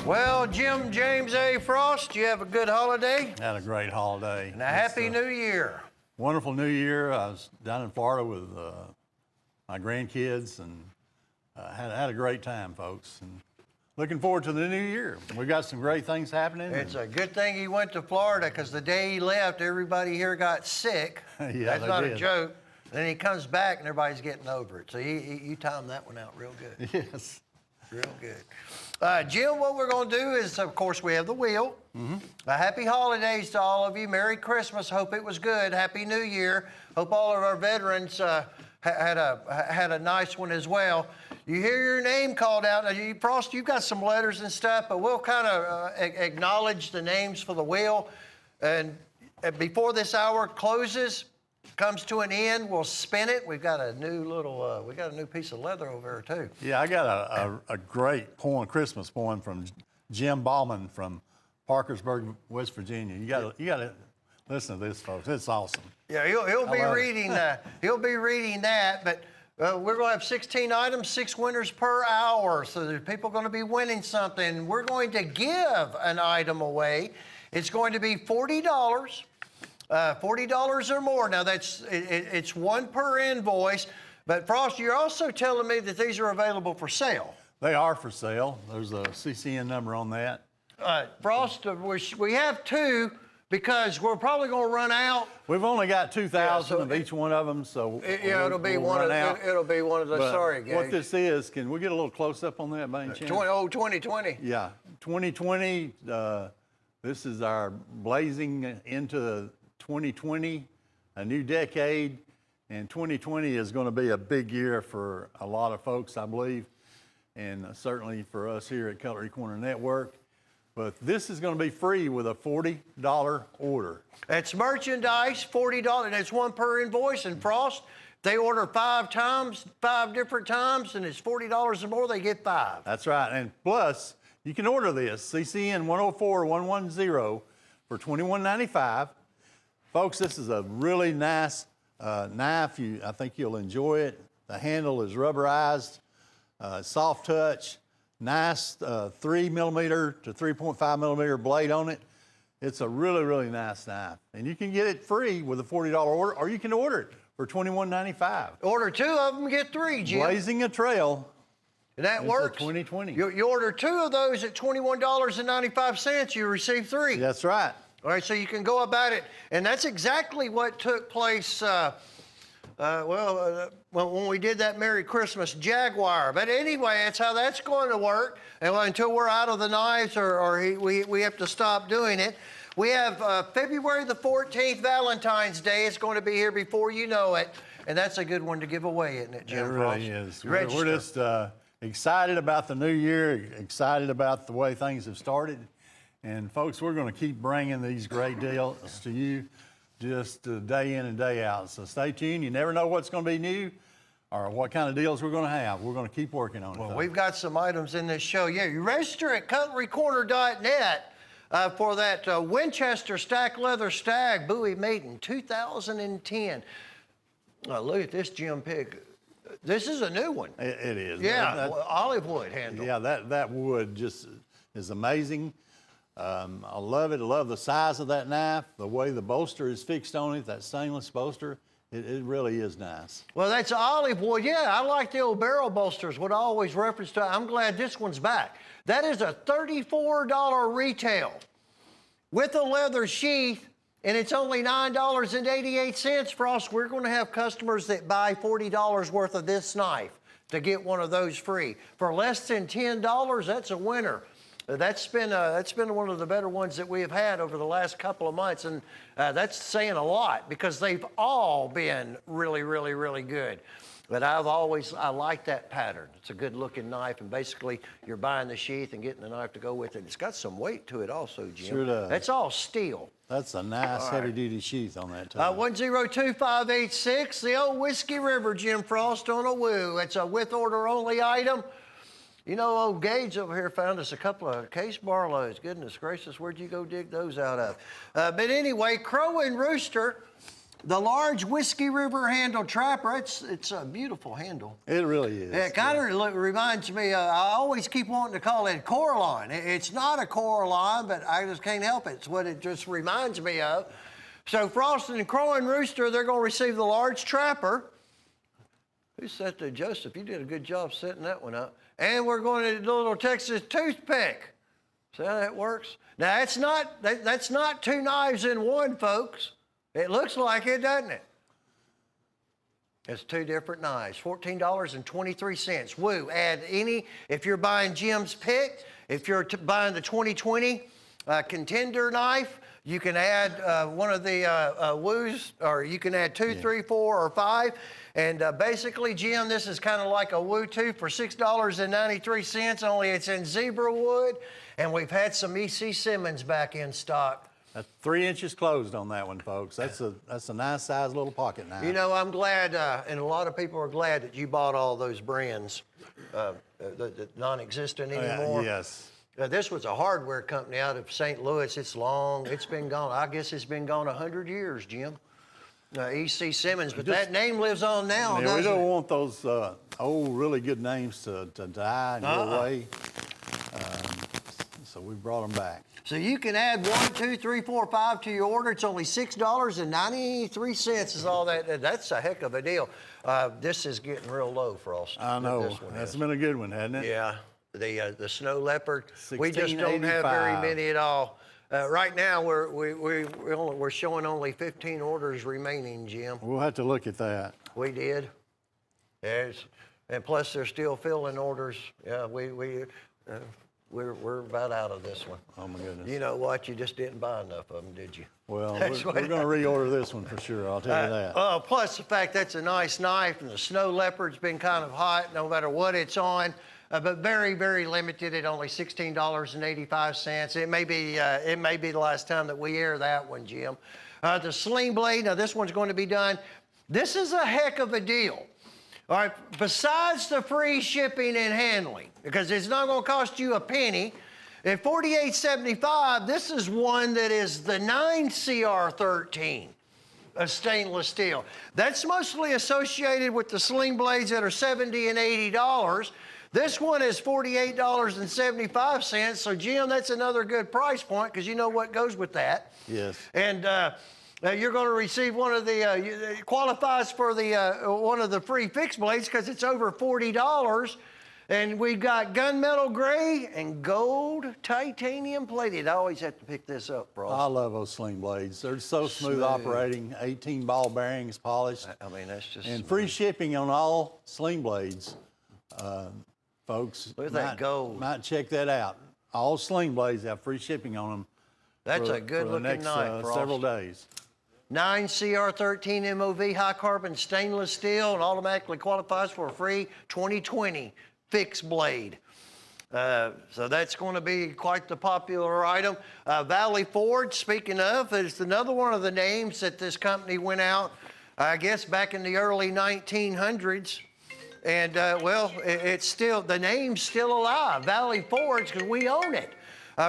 Well, Jim James A. Frost, you have a good holiday? Had a great holiday. And a happy new year. Wonderful new year. I was down in Florida with my grandkids and had a great time, folks. And looking forward to the new year. We've got some great things happening. It's a good thing he went to Florida because the day he left, everybody here got sick. Yeah, That's not a joke. Then he comes back and everybody's getting over it. So you timed that one out real good. Yes. Real good. Jim, what we're going to do is, of course, we have the wheel. Happy holidays to all of you. Merry Christmas. Hope it was good. Happy New Year. Hope all of our veterans had a nice one as well. You hear your name called out. Now, Frost, you've got some letters and stuff, but we'll kind of acknowledge the names for the wheel. And before this hour closes, comes to an end, we'll spin it. We've got a new little, we got a new piece of leather over there too. Yeah, I got a great poem, Christmas poem from Jim Ballman from Parkersburg, West Virginia. You got to listen to this, folks. It's awesome. Yeah, he'll be reading that. He'll be reading that, but we're going to have 16 items, 6 winners per hour. So there's people going to be winning something. We're going to give an item away. It's going to be $40. $40 or more. Now it's one per invoice, but Frost, you're also telling me that these are available for sale. They are for sale. There's a CCN number on that. Frost, we have 2 because we're probably going to run out. We've only got 2,000 of each one of them, so it'll be one of the sorry guys. What this is, can we get a little close up on that by any chance? 2020. Yeah, 2020. This is our blazing into 2020, a new decade, and 2020 is going to be a big year for a lot of folks, I believe, and certainly for us here at Cutlery Corner Network. But this is going to be free with a $40 order. It's merchandise, $40, and it's one per invoice. And Frost, they order 5 different times, and it's $40 or more, they get 5. That's right, and plus, you can order this, CCN 104110 for $21.95. Folks, this is a really nice knife. I think you'll enjoy it. The handle is rubberized, soft touch, nice 3 millimeter to 3.5 millimeter blade on it. It's a really, really nice knife. And you can get it free with a $40 order, or you can order it for $21.95. Order 2 of them, get 3, Jim. Blazing a trail. And that works. 2020. You order 2 of those at $21.95, you receive 3. That's right. All right, so you can go about it, and that's exactly what took place, when we did that Merry Christmas Jaguar. But anyway, that's how that's going to work, and until we're out of the knives or we have to stop doing it. We have February the 14th, Valentine's Day. It's going to be here before you know it, and that's a good one to give away, isn't it, Jim? It really is. We're just excited about the new year, excited about the way things have started. And folks, we're going to keep bringing these great deals to you just day in and day out. So stay tuned. You never know what's going to be new or what kind of deals we're going to have. We're going to keep working on it. Well, we've got some items in this show. Yeah, you register at cutlerycorner.net for that Winchester Stack Leather Stag Bowie made in 2010. Look at this Jim Pig. This is a new one. It is. Yeah, olive wood handle. Yeah, that wood just is amazing. I love it. I love the size of that knife, the way the bolster is fixed on it, that stainless bolster. It really is nice. Well, that's olive wood. Yeah, I like the old barrel bolsters, what I always reference to. I'm glad this one's back. That is a $34 retail with a leather sheath, and it's only $9.88, Frost. We're going to have customers that buy $40 worth of this knife to get one of those free. For less than $10, that's a winner. That's been one of the better ones that we have had over the last couple of months, and that's saying a lot because they've all been really, really, really good. But I like that pattern. It's a good looking knife, and basically you're buying the sheath and getting the knife to go with it. It's got some weight to it also, Jim. Sure does. That's all steel. That's a nice heavy-duty sheath on that too. 102586, the old Whiskey River, Jim Frost on a woo. It's a with order only item. You know, old Gage over here found us a couple of Case Barlows. Goodness gracious, where'd you go dig those out of? But anyway, Crow and Rooster The large Whiskey River handle trapper, it's a beautiful handle. It really is. It kind of reminds me, I always keep wanting to call it Coraline. It's not a Coraline, but I just can't help it. It's what it just reminds me of. So Frosted and Crowing Rooster, they're going to receive the large trapper. Who set that? Joseph, you did a good job setting that one up. And we're going to do the little Texas toothpick. See how that works? Now, that's not two knives in one, folks. It looks like it, doesn't it? It's two different knives, $14.23. Woo, add any, if you're buying Jim's pick, if you're buying the 2020 contender knife, you can add one of the Woos, or you can add 2, 3, 4, or 5. And basically, Jim, this is kind of like a Woo tooth for $6.93, only it's in zebra wood. And we've had some E.C. Simmons back in stock. That's 3 inches closed on that one, folks. That's a nice size little pocket knife. You know, I'm glad, and a lot of people are glad that you bought all those brands that non-existent anymore. Yes. This was a hardware company out of St. Louis. It's long. It's been gone. I guess it's been gone 100 years, Jim. E.C. Simmons, but that name lives on now, Yeah, doesn't we don't it? want those old, really good names to die and go away. So we brought them back. So you can add 1, 2, 3, 4, 5 to your order. It's only $6.93 is all that. That's a heck of a deal. This is getting real low, Frost. I know. This one That's is. been a good one, hasn't it? Yeah. The snow leopard. We just don't have very many at all. Right now we're showing only 15 orders remaining, Jim. We'll have to look at that. We did. And plus they're still filling orders. Yeah, we're about out of this one. Oh my goodness. You know what? You just didn't buy enough of them, did you? Well, we're going to reorder this one for sure. I'll tell you that. Plus the fact that's a nice knife, and the snow leopard's been kind of hot, no matter what it's on. But very, very limited at only $16.85. It may be the last time that we air that one, Jim. The Sling Blade. Now this one's going to be done. This is a heck of a deal. All right. Besides the free shipping and handling, because it's not going to cost you a penny. At $48.75, this is one that is the 9CR13 of stainless steel. That's mostly associated with the Sling Blades that are $70 and $80. This one is $48.75. So, Jim, that's another good price point because you know what goes with that. Yes. And you're going to receive one of the, it qualifies for the one of the free fixed blades because it's over $40. And we've got gunmetal gray and gold titanium plated. I always have to pick this up, Frost. I love those Sling Blades. They're so smooth operating, 18 ball bearings polished. I mean, that's just... And free shipping on all Sling Blades. Folks, Look at that gold. Might check that out. All Sling Blades have free shipping on them. That's a good-looking knife, Frost. Several days. 9CR13 MOV high carbon stainless steel and automatically qualifies for a free 2020 fixed blade. So that's going to be quite the popular item. Valley Forge, speaking of, is another one of the names that this company went out, I guess, back in the early 1900s. And, well, it's still, the name's still alive, Valley Forge, because we own it.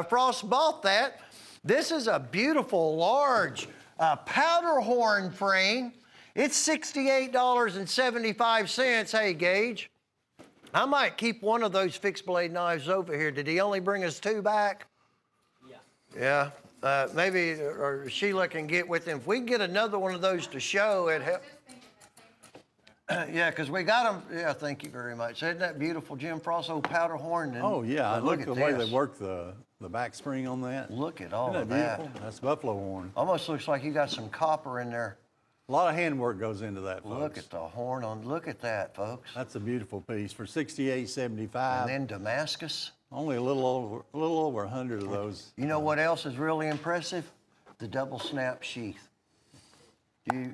Frost bought that. This is a beautiful, large powder horn frame. It's $68.75. Hey, Gage, I might keep one of those fixed blade knives over here. Did he only bring us 2 back? Yeah. Yeah. Maybe or Sheila can get with him. If we can get another one of those to show, it help. Yeah, because we got them. Yeah, thank you very much. Isn't that beautiful, Jim Frost? Old powder horn. And, Oh, yeah. Look at the way this. they work the back spring on that. Look at all Isn't of that that. beautiful? That's buffalo horn. Almost looks like you got some copper in there. A lot of handwork goes into that, folks. Look at the horn on. Look at that, folks. That's a beautiful piece for $68.75. And then Damascus. Only a little over 100 of those. You know what else is really impressive? The double snap sheath.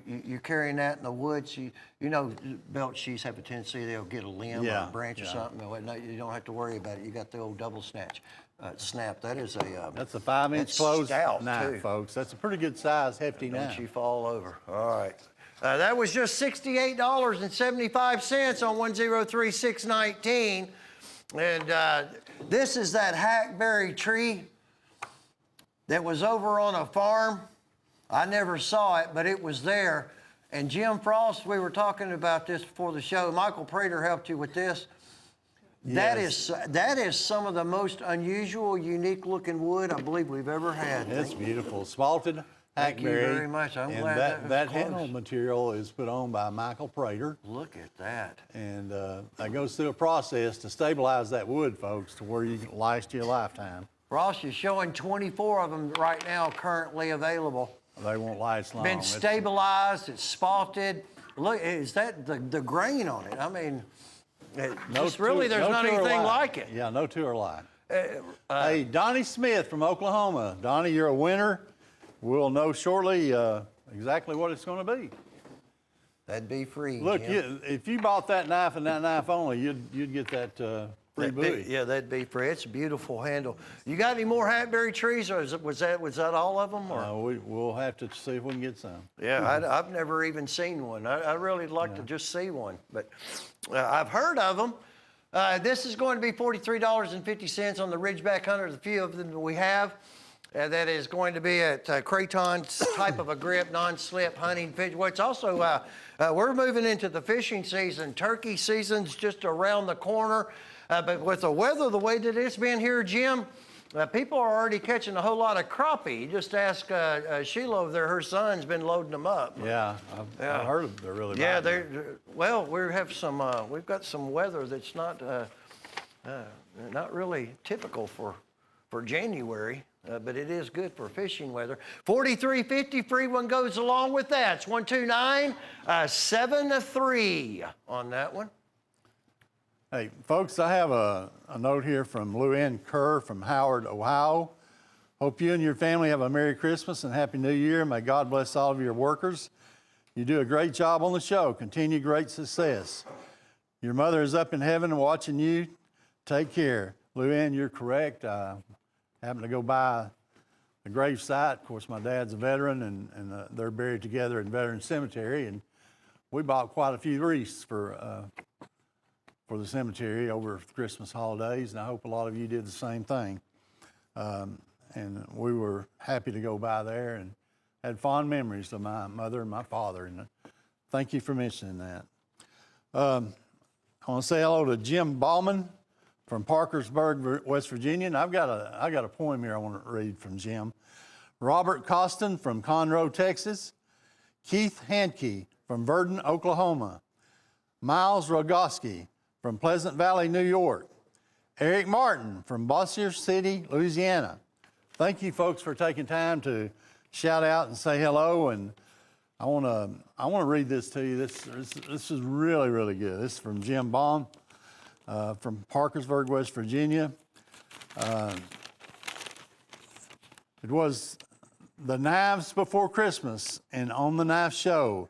You're carrying that in the woods. You know, belt sheaths have a tendency they'll get a limb or a branch or something. No, you don't have to worry about it. You got the old double snap. That is a. That's a 5-inch closed stout, knife, too. folks. That's a pretty good size, hefty Don't knife. you fall over. All right. That was just $68.75 on 103619. And this is that hackberry tree that was over on a farm. I never saw it, but it was there. And Jim Frost, we were talking about this before the show. Michael Prater helped you with this. Yes. That is some of the most unusual, unique looking wood I believe we've ever had. It's beautiful. Spalted Thank you hackberry. very much. I'm and glad that was handle close. material is put on by Michael Prater. Look at that. And that goes through a process to stabilize that wood, folks, to where you can last you a lifetime. Ross, you're showing 24 of them right now currently available. They won't last long. Been stabilized, it's spalted. Look, is that the grain on it? I mean, there's not anything like it. Yeah, no two are alike. Hey, Donnie Smith from Oklahoma. Donnie, you're a winner. We'll know shortly exactly what it's going to be. That'd be free. Look, Jim. if you bought that knife and that knife only, you'd get that free buoy. Yeah, that'd be free. It's a beautiful handle. You got any more hackberry trees, or was that all of them? Or? We'll have to see if we can get some. Yeah, I've never even seen one. I really like to just see one, but I've heard of them. This is going to be $43.50 on the Ridgeback Hunter. The few of them that we have. That is going to be at Creighton's type of a grip, non-slip hunting fish. Well, it's also, we're moving into the fishing season. Turkey season's just around the corner. But with the weather the way that it's been here, Jim, people are already catching a whole lot of crappie. You just ask Sheila over there, her son's been loading them up. Yeah, I've heard they're really Yeah, biting. well, we've got some weather that's not really typical for January. But it is good for fishing weather. $43.50, free one goes along with that. It's 12973 on that one. Hey, folks, I have a note here from Lou Ann Kerr from Howard, Ohio. Hope you and your family have a Merry Christmas and Happy New Year. May God bless all of your workers. You do a great job on the show. Continue great success. Your mother is up in heaven watching you. Take care. Lou Ann, you're correct. Happened to go by the grave site. Of course, my dad's a veteran, and they're buried together in Veteran Cemetery. And we bought quite a few wreaths for the cemetery over the Christmas holidays, and I hope a lot of you did the same thing. And we were happy to go by there and had fond memories of my mother and my father. And thank you for mentioning that. I want to say hello to Jim Ballman from Parkersburg, West Virginia, and I've got a poem here I want to read from Jim. Robert Costin from Conroe, Texas. Keith Handke from Verdon, Oklahoma. Miles Rogoski from Pleasant Valley, New York. Eric Martin from Bossier City, Louisiana. Thank you, folks, for taking time to shout out and say hello. And I want to read this to you. This is really, really good. This is from Jim Bond. From Parkersburg, West Virginia. It was the knives before Christmas, and on the knife show,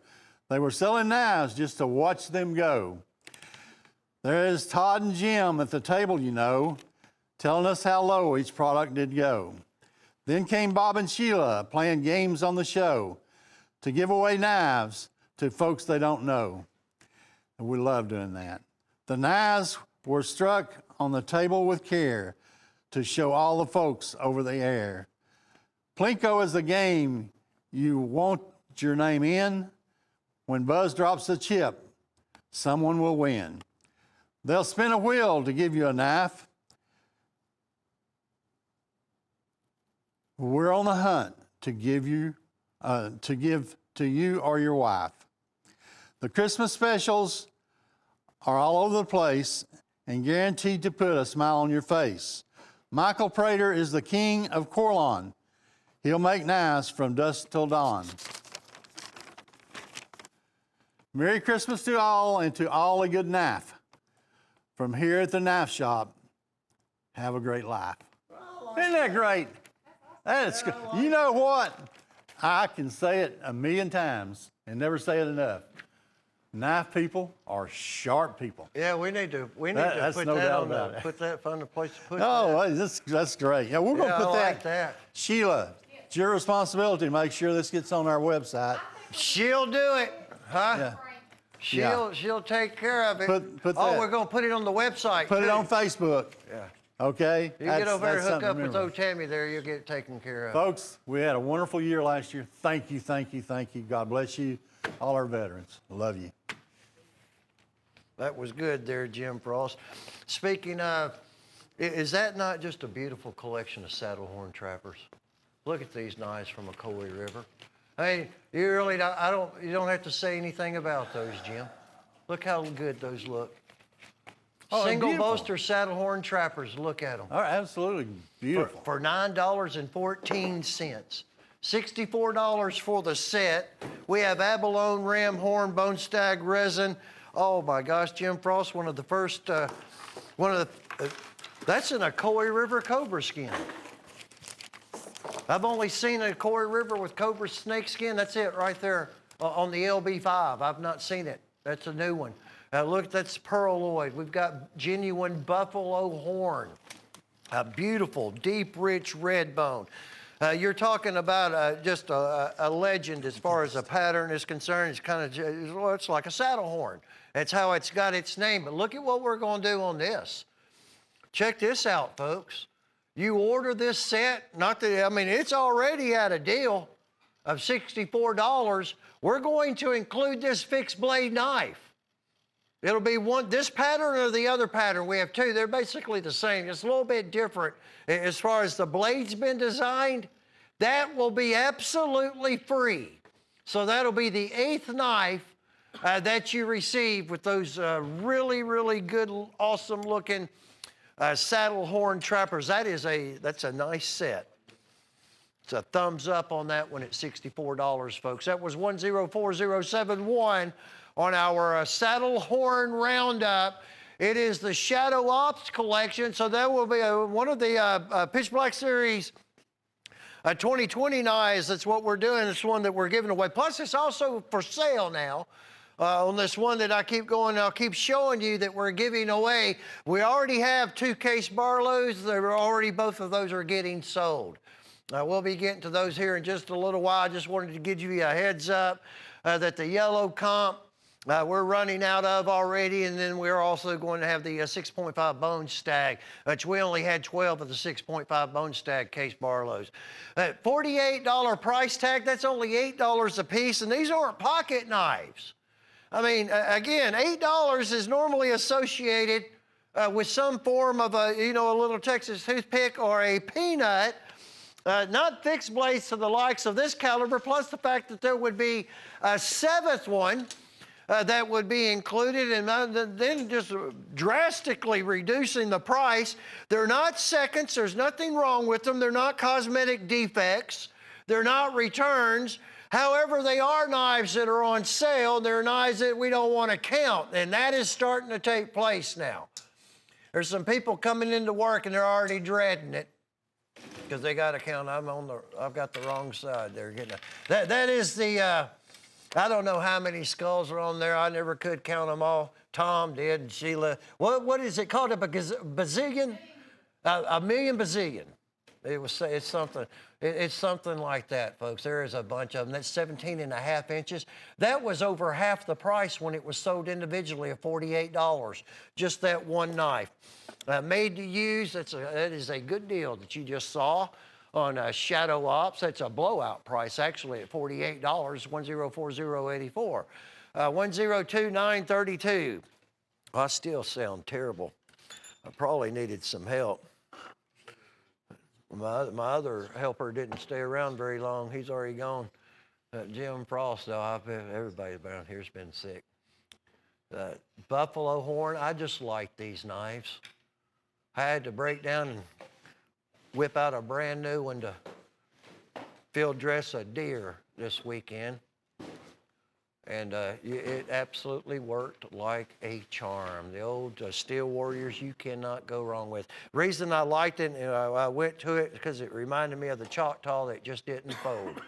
they were selling knives just to watch them go. There is Todd and Jim at the table, you know, telling us how low each product did go. Then came Bob and Sheila playing games on the show to give away knives to folks they don't know. And we love doing that. The knives were struck on the table with care to show all the folks over the air. Plinko is the game you want your name in. When Buzz drops a chip, someone will win. They'll spin a wheel to give you a knife. We're on the hunt to give to you or your wife. The Christmas specials are all over the place and guaranteed to put a smile on your face. Michael Prater is the king of Corlon. He'll make knives from dusk till dawn. Merry Christmas to all, and to all a good knife. From here at the knife shop, have a great life. Isn't that great? That is, you know what? I can say it a million times and never say it enough. Knife people are sharp people. Yeah, we need to put no that doubt on about it. put that on the place to put Oh, that. that's great. Yeah, we're going to Yeah, put I like that. Sheila, it's your responsibility to make sure this gets on our website. She'll do it, huh? Yeah. She'll take care of it. Put Oh, that. we're gonna put it on the website. Put it too. on Facebook. Yeah. Okay? You get over there and hook something up to with remember. old Tammy there, you'll get it taken care of. Folks, we had a wonderful year last year. Thank you, thank you, thank you. God bless you, all our veterans. I love you. That was good there, Jim Frost. Speaking of, is that not just a beautiful collection of saddle horn trappers? Look at these knives from McCoy River. I mean, you really don't, you don't have to say anything about those, Jim. Look how good those look. Oh, Single beautiful. bolster saddle horn trappers, look at them. All right, absolutely beautiful. For $9.14. $64 for the set. We have abalone, ram horn, bone stag resin. Oh my gosh, Jim Frost, one of the first, that's an Ocoee River cobra skin. I've only seen a Ocoee River with cobra snake skin. That's it right there on the LB5. I've not seen it. That's a new one. Look, that's pearloid. We've got genuine buffalo horn. A beautiful, deep, rich red bone. You're talking about just a legend as far as a pattern is concerned. It's kind of, well, it's like a saddle horn. That's how it's got its name. But look at what we're going to do on this. Check this out, folks. You order this set, not that, I mean, it's already at a deal of $64. We're going to include this fixed blade knife. It'll be this pattern or the other pattern. We have two. They're basically the same. It's a little bit different as far as the blade's been designed. That will be absolutely free. So that'll be the 8th knife that you receive with those really, really good, awesome looking saddle horn trappers. That's a nice set. It's a thumbs up on that one at $64, folks. That was 104071 on our saddle horn roundup. It is the Shadow Ops collection, so that will be one of the Pitch Black Series 2020 knives. That's what we're doing. It's one that we're giving away. Plus, it's also for sale now. On this one that I keep going, I'll keep showing you that we're giving away. We already have 2 Case Barlows. They're already, both of those are getting sold. We'll be getting to those here in just a little while. I just wanted to give you a heads up that the yellow comp, we're running out of already, and then we're also going to have the 6.5 bone stag, which we only had 12 of the 6.5 bone stag Case Barlows. $48 price tag, that's only $8 a piece, and these aren't pocket knives. I mean, again, $8 is normally associated with some form of a little Texas toothpick or a peanut, not fixed blades to the likes of this caliber, plus the fact that there would be a 7th one that would be included, and then just drastically reducing the price. They're not seconds. There's nothing wrong with them. They're not cosmetic defects. They're not returns. However, they are knives that are on sale. They're knives that we don't want to count, and that is starting to take place now. There's some people coming into work, and they're already dreading it because they got to count. I've got the wrong side there. That is the, I don't know how many skulls are on there. I never could count them all. Tom did, and Sheila. What is it called? A bazillion? A million bazillion. It's something like that, folks. There is a bunch of them. That's 17.5 inches. That was over half the price when it was sold individually at $48. Just that one knife. Made to use, that is a good deal that you just saw on Shadow Ops. That's a blowout price, actually, at $48, 104084. 102932. I still sound terrible. I probably needed some help. My other helper didn't stay around very long. He's already gone. Jim Frost, though, everybody around here's been sick. Buffalo horn, I just like these knives. I had to break down and whip out a brand new one to field dress a deer this weekend. And it absolutely worked like a charm. The old Steel Warriors, you cannot go wrong with. Reason I liked it, I went to it because it reminded me of the Choctaw that just didn't fold.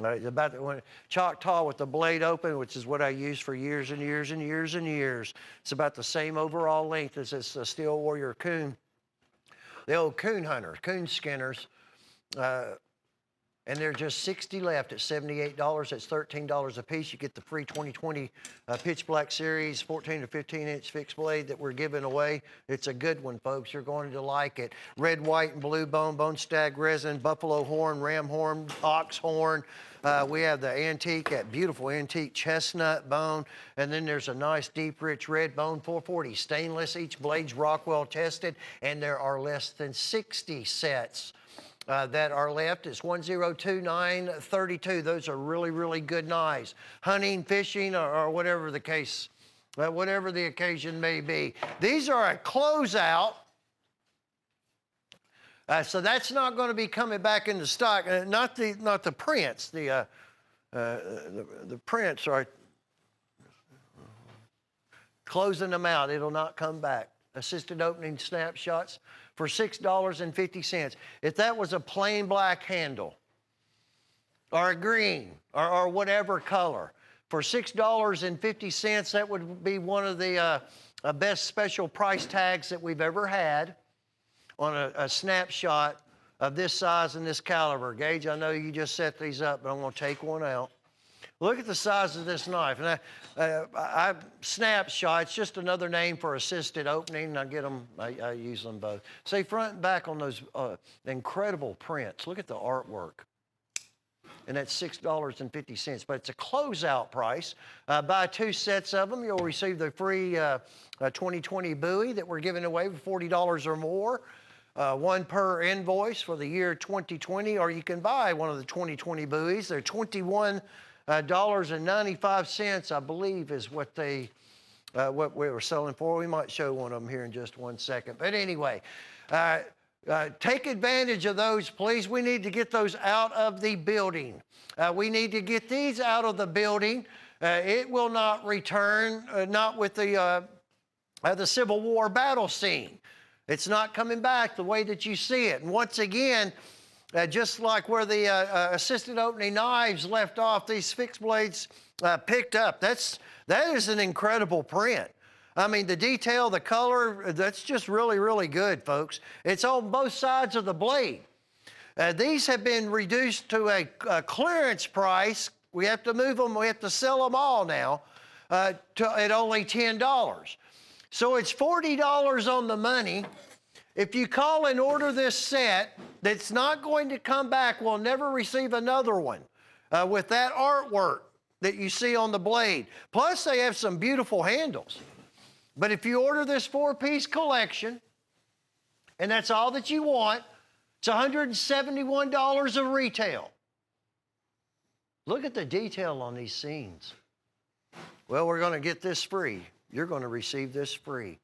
About when Choctaw with the blade open, which is what I used for years and years and years and years. It's about the same overall length as this Steel Warrior coon. The old coon hunters, coon skinners, And there's just 60 left at $78. That's $13 a piece. You get the free 2020 Pitch Black Series 14 to 15-inch fixed blade that we're giving away. It's a good one, folks. You're going to like it. Red, white, and blue bone, bone stag resin, buffalo horn, ram horn, ox horn. We have the antique, that beautiful antique chestnut bone. And then there's a nice, deep, rich red bone, 440 stainless. Each blade's Rockwell tested, and there are less than 60 sets that are left. It's 102932. Those are really, really good knives. Hunting, fishing, or whatever the case, whatever the occasion may be. These are a closeout. So that's not going to be coming back into stock. Not the prints. The prints are closing them out. It'll not come back. Assisted opening snapshots for $6.50. If that was a plain black handle or a green or whatever color, for $6.50, that would be one of the best special price tags that we've ever had on a snapshot of this size and this caliber. Gage, I know you just set these up, but I'm going to take one out. Look at the size of this knife. And I snapshot, it's just another name for assisted opening. I get them, I use them both. See, front and back on those incredible prints. Look at the artwork. And that's $6.50, but it's a closeout price. Buy 2 sets of them, you'll receive the free 2020 buoy that we're giving away for $40 or more. One per invoice for the year 2020, or you can buy one of the 2020 buoys. They're $21.95, I believe, is what we were selling for. We might show one of them here in just one second. But anyway, take advantage of those, please. We need to get those out of the building. We need to get these out of the building. It will not return, not with the Civil War battle scene. It's not coming back the way that you see it. And once again, just like where the assisted opening knives left off, these fixed blades picked up. That is an incredible print. I mean, the detail, the color, that's just really, really good, folks. It's on both sides of the blade. These have been reduced to a clearance price. We have to move them, we have to sell them all now at only $10. So it's $40 on the money. If you call and order this set, that's not going to come back. We'll never receive another one with that artwork that you see on the blade. Plus, they have some beautiful handles. But if you order this 4-piece collection, and that's all that you want, it's $171 of retail. Look at the detail on these scenes. Well, we're going to get this free. You're going to receive this free.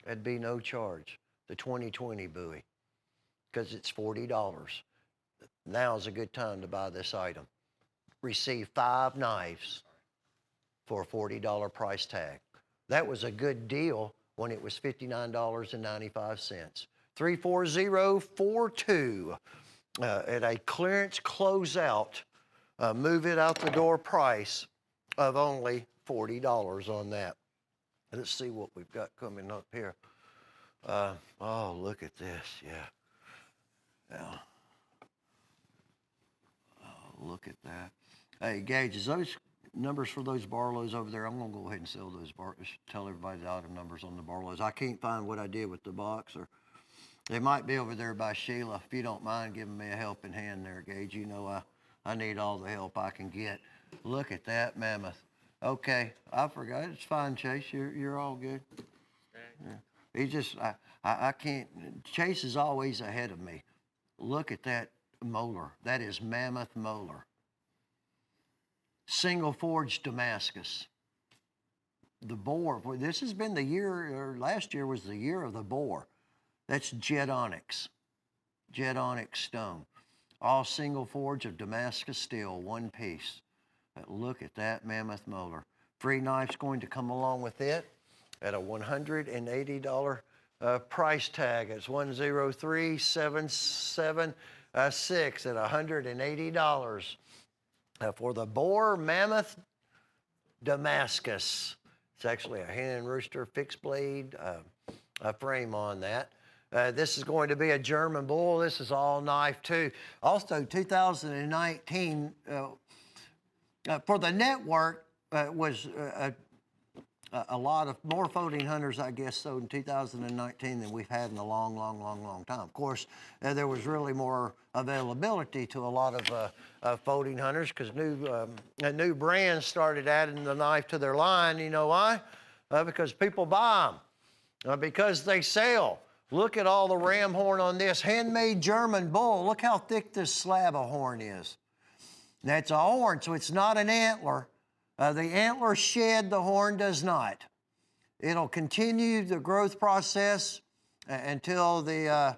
That'd be no charge. The 2020 buoy, because it's $40. Now's a good time to buy this item. Receive 5 knives for a $40 price tag. That was a good deal when it was $59.95. 34042 at a clearance closeout, move it out the door price of only $40 on that. Let's see what we've got coming up here. Oh, look at this, yeah. Oh, look at that. Hey, Gage, is those numbers for those Barlows over there? I'm going to go ahead and sell those tell everybody the item numbers on the Barlows. I can't find what I did with the box, or they might be over there by Sheila. If you don't mind giving me a helping hand there, Gage. You know I need all the help I can get. Look at that mammoth. Okay, I forgot. It's fine, Chase. You're all good. Yeah. He just, I can't, Chase is always ahead of me. Look at that molar. That is mammoth molar. Single forged Damascus. The boar, this has been the year, or last year was the year of the boar. That's jet onyx stone. All single forge of Damascus steel, 1 piece. Look at that mammoth molar. Free knife's going to come along with it at a $180 price tag. It's 103776 at $180 for the boar mammoth Damascus. It's actually a hen and rooster fixed blade frame on that. This is going to be a German bull. This is all knife too. Also, 2019 for the network was a lot of more folding hunters, I guess, sold in 2019 than we've had in a long, long, long, long time. Of course, there was really more availability to a lot of folding hunters because new brands started adding the knife to their line. You know why? Because people buy them, because they sell. Look at all the ram horn on this handmade German bull. Look how thick this slab of horn is. That's a horn, so it's not an antler. The antler shed, the horn does not. It'll continue the growth process until the,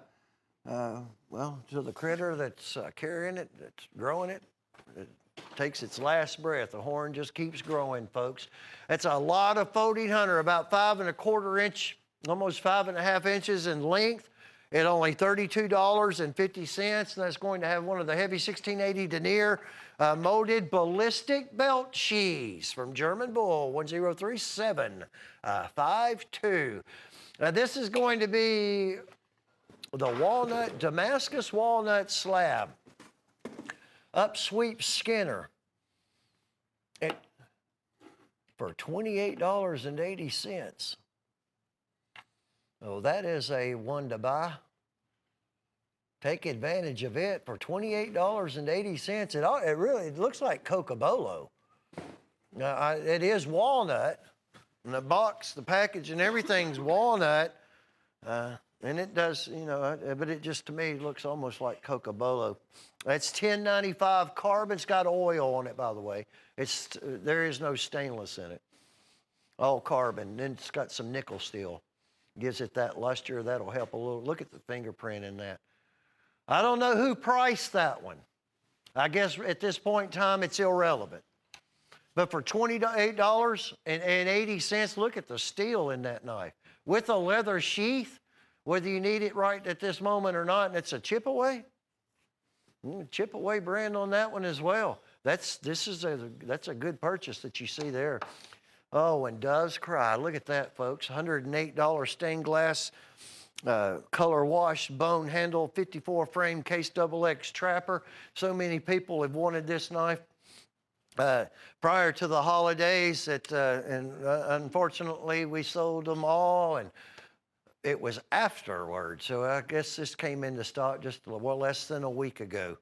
until the critter that's carrying it, that's growing it, it takes its last breath. The horn just keeps growing, folks. That's a lot of folding hunter, about 5 1/4 inch, almost 5.5 inches in length at only $32.50. And that's going to have one of the heavy 1680 denier molded ballistic belt sheaths from German Bull 103752. This is going to be the Damascus walnut slab upsweep Skinner for $28.80. Oh, that is a one to buy. Take advantage of it for $28.80. It really looks like Cocobolo. Now, it is walnut. And the box, the package, and everything's walnut. And it does, you know, but it just, to me, looks almost like Cocobolo. It's $10.95 carbon. It's got oil on it, by the way. There is no stainless in it. All carbon. Then it's got some nickel steel. Gives it that luster. That'll help a little. Look at the fingerprint in that. I don't know who priced that one. I guess at this point in time, it's irrelevant. But for $28.80, look at the steel in that knife. With a leather sheath, whether you need it right at this moment or not, and it's a chip away. Chip away brand on that one as well. That's a good purchase that you see there. Oh, and doves cry. Look at that, folks. $108 stained glass, color wash, bone handle, 54 frame case XX trapper. So many people have wanted this knife prior to the holidays and unfortunately we sold them all, and it was afterward. So I guess this came into stock just less than a week ago.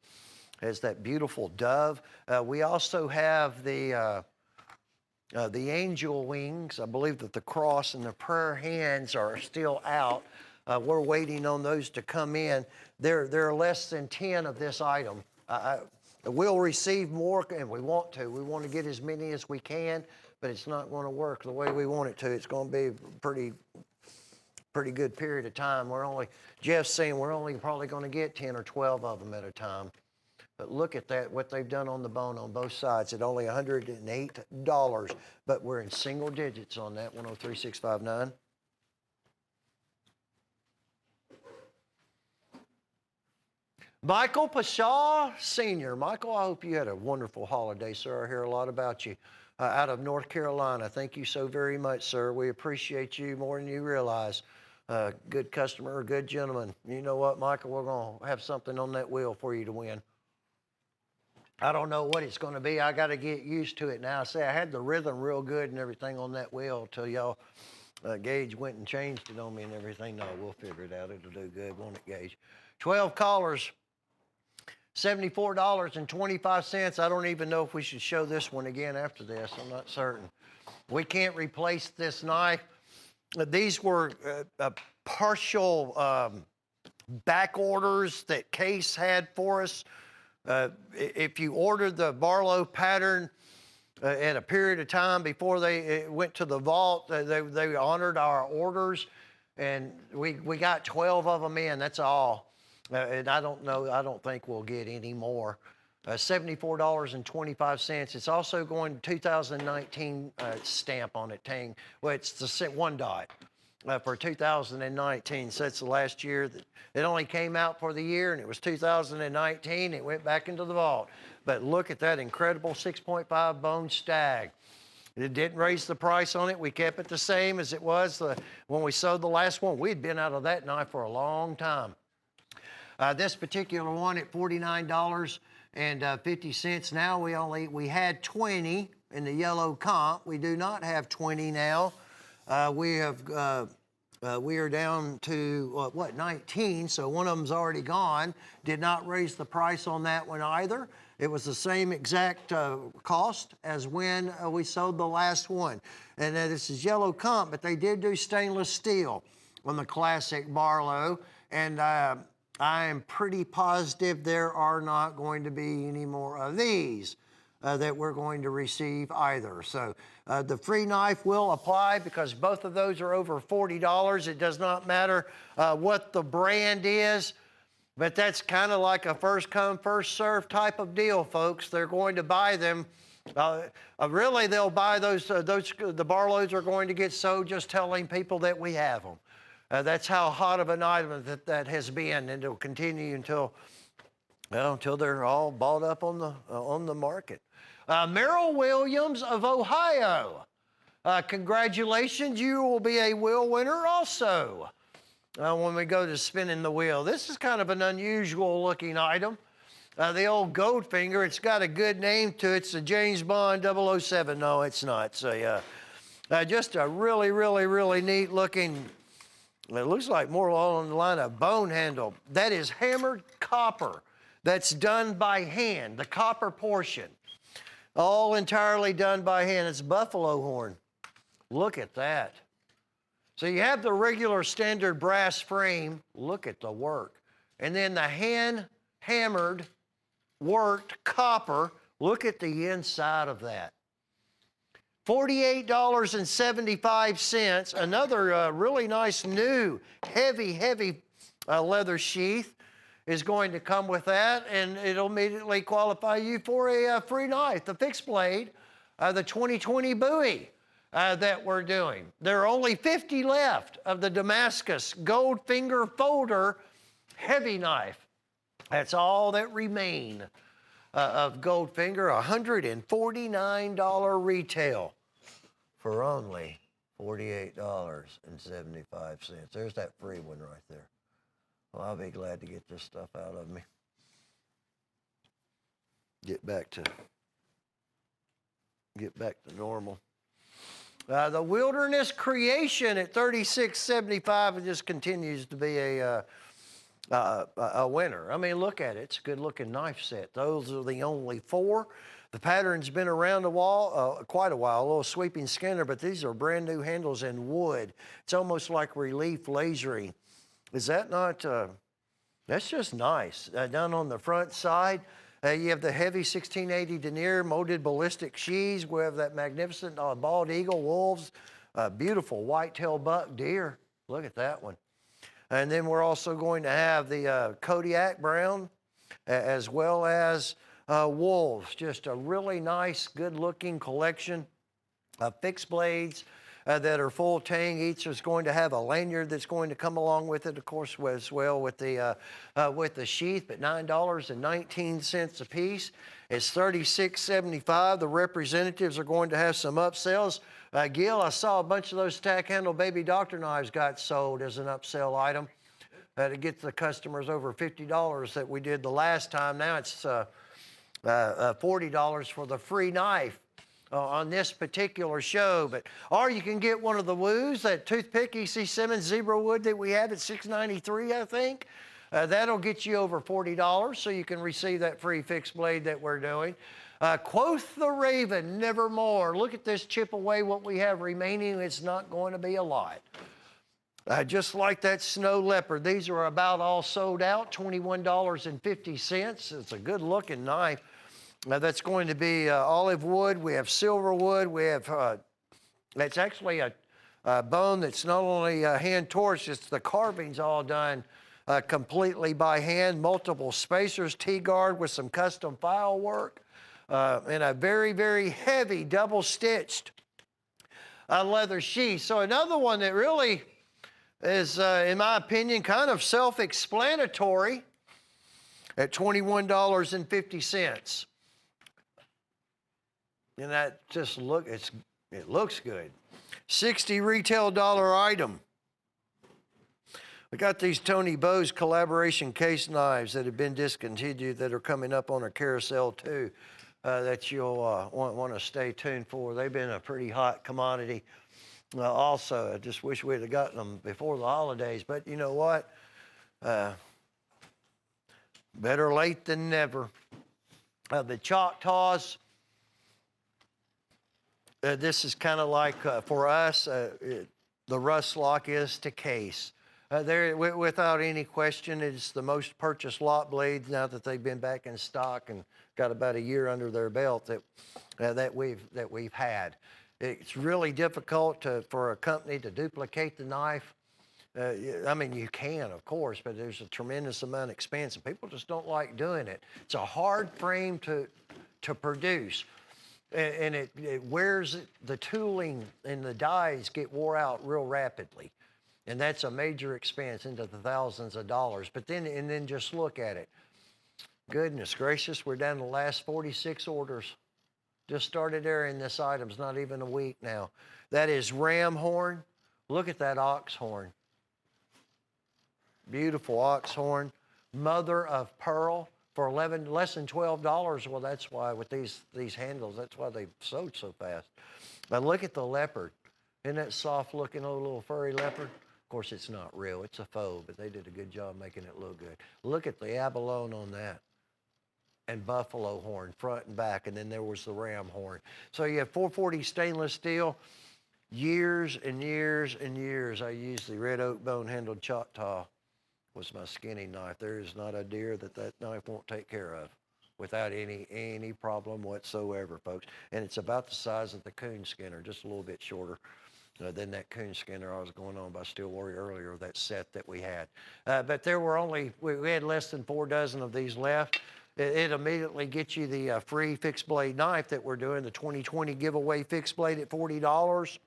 Has that beautiful dove. We also have the angel wings. I believe that the cross and the prayer hands are still out. We're waiting on those to come in. There are less than 10 of this item. We'll receive more, and we want to. We want to get as many as we can, but it's not going to work the way we want it to. It's going to be a pretty good period of time. Jeff's saying we're only probably going to get 10 or 12 of them at a time. But look at that, what they've done on the bone on both sides at only $108, but we're in single digits on that, 103659. Michael Pashaw Sr. Michael, I hope you had a wonderful holiday, sir. I hear a lot about you out of North Carolina. Thank you so very much, sir. We appreciate you more than you realize. Good customer, good gentleman. You know what, Michael, we're going to have something on that wheel for you to win. I don't know what it's going to be. I got to get used to it now. I had the rhythm real good and everything on that wheel until y'all, Gage went and changed it on me and everything. No, we'll figure it out. It'll do good, won't it, Gage? 12 callers, $74.25. I don't even know if we should show this one again after this. I'm not certain. We can't replace this knife. These were partial back orders that Case had for us. If you ordered the Barlow pattern at a period of time before they went to the vault, they honored our orders, and we got 12 of them in. That's all. And I don't think we'll get any more. $74.25. It's also going to 2019 stamp on it, Tang. Well, it's the one dot for 2019. So that's the last year that it only came out for the year, and it was 2019. It went back into the vault. But look at that incredible 6.5 bone stag. It didn't raise the price on it. We kept it the same as it was when we sold the last one. We'd been out of that knife for a long time. This particular one at $49.50. Now we had 20 in the yellow comp. We do not have 20 now. We are down to 19. So one of them's already gone. Did not raise the price on that one either. It was the same exact cost as when we sold the last one. And this is yellow comp, but they did do stainless steel on the classic Barlow. And I am pretty positive there are not going to be any more of these that we're going to receive either. So the free knife will apply because both of those are over $40. It does not matter what the brand is. But that's kind of like a first come, first serve type of deal, folks. They're going to buy them. Really, they'll buy those, the Barlows are going to get sold just telling people that we have them. That's how hot of an item that has been, and it'll continue until they're all bought up on the market. Merrill Williams of Ohio. Congratulations, you will be a wheel winner also. When we go to spinning the wheel. This is kind of an unusual looking item. The old Goldfinger, it's got a good name to it. It's a James Bond 007. No, it's not. So just a really, really, really neat looking, it looks like more along the line of bone handle. That is hammered copper. That's done by hand, the copper portion. All entirely done by hand. It's buffalo horn. Look at that. So you have the regular standard brass frame. Look at the work. And then the hand-hammered, worked copper. Look at the inside of that. $48.75. Another really nice new heavy leather sheath is going to come with that, and it'll immediately qualify you for a free knife. The fixed blade, the 2020 Bowie. That we're doing. There are only 50 left of the Damascus Goldfinger Folder heavy knife. That's all that remain of Goldfinger. $149 retail for only $48.75. There's that free one right there. Well, I'll be glad to get this stuff out of me. Get back to normal. The Wilderness Creation at $36.75, it just continues to be a winner. I mean, look at it. It's a good-looking knife set. Those are the only 4. The pattern's been around quite a while, a little sweeping Skinner, but these are brand new handles in wood. It's almost like relief lasering. Is that not, that's just nice. Down on the front side, you have the heavy 1680 denier molded ballistic sheaths. We have that magnificent bald eagle, wolves, beautiful whitetail buck deer. Look at that one. And then we're also going to have the Kodiak brown as well as wolves. Just a really nice, good-looking collection of fixed blades that are full tang. Each is going to have a lanyard that's going to come along with it, of course, as well with the sheath, but $9.19 a piece. It's $36.75. The representatives are going to have some upsells. Gil, I saw a bunch of those stack handle baby doctor knives got sold as an upsell item to get the customers over $50 that we did the last time. Now it's $40 for the free knife. On this particular show, or you can get one of the woos, that toothpick E.C. Simmons zebra wood that we have at $6.93, I think. That'll get you over $40, so you can receive that free fixed blade that we're doing. Quoth the Raven, nevermore. Look at this chip away what we have remaining. It's not going to be a lot. Just like that snow leopard, these are about all sold out, $21.50. It's a good looking knife. That's going to be olive wood. We have silver wood. We have, that's actually a bone that's not only hand torched, it's the carving's all done completely by hand. Multiple spacers, T-guard with some custom file work, and a very, very heavy double-stitched leather sheath. So another one that really is, in my opinion, kind of self-explanatory at $21.50. And that just look, it's It looks good. 60 retail dollar item. We got these Tony Bose collaboration case knives that have been discontinued that are coming up on a carousel too, that you'll want to stay tuned for. They've been a pretty hot commodity. Also, I just wish we'd have gotten them before the holidays, but you know what? Better late than never. The Choctaws, this is kind of like, for us, the rust lock is to case. Without any question, it's the most purchased lot blades now that they've been back in stock and got about a year under their belt that we've had. It's really difficult for a company to duplicate the knife. I mean, you can, of course, but there's a tremendous amount of expense, and people just don't like doing it. It's a hard frame to produce, and it wears, the tooling and the dies get wore out real rapidly. And that's a major expense, into the thousands of dollars. But then just look at it. Goodness gracious, we're down to the last 46 orders. Just started airing this item's not even a week now. That is ram horn. Look at that ox horn. Beautiful ox horn. Mother of pearl for less than $12. Well, that's why with these handles, that's why they sold so fast. But look at the leopard. Isn't that soft looking little furry leopard? Of course, it's not real. It's a faux, but they did a good job making it look good. Look at the abalone on that. And buffalo horn, front and back, and then there was the ram horn. So you have 440 stainless steel. Years and years and years, I used the red oak bone-handled Choctaw. Was my skinning knife. There is not a deer that knife won't take care of without any problem whatsoever, folks. And it's about the size of the coon skinner, just a little bit shorter than that coon skinner I was going on by Steel Warrior earlier, that set that we had. But there were we had less than 4 dozen of these left. It immediately gets you the free fixed blade knife that we're doing, the 2020 giveaway fixed blade at $40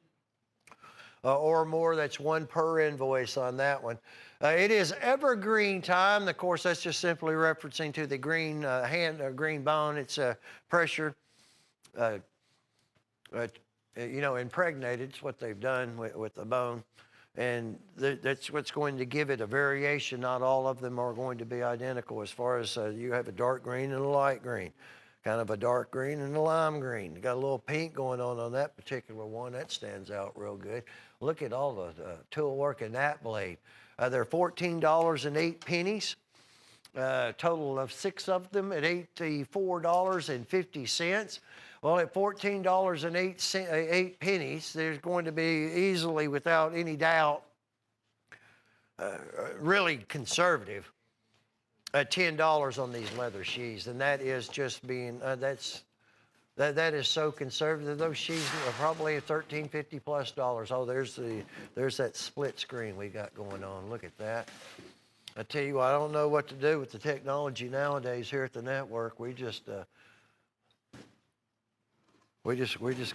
or more. That's one per invoice on that one. It is evergreen time. Of course, that's just simply referencing to the green green bone. It's pressure, impregnated. It's what they've done with the bone. And that's what's going to give it a variation. Not all of them are going to be identical as far as you have a dark green and a light green, kind of a dark green and a lime green. You got a little pink going on that particular one. That stands out real good. Look at all the tool work in that blade. They're $14.08. Total of 6 of them at $84.50. Well, at $14.08, there's going to be easily, without any doubt, really conservative, $10 on these leather sheaths, and that is just being that is so conservative. Those sheaths are probably $13.50 plus. Oh, there's that split screen we got going on. Look at that. I tell you what, I don't know what to do with the technology nowadays here at the network. We just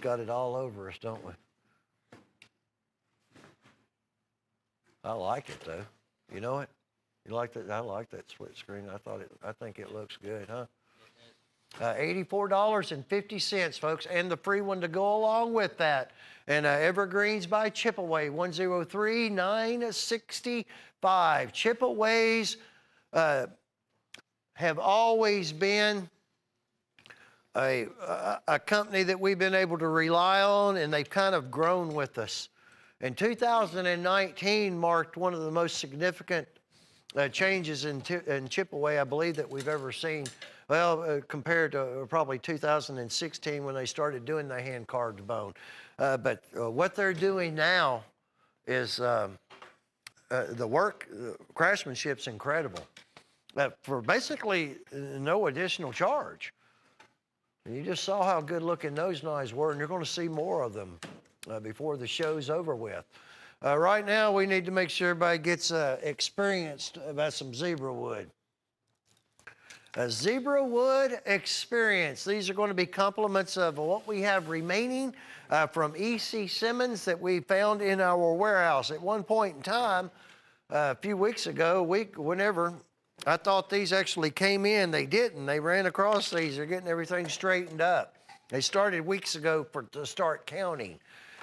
got it all over us, don't we? I like it though. You know it? You like that? I like that split screen. I think it looks good, huh? $84.50, folks, and the free one to go along with that. And Evergreens by Chipaway, 103,965. Chipaways have always been a company that we've been able to rely on, and they've kind of grown with us. And 2019 marked one of the most significant changes in Chipaway, I believe, that we've ever seen. Well, compared to probably 2016 when they started doing the hand-carved bone. But what they're doing now is the craftsmanship's incredible. For basically no additional charge. And you just saw how good looking those knives were, and you're going to see more of them before the show's over with. Right now, we need to make sure everybody gets experienced about some zebra wood. A zebra wood experience. These are going to be compliments of what we have remaining from E.C. Simmons that we found in our warehouse. At one point in time, a few weeks ago, whenever, I thought these actually came in. They didn't. They ran across these. They're getting everything straightened up. They started weeks ago to start counting.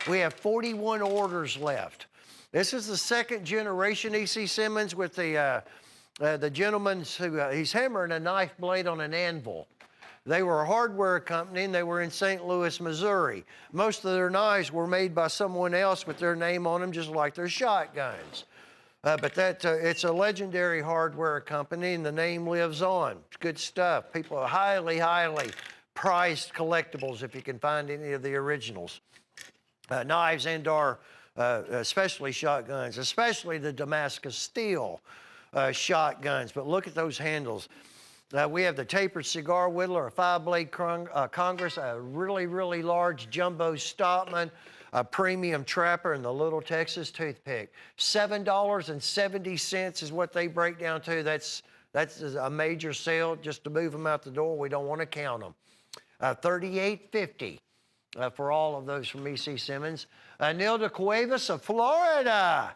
We have 41 orders left. This is the second generation E.C. Simmons with the gentleman who he's hammering a knife blade on an anvil. They were a hardware company, and they were in St. Louis, Missouri. Most of their knives were made by someone else with their name on them, just like their shotguns. But it's a legendary hardware company, and the name lives on. It's good stuff. People are highly, highly prized collectibles if you can find any of the originals. Knives and especially shotguns, especially the Damascus steel shotguns. But look at those handles. We have the tapered cigar whittler, a 5-blade Congress, a really, really large jumbo Stockman, a premium trapper, and the little Texas toothpick. $7.70 is what they break down to. That's a major sale just to move them out the door. We don't want to count them. $38.50 for all of those from E.C. Simmons. Nilda Cuevas of Florida.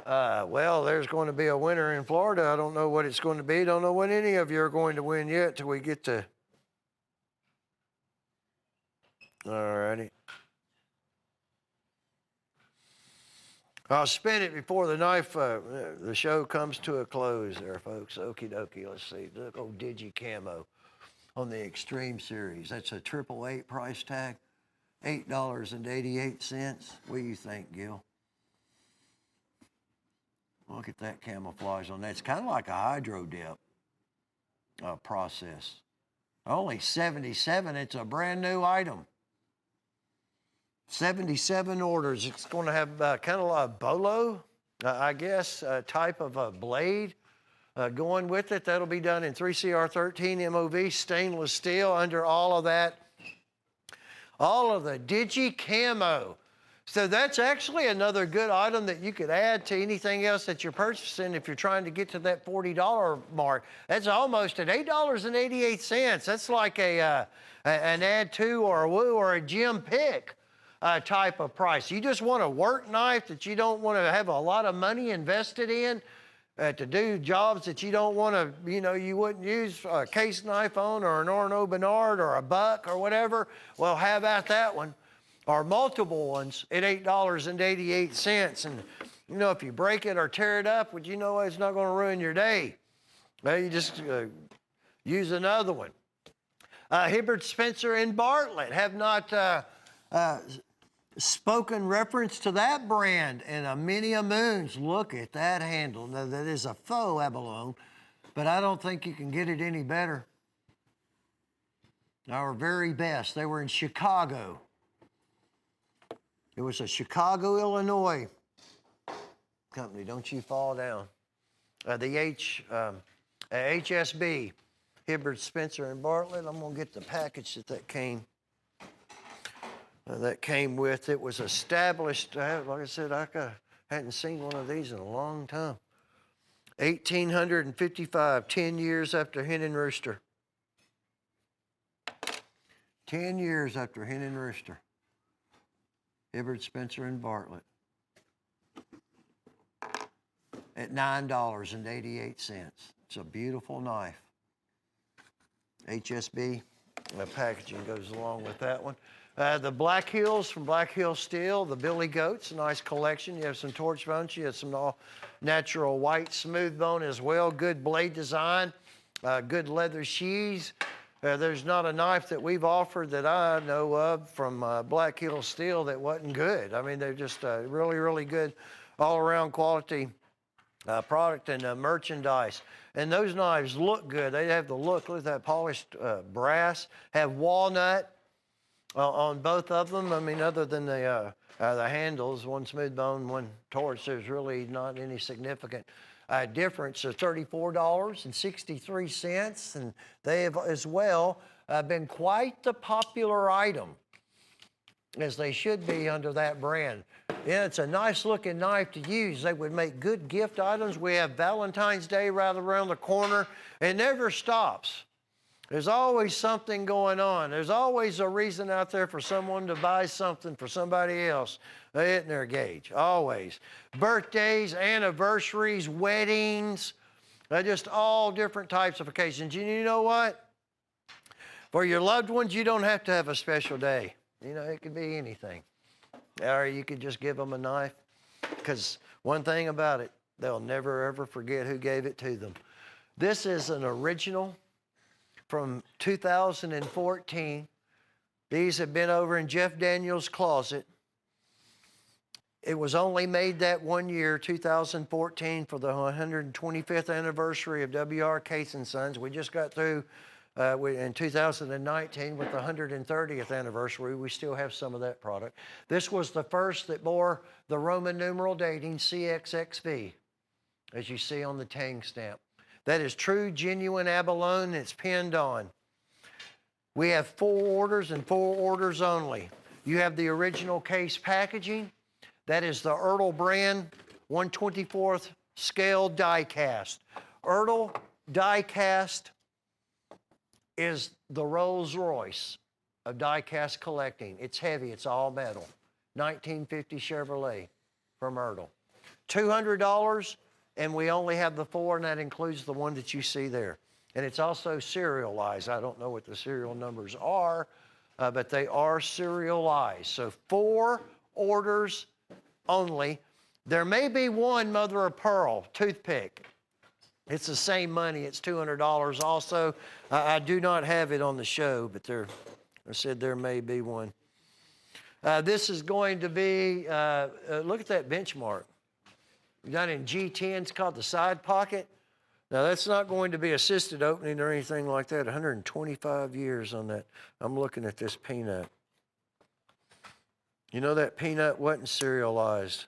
Well, there's going to be a winner in Florida. I don't know what it's going to be. Don't know what any of you are going to win yet till we get to... All righty. I'll spin it before the show comes to a close there, folks. Okie dokie. Let's see. Look, old Digi Camo on the Extreme Series. That's a 888 price tag. $8.88. What do you think, Gil? Look at that camouflage on that. It's kind of like a hydro dip process. Only 77. It's a brand new item. 77 orders. It's going to have kind of like a bolo, I guess, type of a blade going with it. That'll be done in 3CR13 MOV stainless steel under all of that. All of the Digi Camo. So that's actually another good item that you could add to anything else that you're purchasing if you're trying to get to that $40 mark. That's almost at $8.88. That's like an add to or a woo or a gym pick type of price. You just want a work knife that you don't want to have a lot of money invested in to do jobs that you don't want to, you wouldn't use a case knife on, or an Orno Bernard or a buck or whatever. Well, how about that one? Or multiple ones at $8.88. And, if you break it or tear it up, it's not going to ruin your day. Well, you just use another one. Hibbert, Spencer, and Bartlett have not spoken reference to that brand in a many a moons. Look at that handle. Now, that is a faux abalone, but I don't think you can get it any better. Our very best. They were in Chicago. It was a Chicago, Illinois company. Don't you fall down. The HSB, Hibbert, Spencer, and Bartlett. I'm going to get the package that came with. It was established, like I said, I hadn't seen one of these in a long time. 1855, 10 years after Hen and Rooster. 10 years after Hen and Rooster. Hibbert, Spencer, and Bartlett at $9.88. It's a beautiful knife. HSB, the packaging goes along with that one. The Black Hills from Black Hill Steel, the Billy Goats, a nice collection. You have some torch bones, you have some all natural white smooth bone as well. Good blade design, good leather sheaths. There's not a knife that we've offered that I know of from Black Hill Steel that wasn't good. I mean, they're just really, really good all-around quality product and merchandise. And those knives look good. They have the look at that polished brass, have walnut on both of them. I mean, other than the handles, one smooth bone, one torch, there's really not any significant difference of $34.63, and they have as well been quite the popular item, as they should be under that brand. Yeah, it's a nice looking knife to use. They would make good gift items. We have Valentine's Day right around the corner. It never stops. There's always something going on. There's always a reason out there for someone to buy something for somebody else. They hit their gauge, always. Birthdays, anniversaries, weddings, just all different types of occasions. And you know what? For your loved ones, you don't have to have a special day. You know, it could be anything. Or you could just give them a knife. Because one thing about it, they'll never, ever forget who gave it to them. This is an original from 2014. These have been over in Jeff Daniels' closet. It was only made that one year, 2014, for the 125th anniversary of W.R. Case & Sons. We just got through in 2019 with the 130th anniversary. We still have some of that product. This was the first that bore the Roman numeral dating CXXV, as you see on the Tang stamp. That is true, genuine abalone. It's pinned on. We have 4 orders and 4 orders only. You have the original case packaging. That is the Ertl brand 1/24th scale die cast. Ertl die cast is the Rolls Royce of die cast collecting. It's heavy, it's all metal. 1950 Chevrolet from Ertl. $200, and we only have the 4, and that includes the one that you see there. And it's also serialized. I don't know what the serial numbers are, but they are serialized. So 4 orders only. There may be one mother of pearl toothpick. It's the same money. It's $200 also. I do not have it on the show, but I said there may be one. This is going to be, look at that benchmark. You got in G10, it's called the side pocket. Now that's not going to be assisted opening or anything like that. 125 years on that. I'm looking at this peanut. You know that peanut wasn't serialized.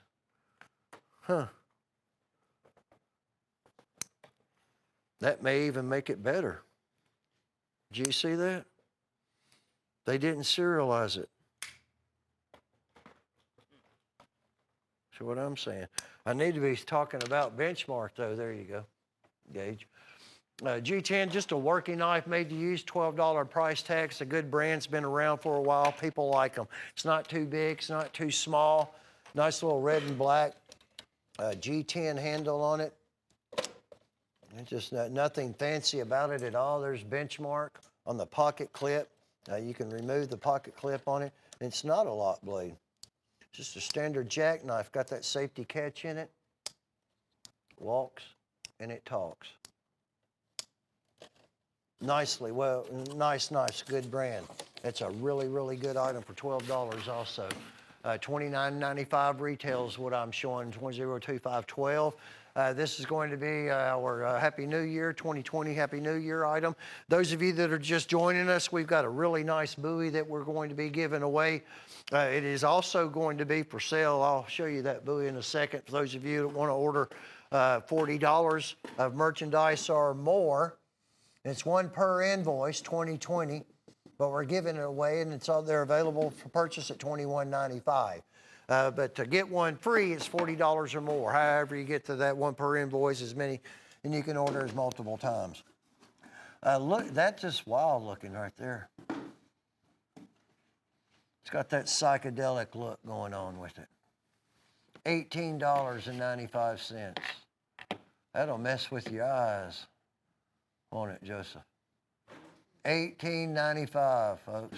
Huh. That may even make it better. Did you see that? They didn't serialize it. See what I'm saying? I need to be talking about benchmark, though. There you go, gauge. G10, just a working knife made to use, $12 price tag. It's a good brand. It's been around for a while. People like them. It's not too big. It's not too small. Nice little red and black G10 handle on it. It's just nothing fancy about it at all. There's benchmark on the pocket clip. You can remove the pocket clip on it. It's not a lock blade. It's just a standard jackknife. Got that safety catch in it. Walks and it talks. Nicely, well, nice, good brand. It's a really, really good item for $12 also. $29.95 retail is what I'm showing, 102512. This is going to be our Happy New Year 2020 Happy New Year item. Those of you that are just joining us, we've got a really nice buoy that we're going to be giving away. It is also going to be for sale. I'll show you that buoy in a second. For those of you that want to order $40 of merchandise or more, it's one per invoice, 2020, but we're giving it away, and they're available for purchase at $21.95. But to get one free, it's $40 or more. However you get to that one per invoice, as many, and you can order as multiple times. Look, that's just wild looking right there. It's got that psychedelic look going on with it. $18.95. That'll mess with your eyes, won't it, Joseph? $18.95, folks.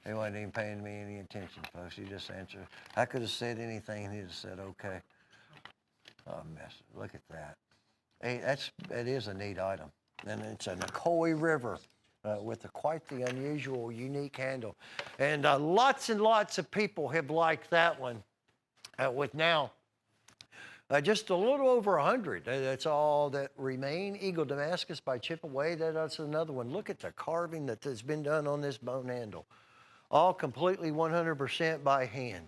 He wasn't even paying me any attention, folks. He just answered. I could have said anything, and he'd have said, okay. Oh, mess. Look at that. Hey, it is a neat item. And it's a Nicoy River with quite the unusual, unique handle. And lots and lots of people have liked that one with now just a little over 100. That's all that remain. Eagle Damascus by Chip Away. That's another one. Look at the carving that has been done on this bone handle. All completely 100% by hand.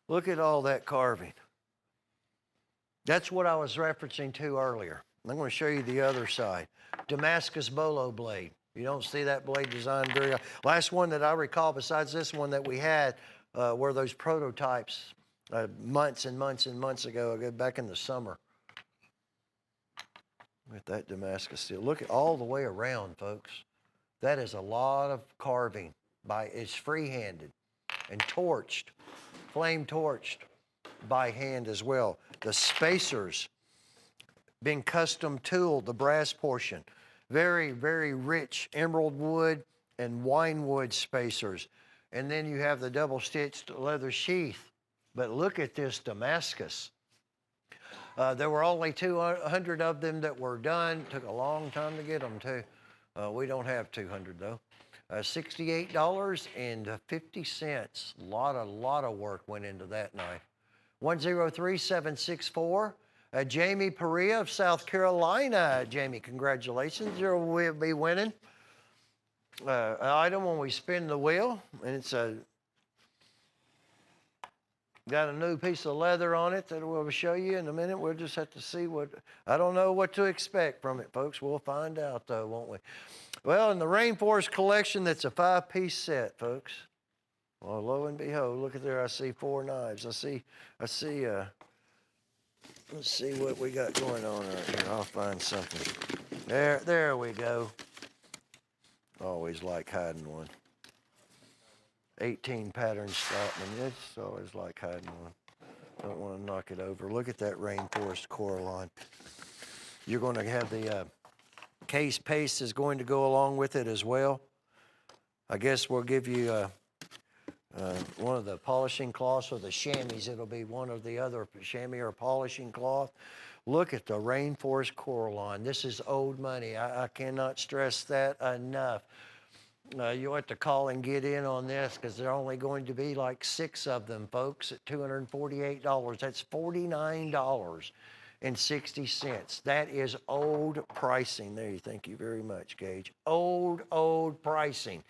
Look at all that carving. That's what I was referencing to earlier. I'm going to show you the other side. Damascus Bolo blade. You don't see that blade designed very often. Last one that I recall besides this one that we had were those prototypes months and months and months ago, back in the summer. With that Damascus steel. Look at all the way around, folks. That is a lot of carving. It's free-handed and torched, flame torched by hand as well. The spacers been custom tooled, the brass portion. Very, very rich emerald wood and winewood spacers. And then you have the double-stitched leather sheath. But look at this Damascus. There were only 200 of them that were done. Took a long time to get them, too. We don't have 200, though. $68.50. Lot of work went into that knife. 103764. Jamie Perea of South Carolina. Jamie, congratulations. You'll be winning an item when we spin the wheel. And it's got a new piece of leather on it that we'll show you in a minute. We'll just have to see I don't know what to expect from it, folks. We'll find out, though, won't we? Well, in the Rainforest collection, that's a 5-piece set, folks. Well, lo and behold, look at there. I see 4 knives. I see, let's see what we got going on right here. I'll find something. There we go. Always like hiding one. 18 pattern Stockman. It's always like hiding one. Don't want to knock it over. Look at that Rainforest Coraline. You're going to have the case paste is going to go along with it as well. I guess we'll give you one of the polishing cloths or the chamois. It'll be one of the other chamois or polishing cloth. Look at the Rainforest Coraline. This is old money. I cannot stress that enough. You'll have to call and get in on this because there are only going to be like 6 of them, folks, at $248. That's $49.60. That is old pricing. There, thank you very much, Gage. Old pricing.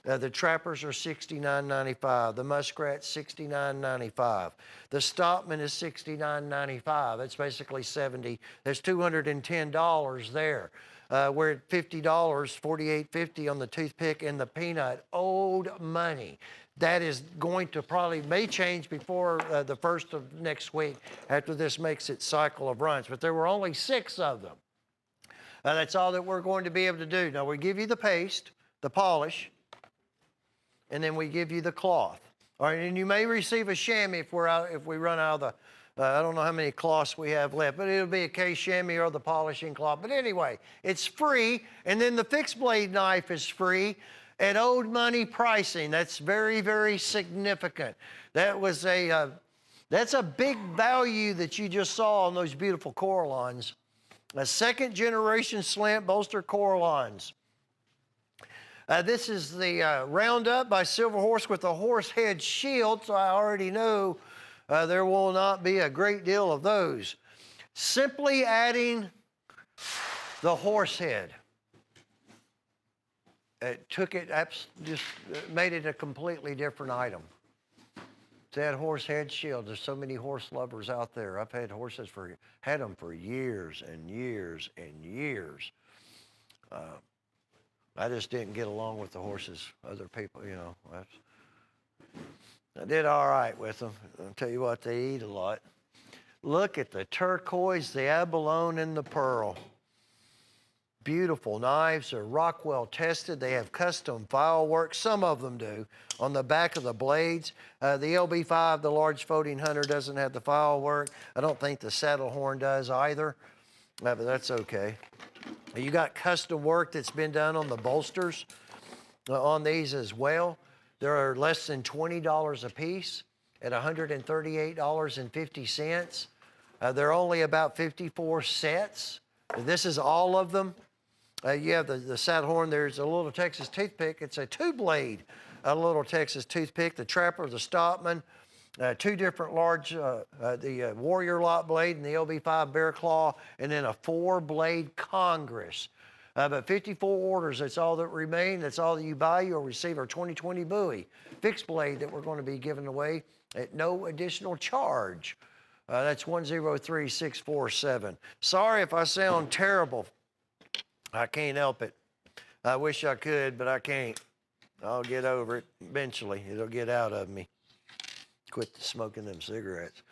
The trappers are $69.95. The muskrat, $69.95. The Stockman is $69.95. That's basically $70. That's $210 there. We're at $50, $48.50 on the toothpick and the peanut. Old money. That is going to may change before the first of next week after this makes its cycle of runs. But there were only 6 of them. That's all that we're going to be able to do. Now, we give you the paste, the polish, and then we give you the cloth. All right, and you may receive a chamois if we run out of the, I don't know how many cloths we have left, but it'll be a case chamois or the polishing cloth. But anyway, it's free, and then the fixed blade knife is free at old money pricing. That's very, very significant. That's a big value that you just saw on those beautiful Coralines. A 2nd generation slant bolster Coralines. This is the Roundup by Silver Horse with a horse head shield, so I already know there will not be a great deal of those. Simply adding the horse head. It made it a completely different item. That horse head shield, there's so many horse lovers out there. I've had had them for years and years and years. I just didn't get along with the horses. Other people, you know. I did all right with them. I'll tell you what, they eat a lot. Look at the turquoise, the abalone, and the pearl. Beautiful knives. They're Rockwell tested. They have custom file work. Some of them do. On the back of the blades. The LB5, the large folding hunter, doesn't have the file work. I don't think the saddle horn does either. But that's okay. You got custom work that's been done on the bolsters on these as well. They're less than $20 a piece at $138.50. They're only about 54 sets. This is all of them. You have the saddle horn. There's a little Texas toothpick. It's a 2-blade, a little Texas toothpick. The trapper, the Stockman, 2 different large, the Warrior Lot blade and the LB5 Bear Claw, and then a 4-blade Congress. But 54 orders, that's all that remain. That's all that you buy. You'll receive our 2020 Bowie fixed blade that we're going to be giving away at no additional charge. That's 103647. Sorry if I sound terrible. I can't help it. I wish I could, but I can't. I'll get over it eventually. It'll get out of me. Quit smoking them cigarettes.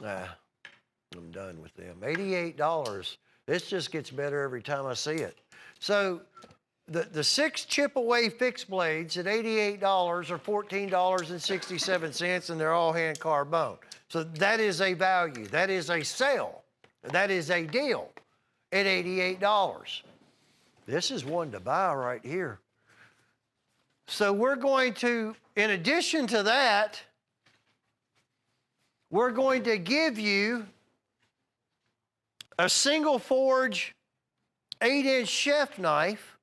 I'm done with them. $88. This just gets better every time I see it. So the 6 chip-away fixed blades at $88 are $14.67, and they're all hand-carved bone. So that is a value. That is a sale. That is a deal at $88. This is one to buy right here. So we're going to, in addition to that, we're going to give you a single forge 8-inch chef knife.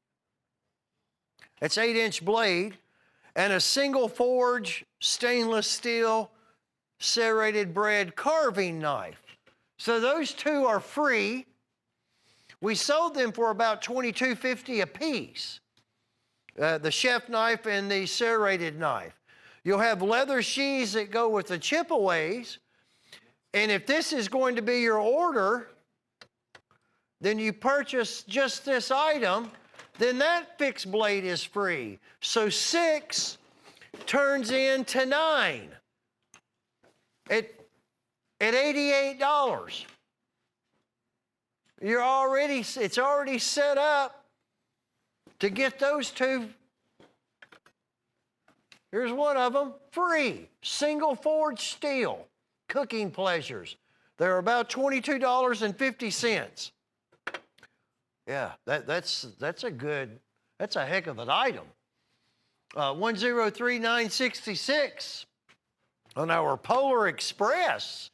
That's 8-inch blade, and a single forge stainless steel serrated bread carving knife. So those two are free. We sold them for about $22.50 a piece. The chef knife and the serrated knife. You'll have leather sheaths that go with the chip-aways. And if this is going to be your order, then you purchase just this item, then that fixed blade is free. So 6 turns into 9 at $88. It's already set up to get those two. Here's one of them, free. Single forged steel, cooking pleasures. They're about $22.50. Yeah, that's a heck of an item. 103966 on our Polar Express.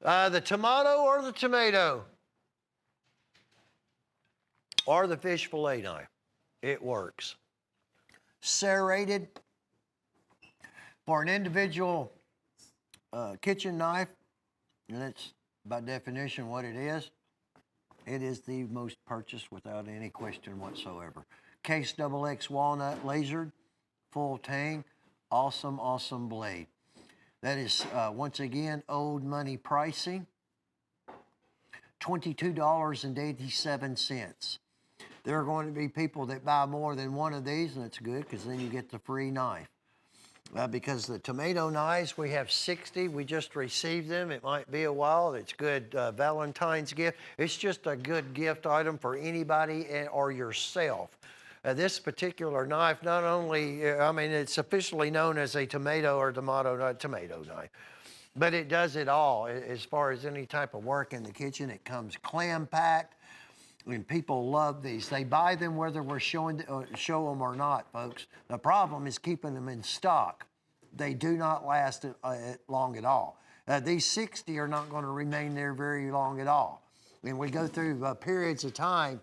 The tomato or the tomato? Or the fish fillet knife. It works. Serrated for an individual kitchen knife, and that's by definition what it is. It is the most purchased without any question whatsoever. Case XX walnut lasered, full tang, awesome, awesome blade. That is, once again, old money pricing, $22.87. There are going to be people that buy more than one of these, and it's good because then you get the free knife. Because the tomato knives, we have 60. We just received them. It might be a while. It's good Valentine's gift. It's just a good gift item for anybody or yourself. This particular knife, not only, it's officially known as a tomato knife, but it does it all. As far as any type of work in the kitchen, it comes clam-packed. And people love these. They buy them whether we're show them or not, folks. The problem is keeping them in stock. They do not last long at all. These 60 are not going to remain there very long at all. And we go through periods of time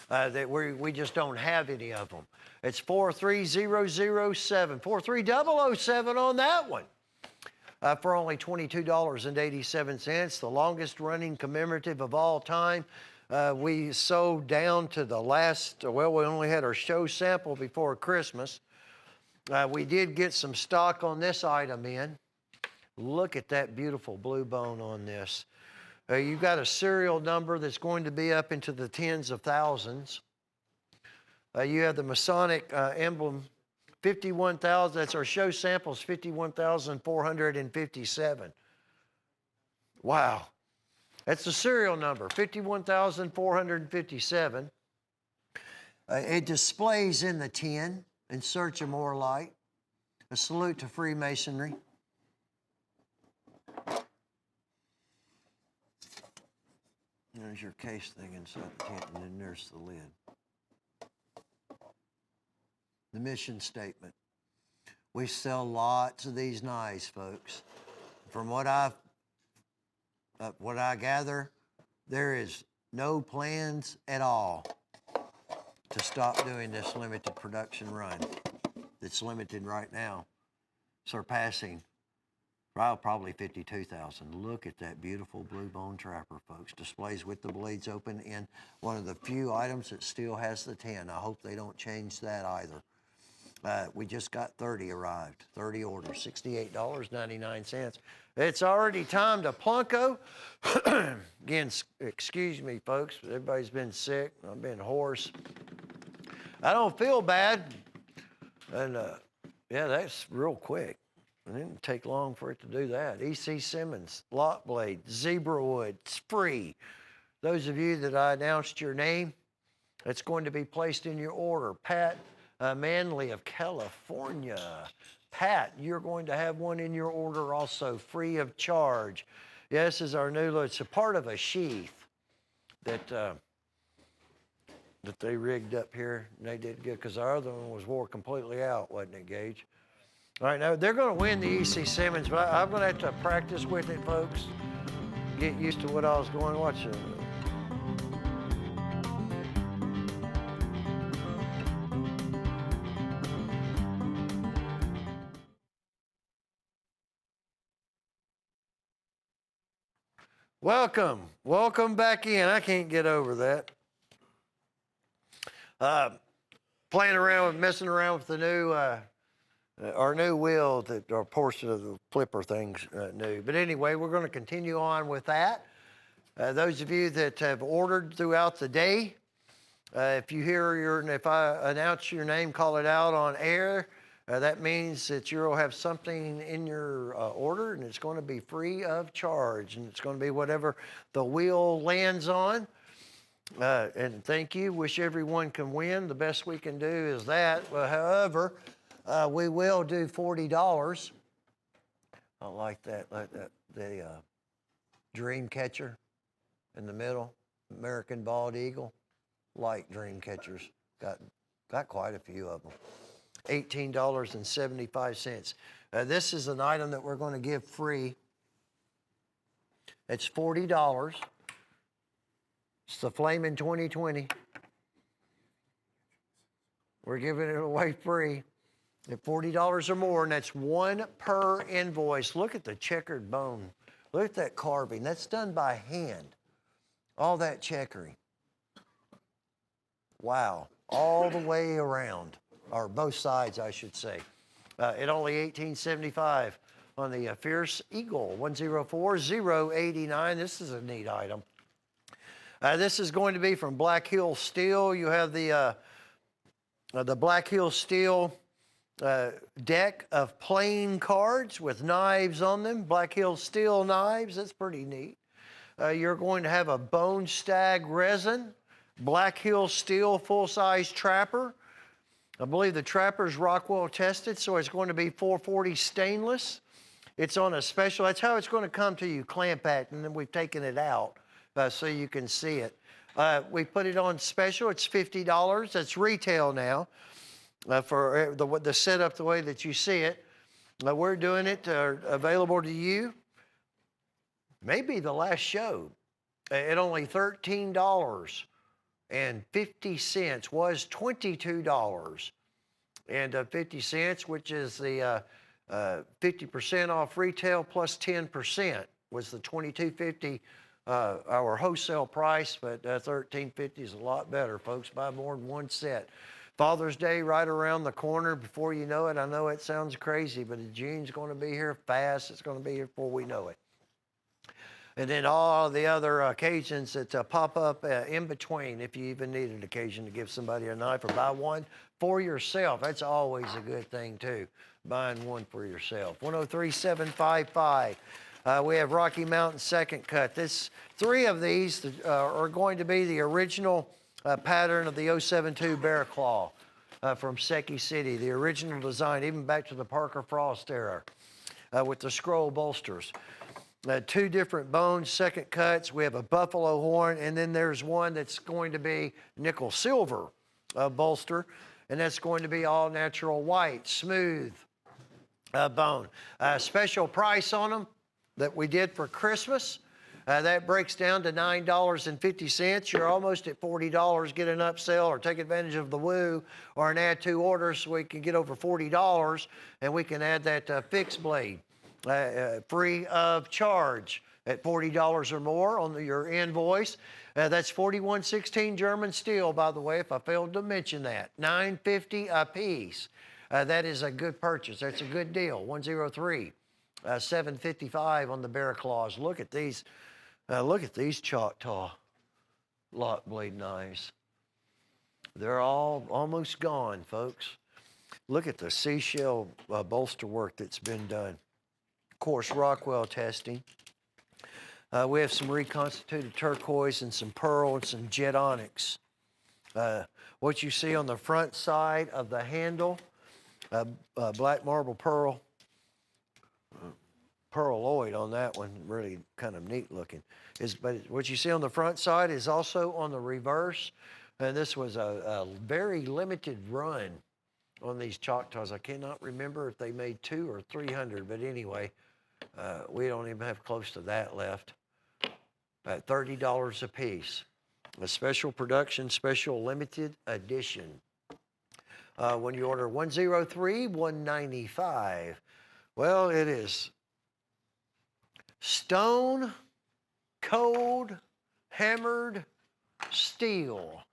that we just don't have any of them. It's 43007, 43007 on that one. For only $22.87, the longest running commemorative of all time. We sold down to the last, we only had our show sample before Christmas. We did get some stock on this item in. Look at that beautiful blue bone on this. You've got a serial number that's going to be up into the tens of thousands. You have the Masonic emblem, 51,000, that's our show samples, 51,457. Wow. That's the serial number, 51,457. It displays in the tin, in search of more light. A salute to Freemasonry. There's your case thing inside the tin, and then there's the lid. The mission statement. We sell lots of these knives, folks. From what I gather, there is no plans at all to stop doing this limited production run. It's limited right now, surpassing probably 52,000. Look at that beautiful blue bone trapper, folks. Displays with the blades open in one of the few items that still has the 10. I hope they don't change that either. We just got 30 arrived, 30 orders, $68.99. It's already time to plunko. Again, excuse me, folks. Everybody's been sick. I've been hoarse. I don't feel bad. And yeah, that's real quick. It didn't take long for it to do that. E.C. Simmons, Lock Blade, Zebra Wood, it's free. Those of you that I announced your name, it's going to be placed in your order. Pat Manley of California. Pat, you're going to have one in your order also, free of charge. Yeah, this is our new, it's a part of a sheath that that they rigged up here, and they did good, because our other one was wore completely out, wasn't it, Gage? All right, now they're going to win the E.C. Simmons, but I'm going to have to practice with it, folks. Get used to what I was going to watch. Welcome back in. I can't get over that. Playing around, messing around with the new, our new wheel, that our portion of the flipper thing's new. But anyway, we're going to continue on with that. Those of you that have ordered throughout the day, if I announce your name, call it out on air, that means that you'll have something in your order, and it's going to be free of charge, and it's going to be whatever the wheel lands on. And thank you. Wish everyone can win. The best we can do is that. However, we will do $40. I like that. The dream catcher in the middle, American bald eagle. Like dream catchers. Got quite a few of them. $18.75. This is an item that we're going to give free. It's $40. It's the Flamin' 2020. We're giving it away free at $40 or more, and that's one per invoice. Look at the checkered bone. Look at that carving. That's done by hand. All that checkering. Wow. All the way around, or both sides, I should say. At only $18.75 on the Fierce Eagle 104089. This is a neat item. This is going to be from Black Hill Steel. You have the Black Hill Steel deck of playing cards with knives on them. Black Hill Steel knives. That's pretty neat. You're going to have a Bone Stag resin. Black Hill Steel full-size trapper. I believe the trapper's Rockwell tested, so it's going to be 440 stainless. It's on a special, that's how it's going to come to you, clamp at, and then we've taken it out so you can see it. We put it on special, it's $50. That's retail now for the setup the way that you see it. We're doing it available to you. Maybe the last show at only $13. And 50 cents was $22.50, which is the 50% off retail plus 10% was the $22.50 our wholesale price, but $13.50 is a lot better, folks. Buy more than one set. Father's Day right around the corner. Before you know it, I know it sounds crazy, but June's going to be here fast. It's going to be here before we know it. And then all the other occasions that pop up in between, if you even need an occasion to give somebody a knife or buy one for yourself. That's always a good thing, too, buying one for yourself. 103755. We have Rocky Mountain Second Cut. Three of these are going to be the original pattern of the 072 Bear Claw from Seki City, the original design, even back to the Parker Frost era with the scroll bolsters. Two different bones, second cuts. We have a buffalo horn, and then there's one that's going to be nickel silver bolster, and that's going to be all natural white, smooth bone. Special price on them that we did for Christmas. That breaks down to $9.50. You're almost at $40. Get an upsell or take advantage of the woo or an add two orders so we can get over $40, and we can add that fixed blade. Free of charge at $40 or more on your invoice. That's 4116 German steel, by the way, if I failed to mention that. $9.50 a piece. That is a good purchase. That's a good deal. 103 $7.55 on the Bear Claws. Look at these Choctaw lock blade knives. They're all almost gone, folks. Look at the seashell bolster work that's been done. Of course, Rockwell testing. We have some reconstituted turquoise and some pearl and some jet onyx. What you see on the front side of the handle, black marble pearl, pearloid on that one, really kind of neat looking. But what you see on the front side is also on the reverse. And this was a very limited run on these Choctaws. I cannot remember if they made 200 or 300, but anyway, we don't even have close to that left. At $30 a piece. A special production, special limited edition. When you order 103, 195. Well, it is stone, cold, hammered steel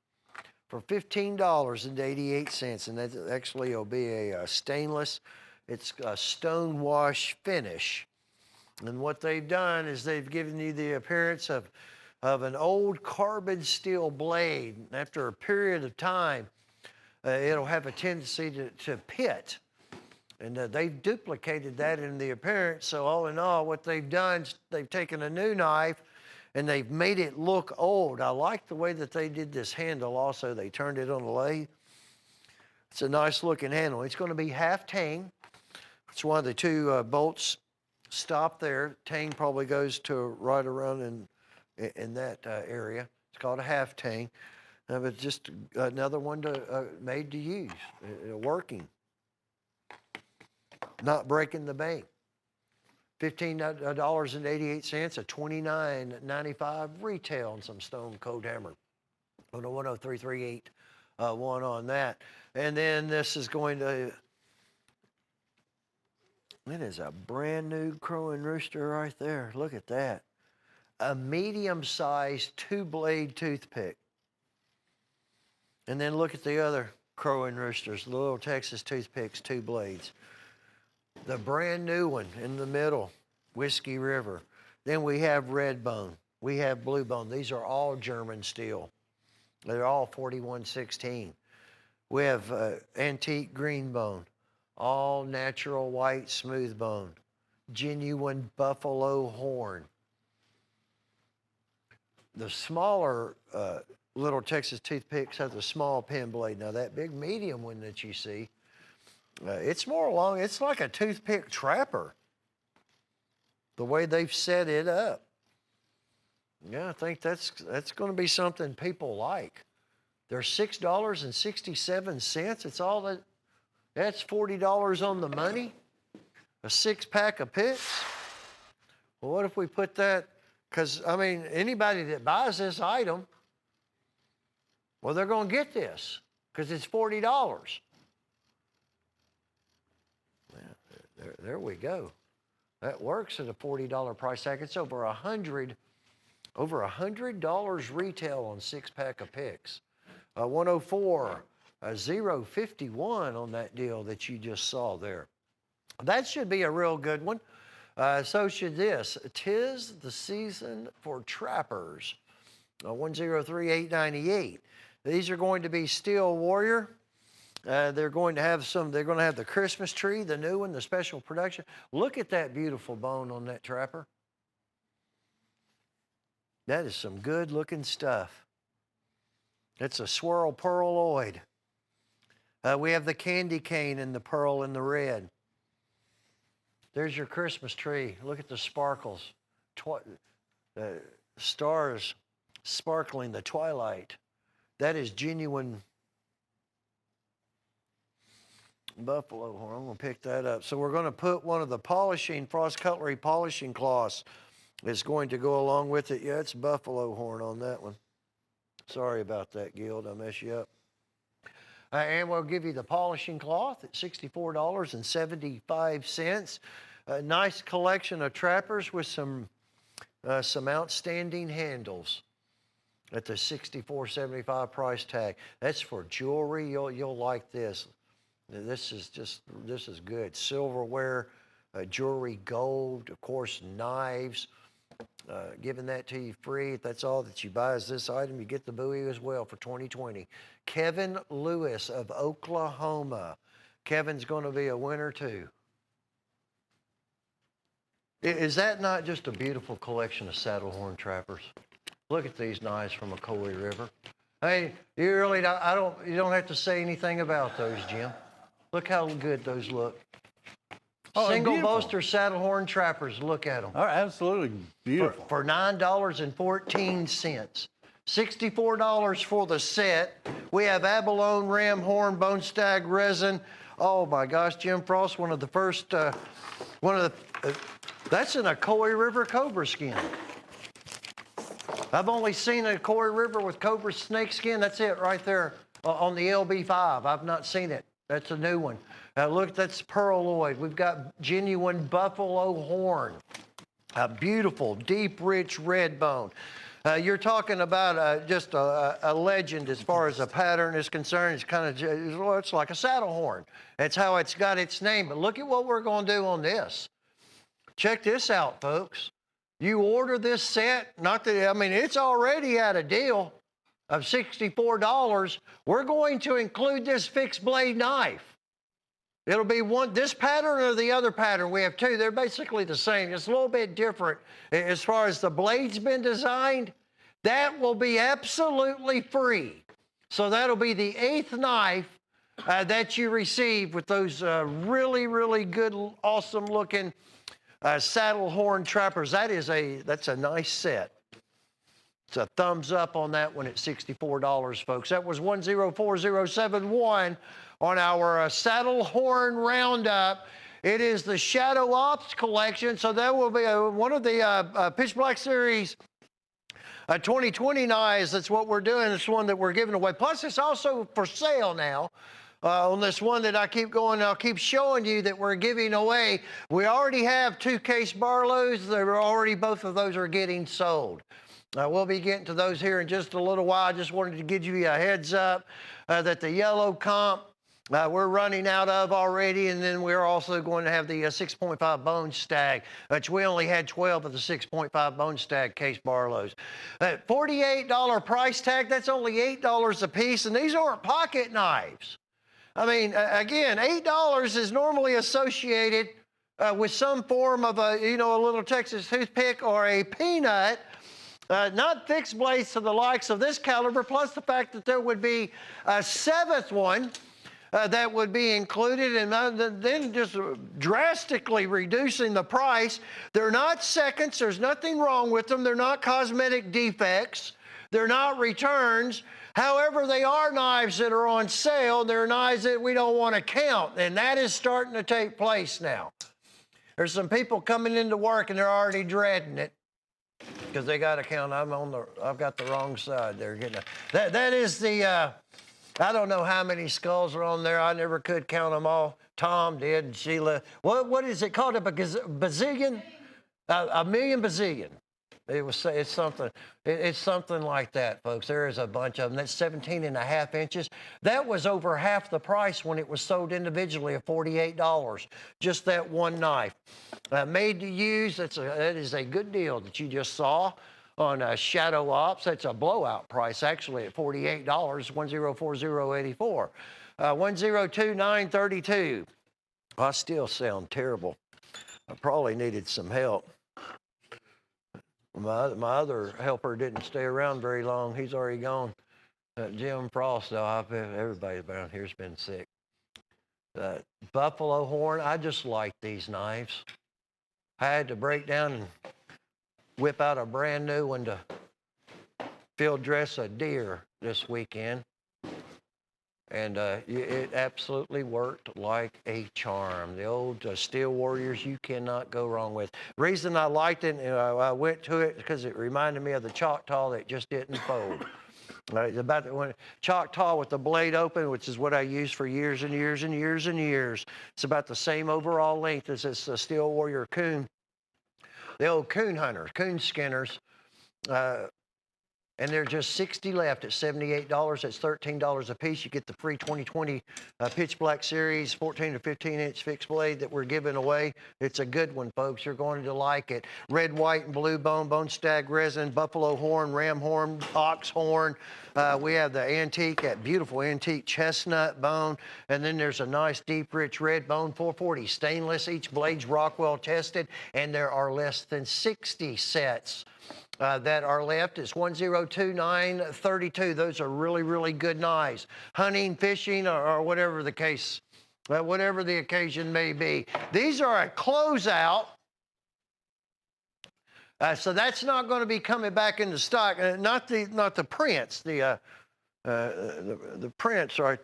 for $15.88, and that actually will be a stainless. It's a stone wash finish, and what they've done is they've given you the appearance of an old carbon steel blade. After a period of time, it'll have a tendency to pit, and they've duplicated that in the appearance. So all in all, what they've done is they've taken a new knife and they've made it look old. I like the way that they did this handle also. They turned it on the lathe. It's a nice looking handle. It's going to be half tang. It's one of the two bolts stop there. Tang probably goes to right around in that area. It's called a half tang. But just another one made to use, working. Not breaking the bank. $15.88, a $29.95 retail on some stone cold hammer. On a 10338 one on that. And then this is going to, it is a brand new crowing rooster right there. Look at that. A medium-sized 2-blade toothpick. And then look at the other crowing roosters, the little Texas toothpicks, 2 blades. The brand new one in the middle, Whiskey River. Then we have red bone. We have blue bone. These are all German steel. They're all 4116. We have antique green bone, all natural white smooth bone, genuine buffalo horn. The smaller little Texas toothpicks have the small pen blade. Now that big medium one that you see, it's more long. It's like a toothpick trapper, the way they've set it up. Yeah, I think that's going to be something people like. They're $6.67. It's all that. That's $40 on the money. A 6-pack of picks. Well, what if we put that? Because I mean, anybody that buys this item, well, they're going to get this because it's $40. There we go. That works at a $40 price tag. It's over $100 retail on 6-pack of picks. 104, 051 on that deal that you just saw there. That should be a real good one. So should this. 'Tis the season for trappers. 103,898. These are going to be Steel Warrior. They're going to have the Christmas tree, the new one, the special production. Look at that beautiful bone on that trapper. That is some good looking stuff. It's a swirl pearloid. We have the candy cane in the pearl and the red. There's your Christmas tree. Look at the sparkles. Stars sparkling, the twilight. That is genuine buffalo horn. I'm going to pick that up. So we're going to put one of the Frost Cutlery polishing cloths is going to go along with it. Yeah, it's buffalo horn on that one. Sorry about that, Guild. I messed you up. And we'll give you the polishing cloth at $64.75. A nice collection of trappers with some outstanding handles at the $64.75 price tag. That's for jewelry. You'll like this. This is good. Silverware, jewelry, gold, of course, knives. Giving that to you free. If that's all that you buy is this item, you get the buoy as well for 2020. Kevin Lewis of Oklahoma. Kevin's going to be a winner too. Is that not just a beautiful collection of saddle horn trappers? Look at these knives from McCoy River. I mean, you really you don't have to say anything about those, Jim. Look how good those look. Oh, Single bolster saddle horn trappers. Look at them. Oh, absolutely beautiful. For $9.14. $64 for the set. We have abalone, ram horn, bone stag resin. Oh my gosh, Jim Frost, one of the first, that's in a Coy River cobra skin. I've only seen a Coy River with cobra snake skin. That's it right there on the LB5. I've not seen it. That's a new one. Look, that's pearloid. We've got genuine buffalo horn. A beautiful, deep, rich red bone. You're talking about just a legend as far as a pattern is concerned. It's kind of, well, it's like a saddle horn. That's how it's got its name. But look at what we're going to do on this. Check this out, folks. You order this set, not that, I mean, it's already at a deal of $64. We're going to include this fixed blade knife. It'll be this pattern or the other pattern. We have two. They're basically the same. It's a little bit different as far as the blade's been designed. That will be absolutely free. So that'll be the 8th knife that you receive with those really, really good, awesome looking saddle horn trappers. That's a nice set. It's a thumbs up on that one at $64, folks. That was 104071 on our saddle horn roundup. It is the Shadow Ops collection, so that will be one of the Pitch Black Series 2020 knives. That's what we're doing. It's one that we're giving away. Plus, it's also for sale now. On this one that I keep going, I'll keep showing you that we're giving away. We already have 2 Case Barlows. Both of those are getting sold. We'll be getting to those here in just a little while. I just wanted to give you a heads up that the yellow comp, we're running out of already, and then we're also going to have the 6.5 bone stag, which we only had 12 of the 6.5 bone stag Case Barlows. $48 price tag, that's only $8 a piece, and these aren't pocket knives. I mean, again, $8 is normally associated with some form of a little Texas toothpick or a peanut, not fixed blades to the likes of this caliber, plus the fact that there would be a 7th one that would be included, and then just drastically reducing the price. They're not seconds. There's nothing wrong with them. They're not cosmetic defects. They're not returns. However, they are knives that are on sale. They're knives that we don't want to count, and that is starting to take place now. There's some people coming into work, and they're already dreading it because they got to count. I've got the wrong side. They're getting that is the. I don't know how many skulls are on there. I never could count them all. Tom did, and Sheila. What is it called? A bazillion? A million bazillion. It's something like that, folks. There is a bunch of them. That's 17.5 inches. That was over half the price when it was sold individually at $48. Just that one knife. Made to use, that is a good deal that you just saw on Shadow Ops. That's a blowout price, actually, at $48, 104084. 102932. I still sound terrible. I probably needed some help. My other helper didn't stay around very long. He's already gone. Jim Frost, though, everybody around here's been sick. Buffalo horn, I just like these knives. I had to break down and whip out a brand new one to field dress a deer this weekend. And it absolutely worked like a charm. The old Steel Warriors, you cannot go wrong with. Reason I liked it, I went to it because it reminded me of the Choctaw that just didn't fold. About when Choctaw with the blade open, which is what I used for years and years and years and years. It's about the same overall length as this Steel Warrior coon. The old coon hunters, coon skinners. And there's just 60 left at $78. That's $13 a piece. You get the free 2020 Pitch Black Series 14 to 15 inch fixed blade that we're giving away. It's a good one, folks. You're going to like it. Red, white, and blue bone, bone stag resin, buffalo horn, ram horn, ox horn. We have the antique, that beautiful antique chestnut bone. And then there's a nice, deep, rich red bone, 440 stainless. Each blade's Rockwell tested, and there are less than 60 sets that are left. It's 102932. Those are really, really good knives. Hunting, fishing, or whatever the case, whatever the occasion may be. These are a closeout So that's not going to be coming back into stock. Not the prints. The prints are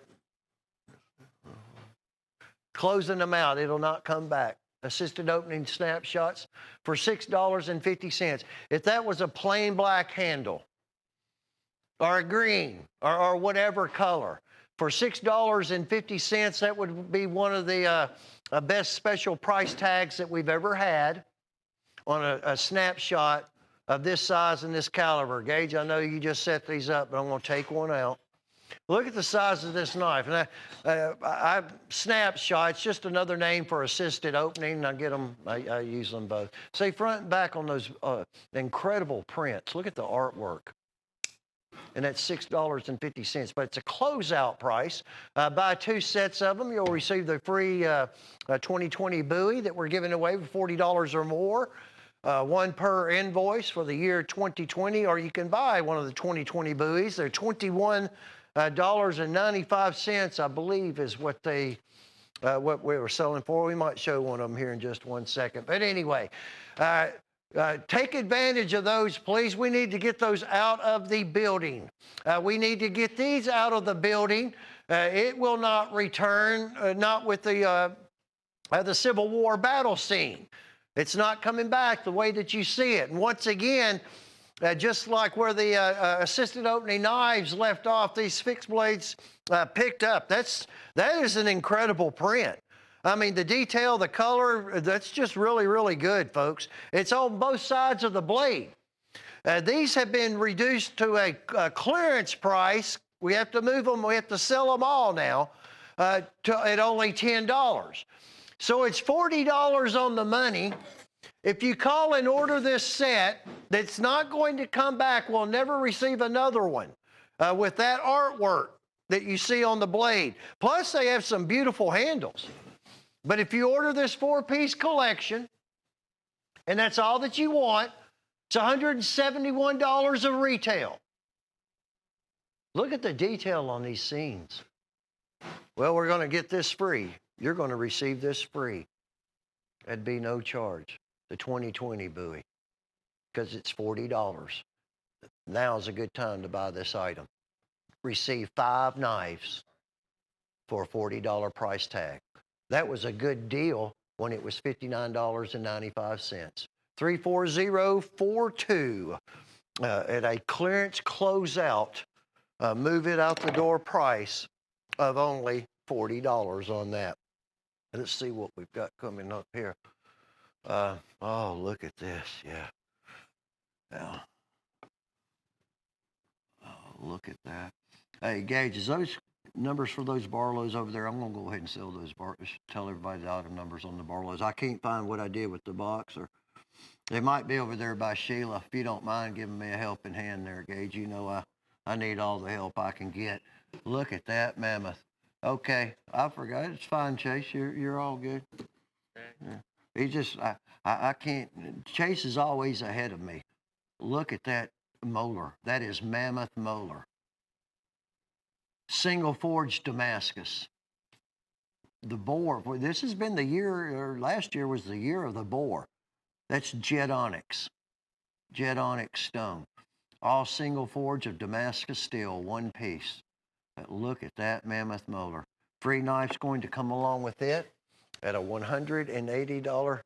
closing them out. It'll not come back. Assisted opening snapshots for $6.50. If that was a plain black handle or a green or whatever color, for $6.50, that would be one of the best special price tags that we've ever had on a snapshot of this size and this caliber. Gage, I know you just set these up, but I'm going to take one out. Look at the size of this knife. And I snapshot, it's just another name for assisted opening. I use them both. See, front and back on those incredible prints. Look at the artwork. And that's $6.50, but it's a closeout price. Buy 2 sets of them, you'll receive the free 2020 buoy that we're giving away for $40 or more. One per invoice for the year 2020, or you can buy one of the 2020 buoys. They're $21.95, I believe, is what we were selling for. We might show one of them here in just one second. But anyway, take advantage of those, please. We need to get those out of the building. We need to get these out of the building. It will not return, not with the Civil War battle scene. It's not coming back the way that you see it. And once again, just like where the assisted opening knives left off, these fixed blades picked up. That is an incredible print. I mean, the detail, the color, that's just really, really good, folks. It's on both sides of the blade. These have been reduced to a clearance price. We have to move them. We have to sell them all now at only $10. So it's $40 on the money. If you call and order this set, that's not going to come back. We'll never receive another one with that artwork that you see on the blade. Plus, they have some beautiful handles. But if you order this 4-piece collection, and that's all that you want, it's $171 of retail. Look at the detail on these scenes. Well, we're going to get this free. You're going to receive this free. That'd be no charge. The 2020 buoy, because it's $40. Now's a good time to buy this item. Receive 5 knives for a $40 price tag. That was a good deal when it was $59.95. 34042 at a clearance closeout, move it out the door price of only $40 on that. Let's see what we've got coming up here. Oh, look at this, yeah. Oh, look at that. Hey, Gage, is those numbers for those Barlows over there? I'm going to go ahead and sell those tell everybody the item numbers on the Barlows. I can't find what I did with the box, or they might be over there by Sheila. If you don't mind giving me a helping hand there, Gage. You know I need all the help I can get. Look at that mammoth. Okay, I forgot. It's fine, Chase. You're all good. Yeah. He just, I can't, Chase is always ahead of me. Look at that molar. That is mammoth molar. Single forged Damascus. The boar, well, this has been the year, or last year was the year of the boar. That's jet onyx stone. All single forge of Damascus steel, 1 piece. But look at that mammoth molar. Free knife's going to come along with it at a $180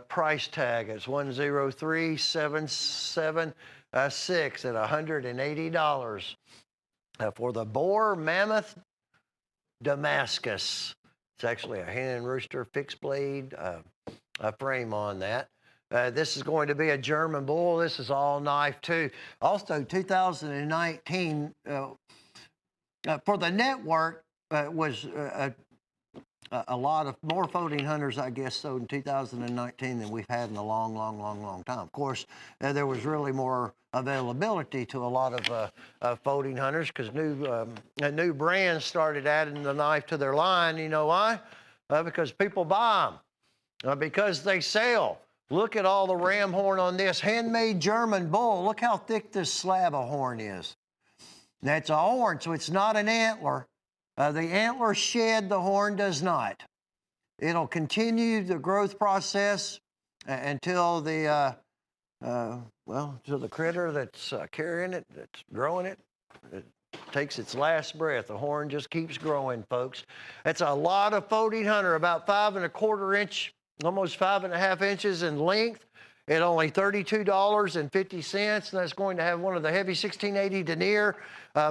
price tag. It's 103,776 at $180 for the boar mammoth Damascus. It's actually a hen and rooster fixed blade frame on that. This is going to be a German bull. This is all knife too. Also, 2019 for the network was a lot of more folding hunters, I guess, so in 2019 than we've had in a long time. Of course, there was really more availability to a lot of folding hunters because new brands started adding the knife to their line. You know why? Because people buy them, because they sell. Look at all the ram horn on this handmade German bull. Look how thick this slab of horn is. That's a horn, so it's not an antler. The antler shed, the horn does not. It'll continue the growth process until the well, to the critter that's carrying it, that's growing it, it takes its last breath. The horn just keeps growing, folks. That's a lot of 1400, about 5¼ inch, almost 5½ inches in length at only $32.50. And that's going to have one of the heavy 1680 denier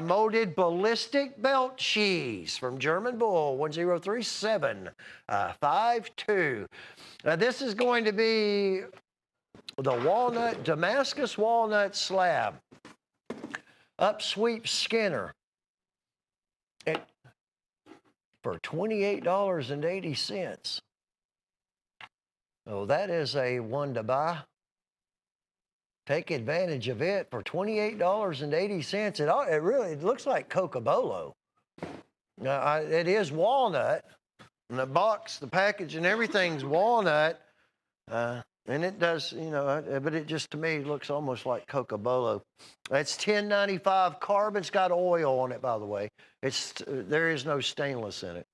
molded ballistic belt sheaths from German Bull 103752. This is going to be the Damascus walnut slab upsweep Skinner for $28.80. Oh, that is a one to buy. Take advantage of it for $28.80. It really looks like Cocobolo. It is walnut, and the box, the package, and everything's walnut. And it does, but it just to me looks almost like Cocobolo. It's $10.95 carbon. It's got oil on it, by the way. There is no stainless in it.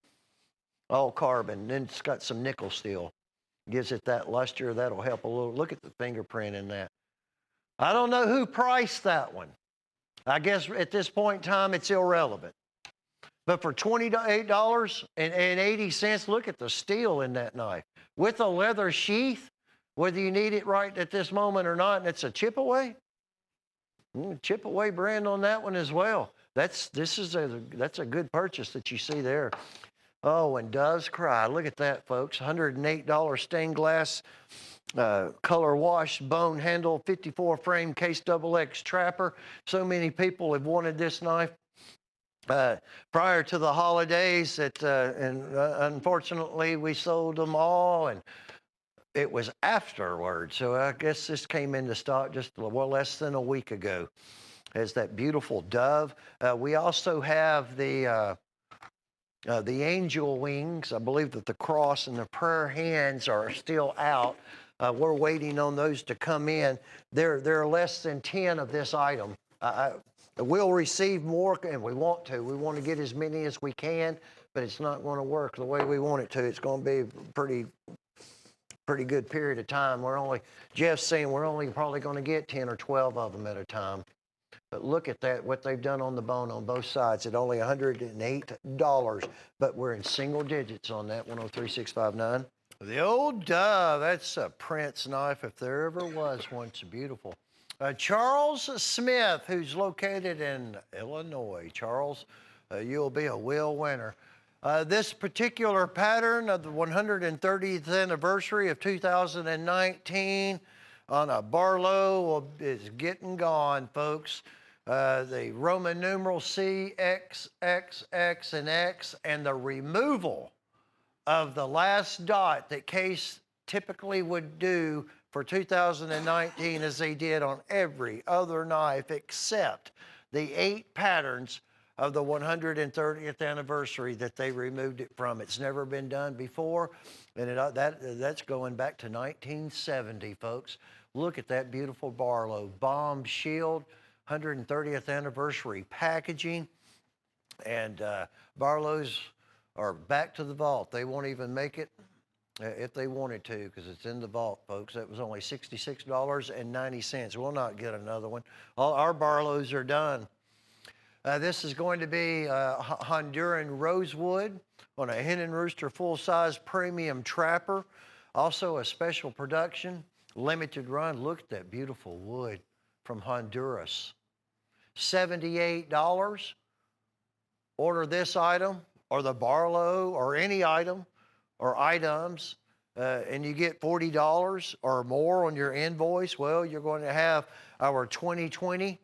All carbon. Then it's got some nickel steel. Gives it that luster. That'll help a little. Look at the fingerprint in that. I don't know who priced that one. I guess at this point in time, it's irrelevant. But for $28.80, look at the steel in that knife. With a leather sheath, whether you need it right at this moment or not, and it's a chip away. Chip away brand on that one as well. That's a good purchase that you see there. Oh, and Doves Cry. Look at that, folks. $108 stained glass color washed bone handle 54 frame case XX trapper. So many people have wanted this knife prior to the holidays and unfortunately we sold them all, and it was afterward. So I guess this came into stock just less than a week ago. Has that beautiful dove. We also have the angel wings. I believe that the cross and the prayer hands are still out. We're waiting on those to come in. There are less than 10 of this item. We'll receive more, and we want to. We want to get as many as we can, but it's not going to work the way we want it to. It's going to be a pretty good period of time. Jeff's saying we're only probably going to get 10 or 12 of them at a time. But look at that, what they've done on the bone on both sides at only $108, but we're in single digits on that 103659. The old Dove, that's a Prince knife if there ever was one. It's beautiful. Charles Smith, who's located in Illinois. Charles, you'll be a will winner. This particular pattern of the 130th anniversary of 2019 on a Barlow is getting gone, folks. The Roman numeral C, X, X, X, and X, and the removal of the last dot that Case typically would do for 2019 as they did on every other knife except the 8 patterns of the 130th anniversary that they removed it from. It's never been done before, and that's going back to 1970, folks. Look at that beautiful Barlow bomb shield, 130th anniversary packaging, and Barlows are back to the vault. They won't even make it if they wanted to, because it's in the vault, folks. That was only $66.90. We'll not get another one. All our Barlows are done. This is going to be Honduran rosewood on a Hen and Rooster full-size premium trapper. Also a special production, limited run. Look at that beautiful wood from Honduras. $78. Order this item or the Barlow or any item or items, and you get $40 or more on your invoice. Well, you're going to have our 2020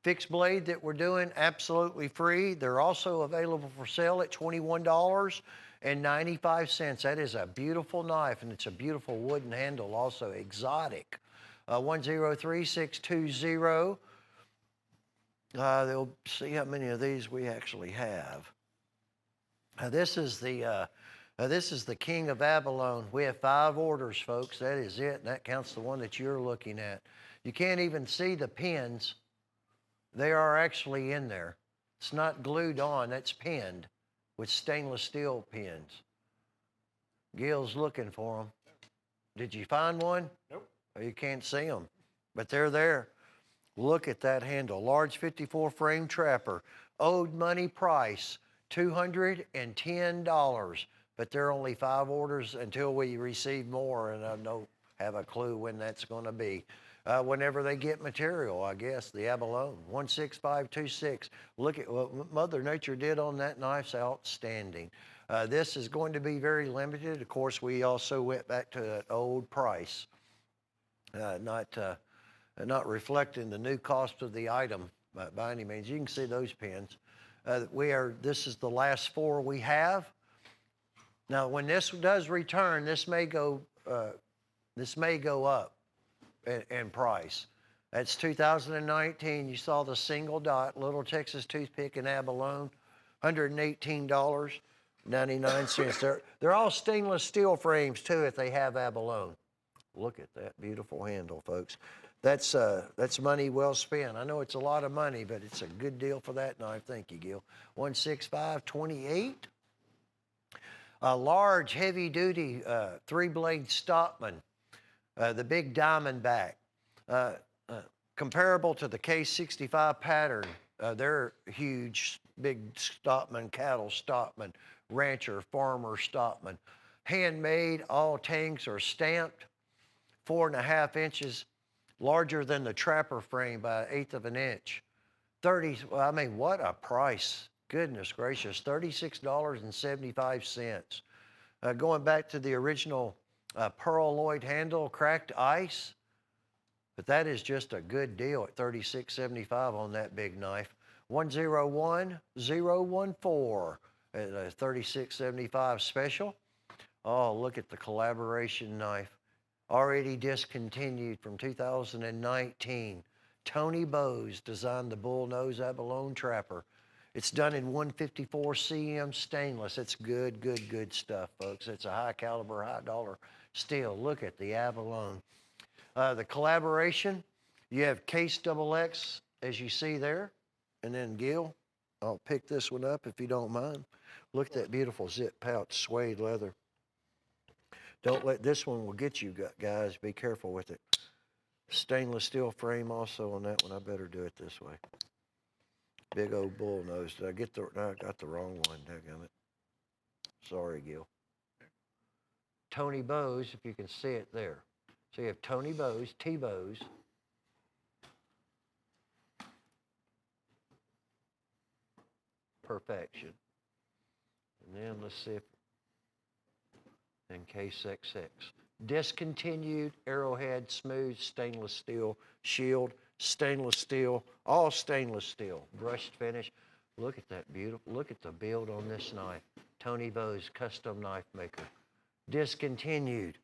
fixed blade that we're doing absolutely free. They're also available for sale at $21.95. That is a beautiful knife, and it's a beautiful wooden handle, also exotic. 103620. They'll see how many of these we actually have. This is the King of Abalone. We have 5 orders, folks. That is it, and that counts the one that you're looking at. You can't even see the pins. They are actually in there. It's not glued on. That's pinned with stainless steel pins. Gil's looking for them. Did you find one? Nope. You can't see them, but they're there. Look at that handle. Large 54 frame trapper. Owed money price, $210. But there are only 5 orders until we receive more, and I don't have a clue when that's going to be. Whenever they get material, I guess, the abalone, 16526. Look at what Mother Nature did on that knife's outstanding. This is going to be very limited. Of course, we also went back to that old price, not reflecting the new cost of the item by any means. You can see those pins. This is the last 4 we have. Now, when this does return, this may go up in price. That's 2019. You saw the single dot, Little Texas Toothpick and Abalone, $118.99. They're all stainless steel frames too if they have abalone. Look at that beautiful handle, folks. That's money well spent. I know it's a lot of money, but it's a good deal for that knife. Thank you, Gil. 16528. A large, heavy-duty 3-blade Stockman, the big Diamondback, comparable to the K65 pattern. They're huge, big Stockman, cattle Stockman, rancher, farmer Stockman. Handmade, all tanks are stamped, 4.5 inches, larger than the trapper frame by 1/8 of an inch. What a price. Goodness gracious, $36.75. Going back to the original pearloid handle, cracked ice, but that is just a good deal at $36.75 on that big knife. 101014 at a $36.75 special. Oh, look at the collaboration knife. Already discontinued from 2019. Tony Bowes designed the bullnose abalone trapper. It's done in 154 cm stainless. It's good, good, good stuff, folks. It's a high caliber, high dollar steel. Look at the abalone. The collaboration, you have Case XX, as you see there. And then Gil, I'll pick this one up if you don't mind. Look at that beautiful zip pouch, suede leather. Don't let this one will get you guys. Be careful with it. Stainless steel frame also on that one. I better do it this way. Big old bull nose. Did I get no, I got the wrong one. Dadgummit. Sorry, Gil. Tony Bowes, if you can see it there. So you have Tony Bowes, T. Bowes. Perfection. And then let's see if in Case XX. Discontinued arrowhead, smooth stainless steel shield, stainless steel, all stainless steel, brushed finish. Look at that beautiful, look at the build on this knife. Tony Bowes, custom knife maker. Discontinued.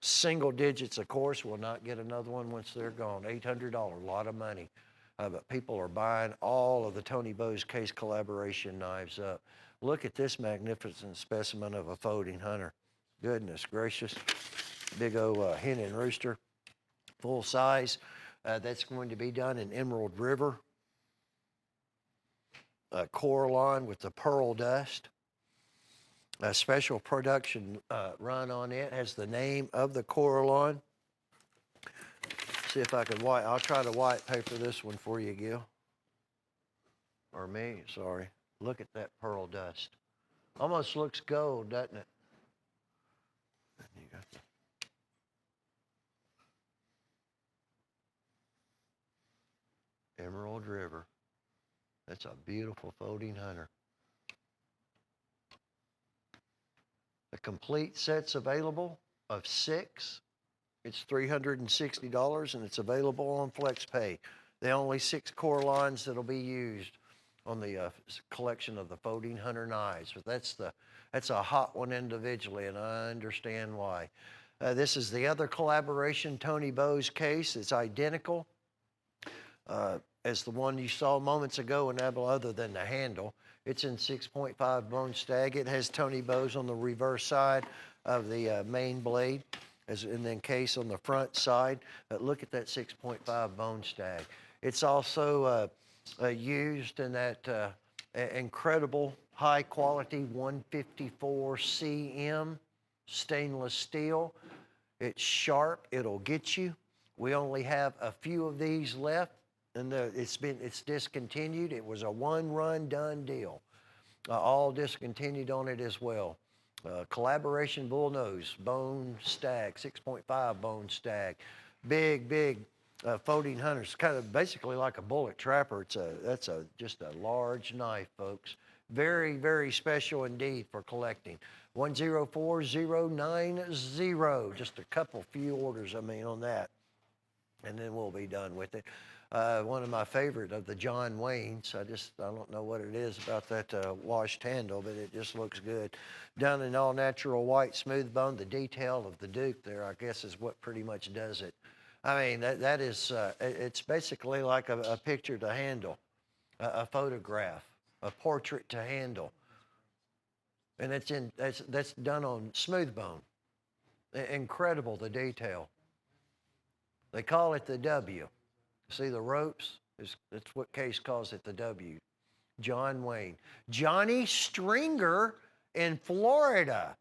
Single digits, of course, will not get another one once they're gone. $800, a lot of money. But people are buying all of the Tony Bowes Case collaboration knives up. Look at this magnificent specimen of a folding hunter. Goodness gracious. Big old hen and rooster, full size. That's going to be done in Emerald River. Coraline with the pearl dust. A special production run on it has the name of the Coraline. See if I can I'll try to white paper this one for you, Gil. Or me, sorry. Look at that pearl dust. Almost looks gold, doesn't it? And you got the Emerald River. That's a beautiful folding hunter. The complete set's available of 6. It's $360 and it's available on FlexPay. The only 6 core lines that'll be used on the collection of the folding hunter knives. But that's a hot one individually, and I understand why. This is the other collaboration Tony Bowes case. It's identical as the one you saw moments ago in Abel, other than the handle. It's in 6.5 bone stag. It has Tony Bowes on the reverse side of the main blade, and then case on the front side. Look at that 6.5 bone stag. It's also used in that incredible high quality 154 cm stainless steel. It's sharp. It'll get you. We only have a few of these left, and it's discontinued. It was a one-run done deal. All discontinued on it as well. Collaboration bullnose, bone stag, 6.5 bone stag. Big folding hunters, kind of basically like a bullet trapper. That's just a large knife, folks. Very special indeed for collecting. 104090, just a couple few orders, on that. And then we'll be done with it. One of my favorite of the John Waynes. I don't know what it is about that washed handle, but it just looks good. Done in all natural white smooth bone. The detail of the Duke there, I guess, is what pretty much does it. That is, it's basically like a picture to handle, a photograph, a portrait to handle. And that's done on smooth bone. Incredible, the detail. They call it the W. See the ropes? That's what Case calls it, the W. John Wayne. Johnny Stringer in Florida.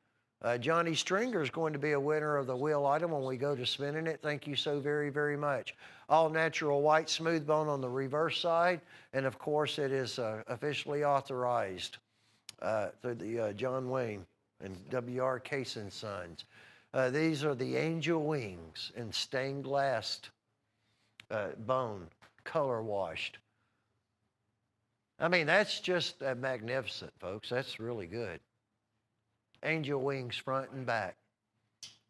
Johnny Stringer is going to be a winner of the wheel item when we go to spinning it. Thank you so very much. All natural white smooth bone on the reverse side. And of course, it is officially authorized through the John Wayne and W.R. Case and Sons. These are the angel wings in stained glass bone, color washed. That's just magnificent, folks. That's really good. Angel wings front and back,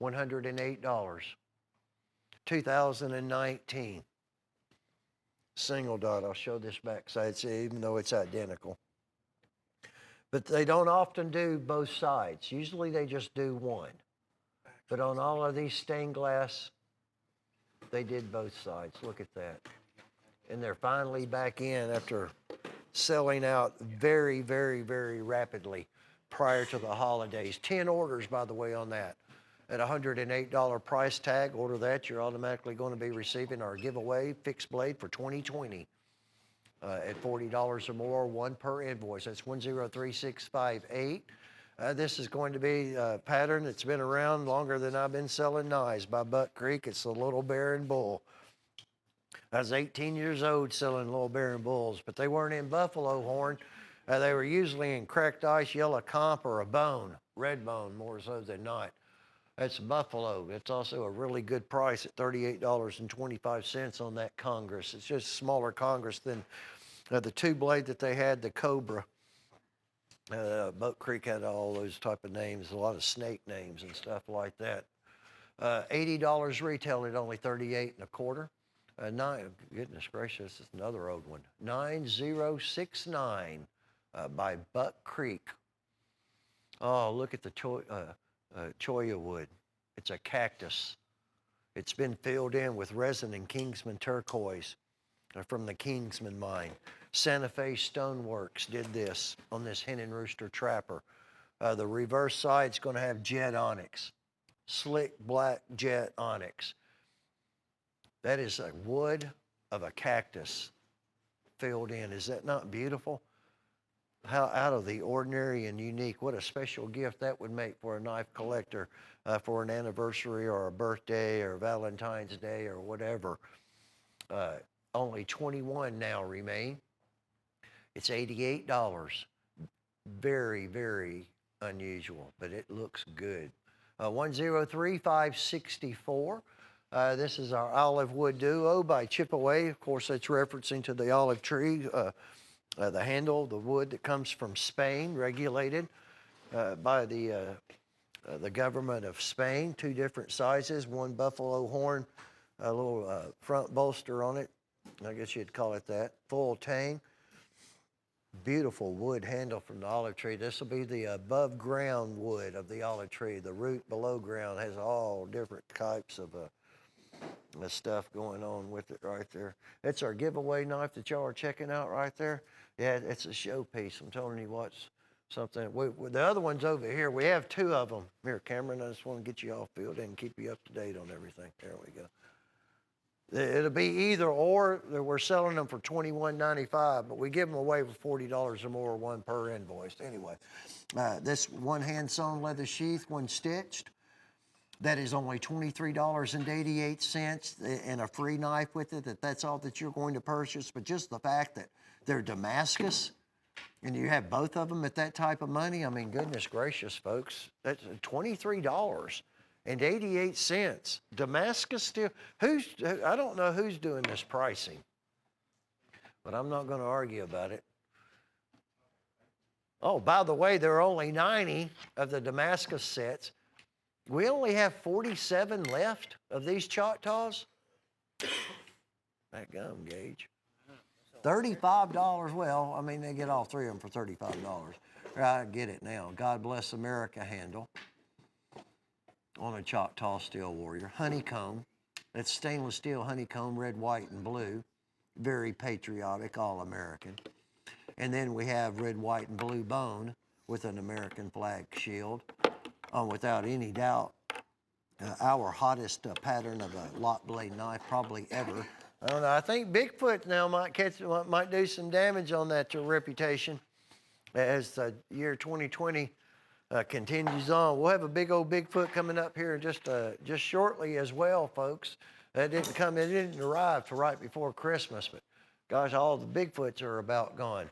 $108. 2019. Single dot. I'll show this back side, even though it's identical. But they don't often do both sides. Usually they just do one. But on all of these stained glass, they did both sides. Look at that. And they're finally back in after selling out very rapidly prior to the holidays. 10 orders, by the way, on that. At $108 price tag, order that. You're automatically going to be receiving our giveaway fixed blade for 2020 at $40 or more, one per invoice. That's 103658. This is going to be a pattern that's been around longer than I've been selling knives by Buck Creek. It's the Little Bear and Bull. I was 18 years old selling Little Bear and Bulls, but they weren't in buffalo horn. They were usually in cracked ice, yellow comp, or a bone, red bone, more so than not. That's buffalo. It's also a really good price at $38.25 on that Congress. It's just a smaller Congress than the two blade that they had, the Cobra. Boat Creek had all those type of names, a lot of snake names and stuff like that. $80 retail at only $38.25. Goodness gracious, it's another old one. 9069 by Buck Creek. Oh, look at the cholla wood. It's a cactus. It's been filled in with resin and Kingsman turquoise from the Kingsman mine. Santa Fe Stoneworks did this on this Hen and Rooster Trapper. The reverse side's going to have jet onyx, slick black jet onyx. That is a wood of a cactus filled in. Is that not beautiful? How out of the ordinary and unique. What a special gift that would make for a knife collector for an anniversary or a birthday or Valentine's Day or whatever. Only 21 now remain. It's $88. Very unusual, but it looks good. 103564. This is our olive wood duo by Chip-Away. Of course, that's referencing to the olive tree. The handle, the wood that comes from Spain, regulated by the government of Spain. Two different sizes, one buffalo horn, a little front bolster on it. I guess you'd call it that. Full tang. Beautiful wood handle from the olive tree. This will be the above ground wood of the olive tree. The root below ground has all different types of stuff going on with it right there. It's our giveaway knife that y'all are checking out right there. Yeah, it's a showpiece. I'm telling you what's something. The other one's over here. We have two of them. Here, Cameron, I just want to get you all filled in and keep you up to date on everything. There we go. It'll be either or. We're selling them for $21.95, but we give them away for $40 or more, one per invoice. Anyway, this one hand sewn leather sheath, one stitched. that is only $23.88 and a free knife with it, that's all that you're going to purchase. But just the fact that they're Damascus and you have both of them at that type of money, I mean, goodness gracious, folks, that's $23.88. Damascus steel. I don't know who's doing this pricing, but I'm not going to argue about it. Oh, by the way, there are only 90 of the Damascus sets. We only have 47 left of these Choctaws. That gum, Gage. $35. Well, I mean, they get all three of them for $35. I get it now. God Bless America handle on a Choctaw Steel Warrior. Honeycomb. That's stainless steel honeycomb, red, white, and blue. Very patriotic, all-American. And then we have red, white, and blue bone with an American flag shield. Without any doubt, our hottest pattern of a lock blade knife probably ever. I don't know. I think Bigfoot now might do some damage on that reputation as the year 2020 continues on. We'll have a big old Bigfoot coming up here just shortly as well, folks. It didn't arrive till right before Christmas, but gosh, all the Bigfoots are about gone.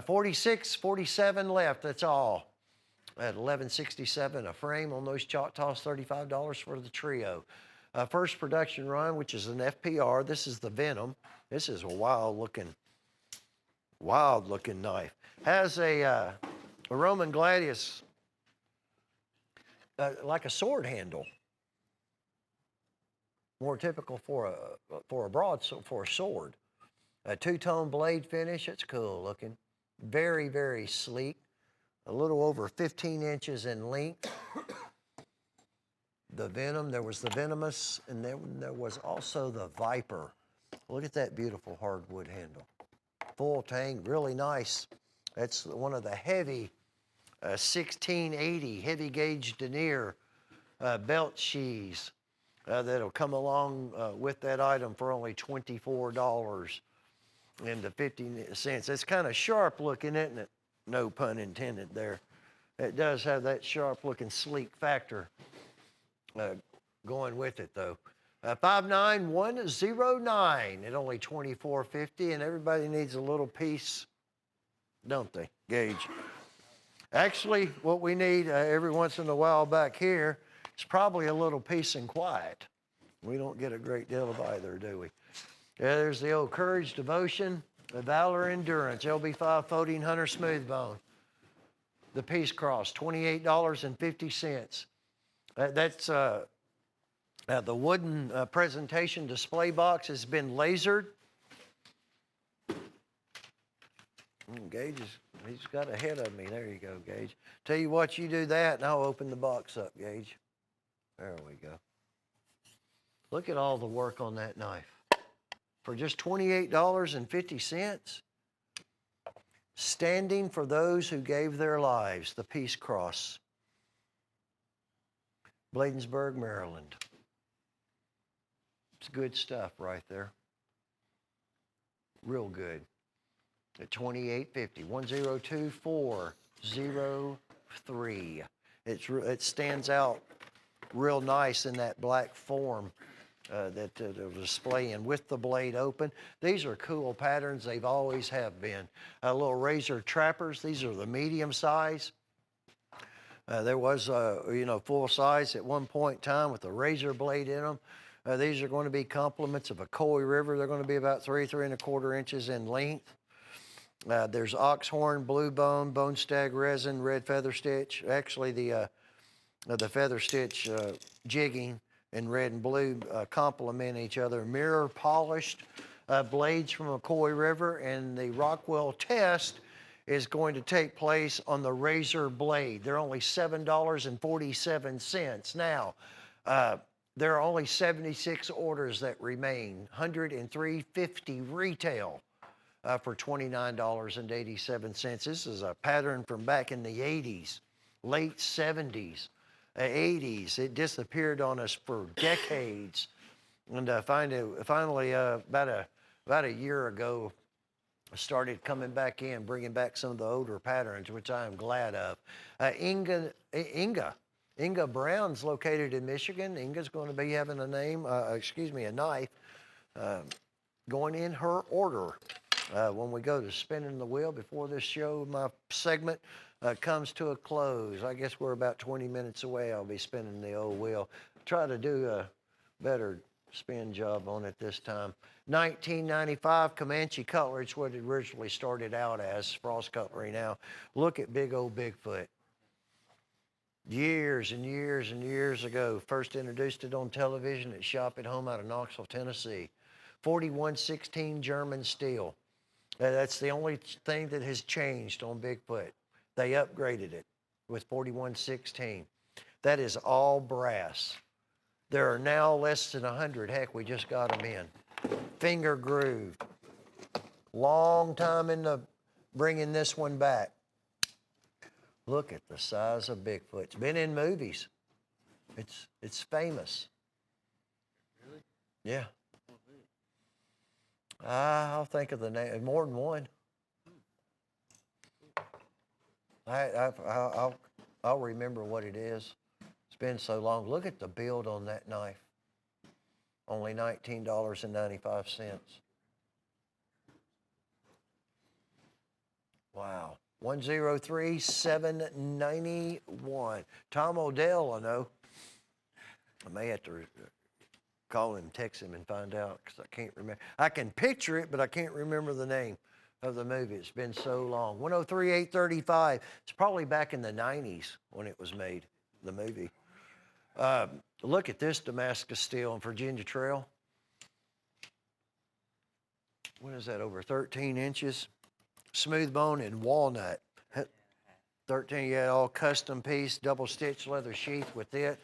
46, 47 left. That's all. At $11.67 a frame on those Choctaws, $35 for the trio. First production run, which is an FPR. This is the Venom. This is a wild looking knife. Has a Roman gladius, like a sword handle. More typical for a sword. A two-tone blade finish. It's cool looking. Very, very sleek. A little over 15 inches in length. The Venom, there was the Venomous, and then there was also the Viper. Look at that beautiful hardwood handle. Full tang, really nice. That's one of the heavy 1680 heavy gauge denier belt sheaths that'll come along with that item for only $24.50. It's kind of sharp looking, isn't it? No pun intended there. It does have that sharp looking sleek factor going with it though. 59109 at only $24.50, and everybody needs a little peace, don't they, Gage? Actually, what we need every once in a while back here is probably a little peace and quiet. We don't get a great deal of either, do we? There's the old Courage, Devotion, Valor, Endurance, LB5 Folding Hunter Smooth Bone. The Peace Cross, $28.50. That's the wooden presentation display box has been lasered. Gage he's got ahead of me. There you go, Gage. Tell you what, you do that and I'll open the box up, Gage. There we go. Look at all the work on that knife. For just $28.50. Standing for those who gave their lives, the Peace Cross. Bladensburg, Maryland. It's good stuff right there. Real good. At $28.50. 102403. It stands out real nice in that black form that they're displaying with the blade open. These are cool patterns. They've always have been. Little razor trappers. These are the medium size. There was, full size at one point in time with a razor blade in them. These are going to be complements of a Coy River. They're going to be about 3.25 inches in length. There's oxhorn, blue bone, bone stag resin, red feather stitch. Actually, the feather stitch jigging in red and blue complement each other. Mirror polished blades from a Coy River, and the Rockwell test is going to take place on the razor blade. They're only $7.47. Now, there are only 76 orders that remain, $103.50 retail for $29.87. This is a pattern from back in the 80s, late 70s, 80s. It disappeared on us for decades. And finally, about a year ago, started coming back in, bringing back some of the older patterns, which I am glad of. Inga Inga Brown's located in Michigan. Inga's going to be having a knife going in her order. When we go to spinning the wheel before this show, my segment comes to a close. I guess we're about 20 minutes away. I'll be spinning the old wheel. Try to do a better spin job on it this time. 1995 Comanche Cutlery. It's what it originally started out as, Frost Cutlery now. Look at big old Bigfoot. Years and years and years ago, first introduced it on television at Shop at Home out of Knoxville, Tennessee. 4116 German steel. That's the only thing that has changed on Bigfoot. They upgraded it with 4116. That is all brass. There are now less than 100. Heck, we just got them in. Finger grooved. Long time in the bringing this one back. Look at the size of Bigfoot. It's been in movies. It's famous. Really? Yeah. I'll think of the name. More than one. I'll remember what it is. It's been so long. Look at the build on that knife. Only $19.95. Wow. 103-791. Tom Odell, I know. I may have to call him, text him, and find out because I can't remember. I can picture it, but I can't remember the name of the movie. It's been so long. 103-835. It's probably back in the 90s when it was made, the movie. Look at this Damascus steel on Virginia Trail. What is that, over 13 inches? Smooth bone and walnut. 13, yeah, all custom piece, double stitch leather sheath with it.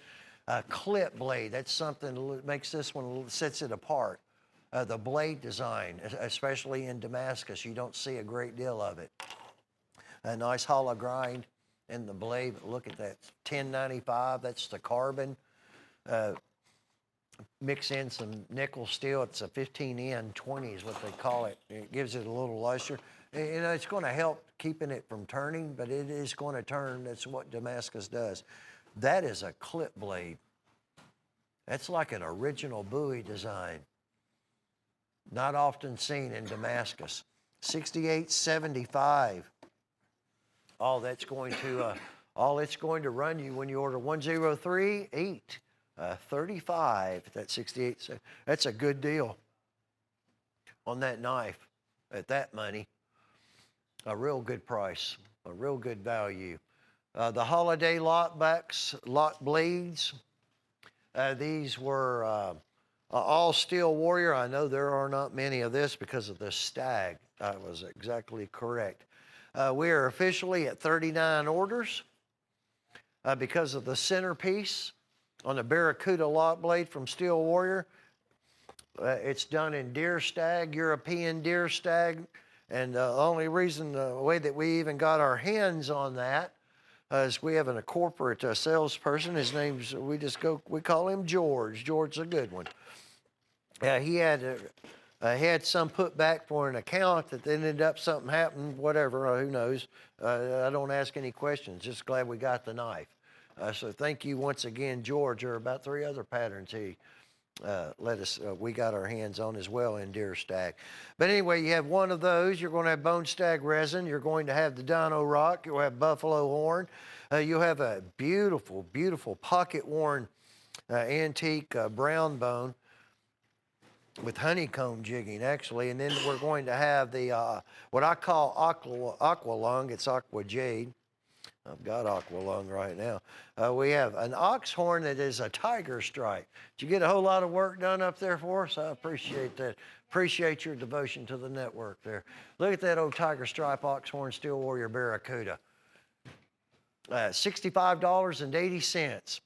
Clip blade, that's something that makes this one, sets it apart. The blade design, especially in Damascus, you don't see a great deal of it. A nice hollow grind in the blade, but look at that, $10.95, that's the carbon. Mix in some nickel steel, it's a 15N20 is what they call it. It gives it a little luster. You know, it's going to help keeping it from turning, but it is going to turn. That's what Damascus does. That is a clip blade. That's like an original Bowie design. Not often seen in Damascus. 68.75. All it's going to run you when you order 103-835. That's 68. That's a good deal on that knife at that money. A real good price, a real good value. The holiday lot blades. These were all steel warrior. I know there are not many of this because of the stag. I was exactly correct. We are officially at 39 orders because of the centerpiece on the Barracuda lot blade from Steel Warrior. It's done in deer stag, European deer stag. And the only reason, the way that we even got our hands on that is we have a corporate salesperson. His name's, we call him George. George's a good one. He had some put back for an account that ended up something happened, whatever, who knows. I don't ask any questions, just glad we got the knife. So thank you once again, George. There are about 3 other patterns he we got our hands on as well in deer stag. But anyway, you have one of those. You're going to have bone stag resin. You're going to have the dino rock. You'll have buffalo horn. You'll have a beautiful, beautiful pocket worn antique brown bone with honeycomb jigging, actually. And then we're going to have the what I call aqua lung. It's aqua jade. I've got aqua lung right now. We have an ox horn that is a tiger stripe. Did you get a whole lot of work done up there for us? I appreciate that. Appreciate your devotion to the network there. Look at that old tiger stripe ox horn Steel Warrior Barracuda. $65.80.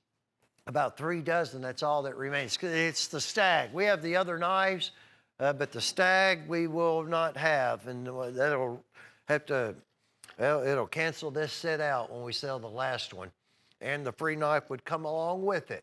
About 3 dozen, that's all that remains. It's the stag. We have the other knives, but the stag we will not have, and that'll have to, well, it'll cancel this set out when we sell the last one. And the free knife would come along with it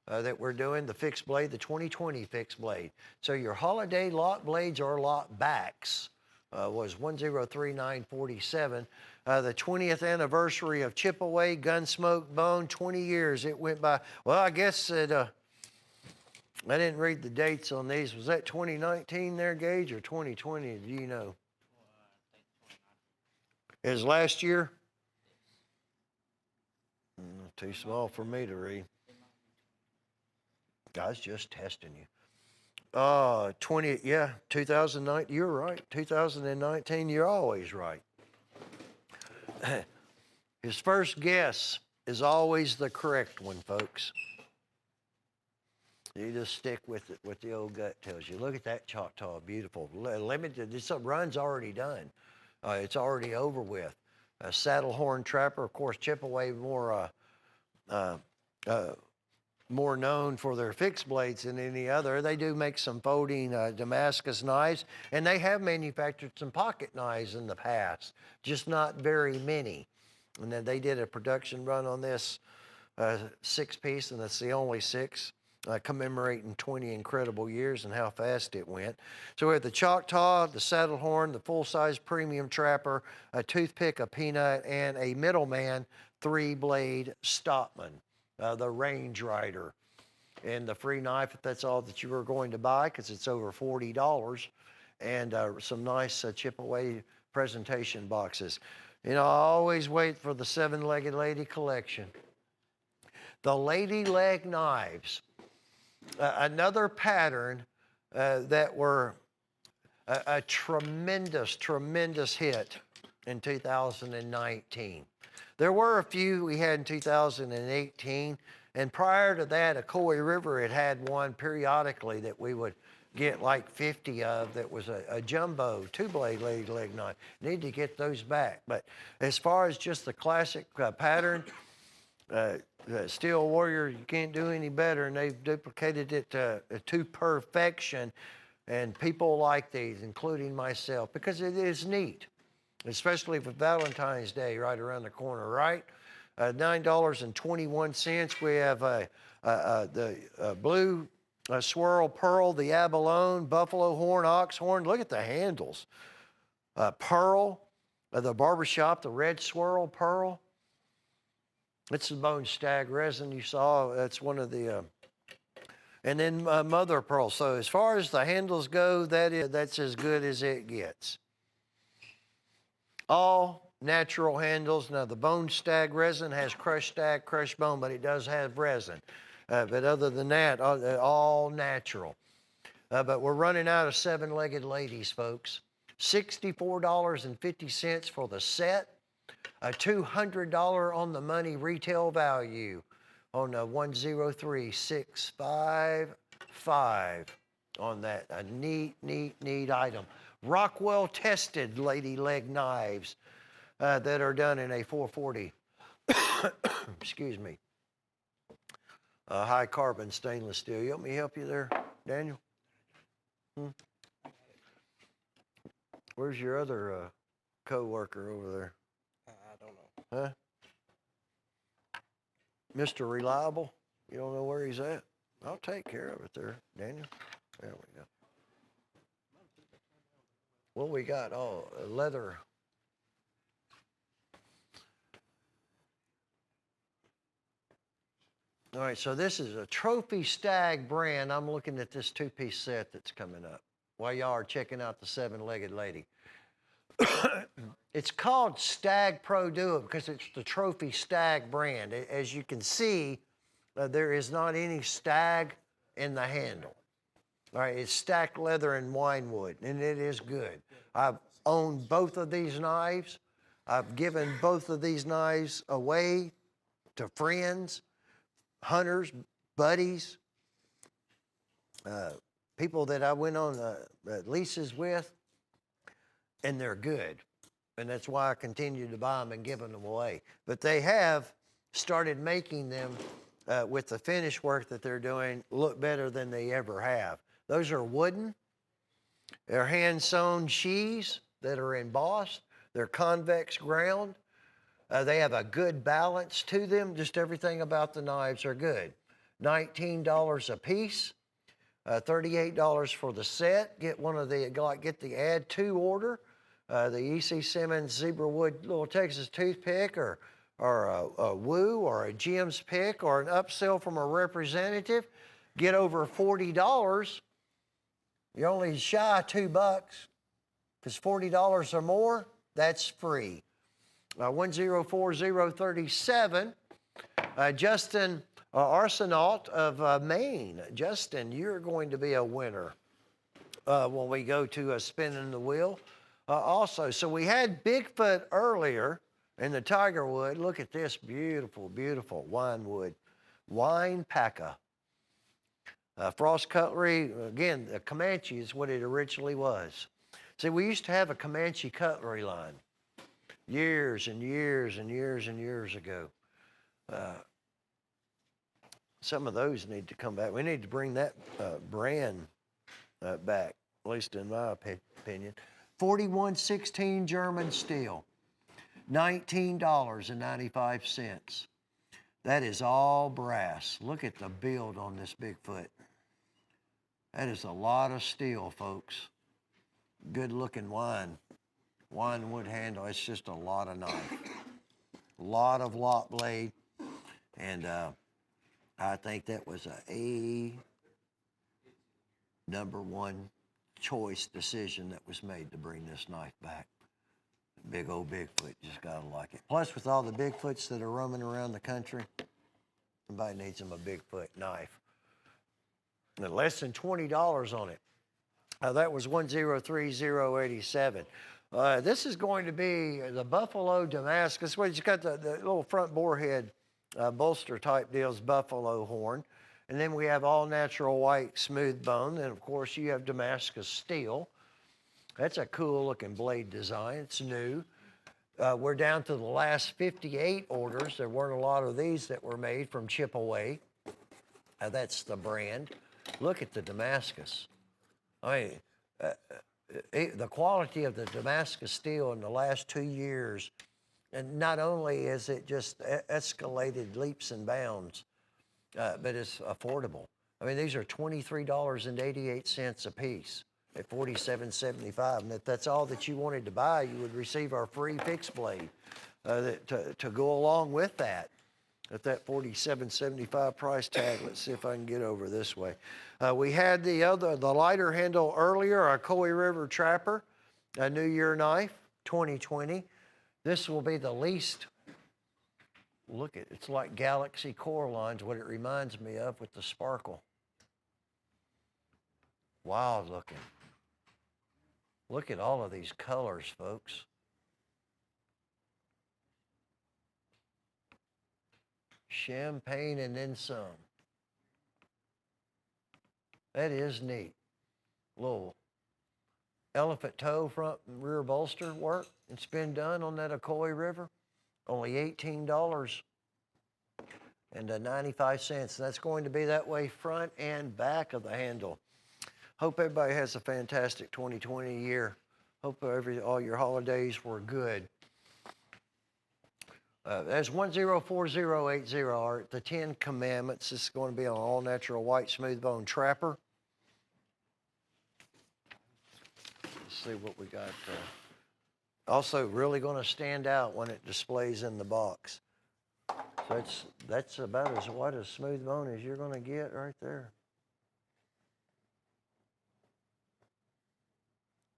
that we're doing, the fixed blade, the 2020 fixed blade. So your holiday lot blades or lot backs was 103947. The 20th anniversary of Chip Away Gunsmoke Bone, 20 years it went by. Well, I guess it, I didn't read the dates on these. Was that 2019 there, Gage, or 2020? Do you know? Is last year? Too small for me to read. I was just testing you. 2009, you're right. 2019, you're always right. His first guess is always the correct one, folks. You just stick with it, what the old gut tells you. Look at that Choctaw, beautiful. Limited, this run's already done. It's already over with. Saddlehorn Trapper, of course, Chip Away more known for their fixed blades than any other. They do make some folding Damascus knives, and they have manufactured some pocket knives in the past, just not very many. And then they did a production run on this 6-piece, and that's the only 6, commemorating 20 incredible years and how fast it went. So we have the Choctaw, the Saddlehorn, the full-size premium trapper, a toothpick, a peanut, and a middleman 3-blade Stockman. The Range Rider, and the free knife if that's all that you were going to buy, because it's over $40, and some nice Chip Away presentation boxes. You know, I always wait for the 7-legged lady collection. The lady leg knives, another pattern that were a tremendous, tremendous hit in 2019. There were a few we had in 2018, and prior to that, Ocoee River had one periodically that we would get like 50 of that was a jumbo 2-blade lady leg knife. Need to get those back. But as far as just the classic pattern, Steel Warrior, you can't do any better, and they've duplicated it to perfection. And people like these, including myself, because it is neat. Especially for Valentine's Day right around the corner, right? $9.21. We have the blue swirl pearl, the abalone, buffalo horn, ox horn. Look at the handles. Pearl, the barbershop, the red swirl pearl. It's the bone stag resin you saw. That's one of the, and then mother of pearl. So as far as the handles go, that's as good as it gets. All natural handles. Now, the bone stag resin has crushed stag, crushed bone, but it does have resin. But other than that, all natural. But we're running out of 7-legged ladies, folks. $64.50 for the set. A $200 on the money retail value on the 103655 on that. A neat, neat, neat item. Rockwell tested lady leg knives that are done in a 440, excuse me, high carbon stainless steel. You want me to help you there, Daniel? Where's your other co-worker over there? I don't know. Huh? Mr. Reliable? You don't know where he's at? I'll take care of it there, Daniel. There we go. What we got? Oh, leather. All right, so this is a Trophy Stag brand. I'm looking at this 2-piece set that's coming up while y'all are checking out the 7-legged lady. It's called Stag Pro Duo because it's the Trophy Stag brand. As you can see, there is not any stag in the handle. All right, it's stacked leather and wine wood, and it is good. I've owned both of these knives. I've given both of these knives away to friends, hunters, buddies, people that I went on leases with, and they're good. And that's why I continue to buy them and give them away. But they have started making them with the finish work that they're doing look better than they ever have. Those are wooden. They're hand-sewn sheaths that are embossed. They're convex ground. They have a good balance to them. Just everything about the knives are good. $19 a piece, $38 for the set. Get the add to order. the E.C. Simmons Zebra Wood Little Texas toothpick, or a Woo, or a Jim's pick, or an upsell from a representative, get over $40. You're only shy of $2. If it's $40 or more, that's free. 104037. Justin Arsenault of Maine. Justin, you're going to be a winner when we go to spinning the wheel. Also, so we had Bigfoot earlier in the tiger wood. Look at this beautiful, beautiful wine wood. Wine Paca. Frost Cutlery, again, the Comanche is what it originally was. See, we used to have a Comanche cutlery line years and years and years and years ago. Some of those need to come back. We need to bring that brand back, at least in my opinion. 4116 German steel, $19.95. That is all brass. Look at the build on this Bigfoot. That is a lot of steel, folks. Good looking wine wood handle. It's just a lot of knife, a lot of lock blade, and I think that was a number one choice decision that was made to bring this knife back. Big old Bigfoot, just gotta like it. Plus, with all the Bigfoots that are roaming around the country, somebody needs them a Bigfoot knife. And less than $20 on it. That was 103087. This is going to be the Buffalo Damascus. Well, it's got the little front borehead bolster type deals, buffalo horn. And then we have all natural white smooth bone. And of course you have Damascus steel. That's a cool looking blade design. It's new. We're down to the last 58 orders. There weren't a lot of these that were made from Chip Away. That's the brand. Look at the Damascus. I mean, the quality of the Damascus steel in the last 2 years, and not only is it just escalated leaps and bounds, but it's affordable. I mean, these are $23.88 a piece at $47.75. And if that's all that you wanted to buy, you would receive our free fixed blade to go along with that. At that $47.75 price tag. Let's see if I can get over this way. We had the lighter handle earlier, our Coy River Trapper, a New Year knife, 2020. This will be the least, look at, it's like Galaxy Core lines, what it reminds me of with the sparkle. Wild looking. Look at all of these colors, folks. Champagne and then some. That is neat. Little elephant toe front and rear bolster work. It's been done on that Ocoee River. Only $18.95. That's going to be that way front and back of the handle. Hope everybody has a fantastic 2020 year. Hope all your holidays were good. That's 104080, Art. The 10 Commandments. This is going to be on all natural white smooth bone trapper. Let's see what we got. Also, really going to stand out when it displays in the box. So that's about as white a smooth bone as you're going to get right there.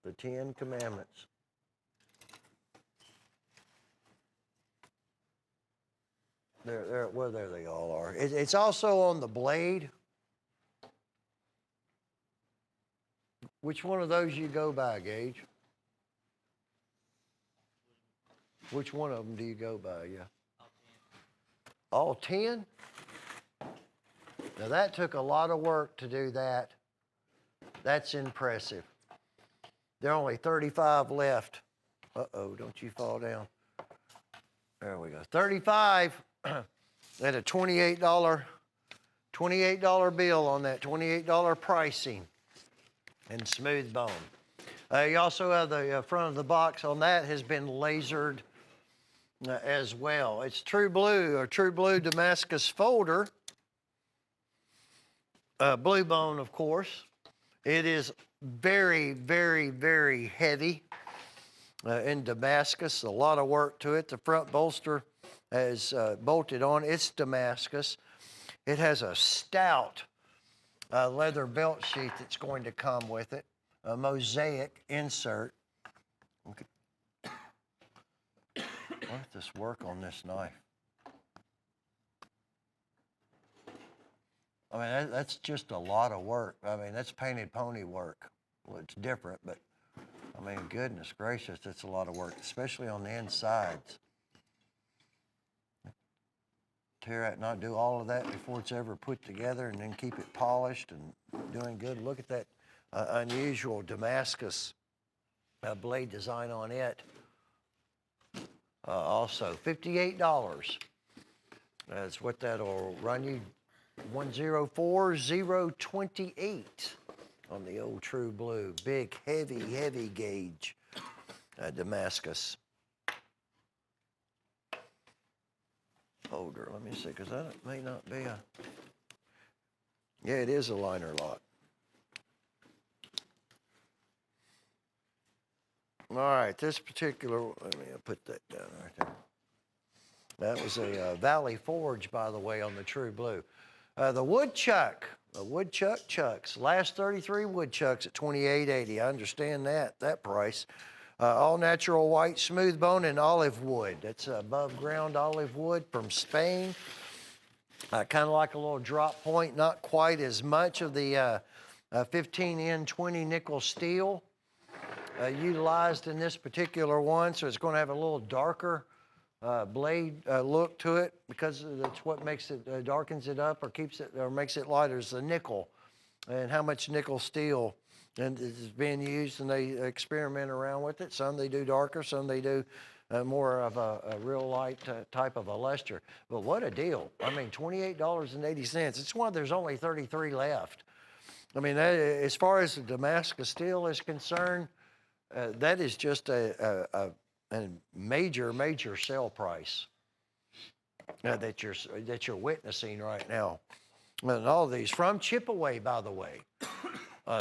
The 10 Commandments. Well, there they all are. It's also on the blade. Which one of those you go by, Gage? Which one of them do you go by, yeah? All 10? Now that took a lot of work to do that. That's impressive. There are only 35 left. Uh-oh, don't you fall down. There we go. 35 at a $28 bill on that, $28 pricing and smooth bone. You also have the front of the box on that has been lasered as well. It's True Blue, or True Blue Damascus folder. Blue bone, of course. It is very, very, very heavy. in Damascus. A lot of work to it. The front bolster is bolted on. It's Damascus. It has a stout leather belt sheath that's going to come with it, a mosaic insert. Okay. Let this work on this knife. I mean, that's just a lot of work. I mean, that's painted pony work. Well, it's different, but I mean, goodness gracious, it's a lot of work, especially on the insides. Tear out, not do all of that before it's ever put together, and then keep it polished and doing good. Look at that unusual Damascus blade design on it. Also, $58. That's what that'll run you. 104028 on the old True Blue. Big, heavy gauge Damascus. Holder, let me see, because that may not be a... Yeah, it is a liner lock. All right, this particular, let me put that down right there. That was a Valley Forge, by the way, on the True Blue. The woodchuck, the woodchuck chucks, last 33 woodchucks at $28.80. I understand that price. All natural white smooth bone and olive wood. That's above ground olive wood from Spain. Kind of like a little drop point, not quite as much of the 15N20 nickel steel utilized in this particular one. So it's going to have a little darker blade look to it, because that's what makes it darkens it up or keeps it or makes it lighter is the nickel, and how much nickel steel and is being used, and they experiment around with it. Some they do darker, some they do more of a real light type of a luster. But what a deal! I mean, $28.80. It's one. There's only 33 left. I mean, as far as the Damascus steel is concerned, that is just a major sale price that you're witnessing right now. And all these from Chipaway, by the way.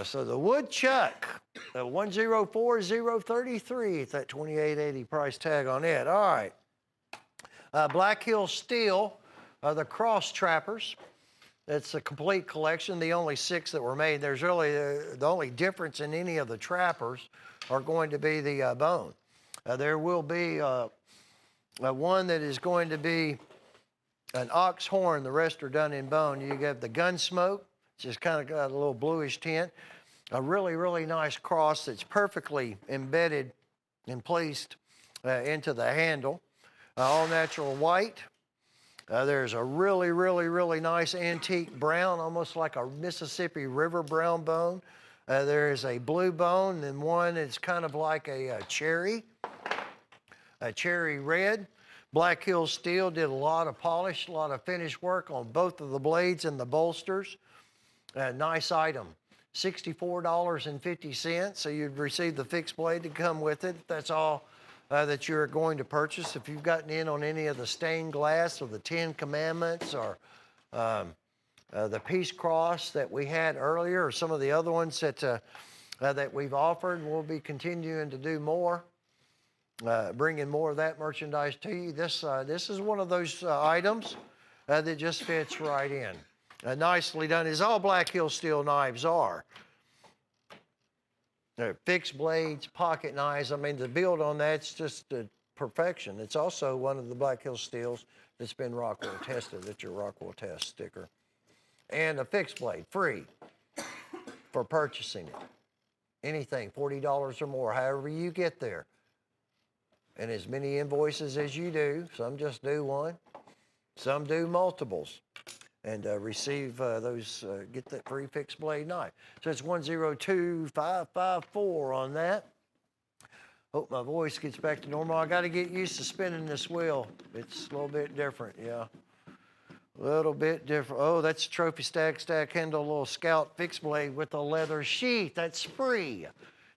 So the woodchuck, the 104033, that $28.80 price tag on it. All right. Black Hill Steel, the cross trappers. It's a complete collection. The only 6 that were made. There's really the only difference in any of the trappers are going to be the bone. There will be one that is going to be an ox horn. The rest are done in bone. You have the Gunsmoke. It's just kind of got a little bluish tint. A really nice cross that's perfectly embedded and placed into the handle. All natural white. There's a really nice antique brown, almost like a Mississippi River brown bone. There is a blue bone, and one that's kind of like a cherry red. Black Hill Steel did a lot of polish, a lot of finish work on both of the blades and the bolsters. Nice item, $64.50. So you'd receive the fixed blade to come with it. That's all that you're going to purchase. If you've gotten in on any of the stained glass or the 10 Commandments or the Peace Cross that we had earlier, or some of the other ones that we've offered, we'll be continuing to do more. Bringing more of that merchandise to you. This is one of those items that just fits right in. Nicely done, as all Black Hill Steel knives are. They're fixed blades, pocket knives. I mean, the build on that's just perfection. It's also one of the Black Hill Steels that's been Rockwell tested. That's your Rockwell test sticker. And a fixed blade, free for purchasing it. Anything, $40 or more, however you get there. And as many invoices as you do, some just do one, some do multiples, and receive those, get that free fixed blade knife. So it's 102554 on that. Hope my voice gets back to normal. I got to get used to spinning this wheel. It's a little bit different, yeah. A little bit different. Oh, that's a trophy stack handle, little Scout fixed blade with a leather sheath. That's free.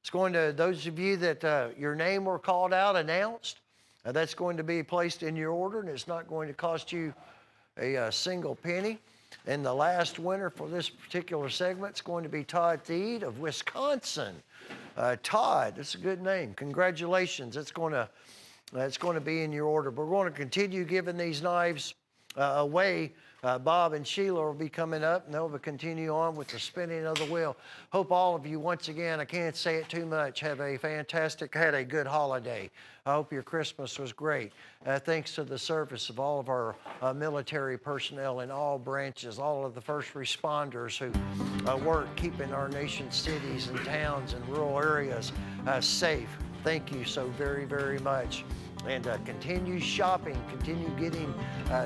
It's going to those of you that your name were called out, announced. That's going to be placed in your order, and it's not going to cost you a single penny. And the last winner for this particular segment is going to be Todd Theed of Wisconsin. Todd, that's a good name. Congratulations. It's going to be in your order. We're going to continue giving these knives away. Bob and Sheila will be coming up, and they'll continue on with the spinning of the wheel. Hope all of you, once again, I can't say it too much, had a good holiday. I hope your Christmas was great. Thanks to the service of all of our military personnel in all branches, all of the first responders who work keeping our nation's cities and towns and rural areas safe. Thank you so very, very much. And continue shopping, continue getting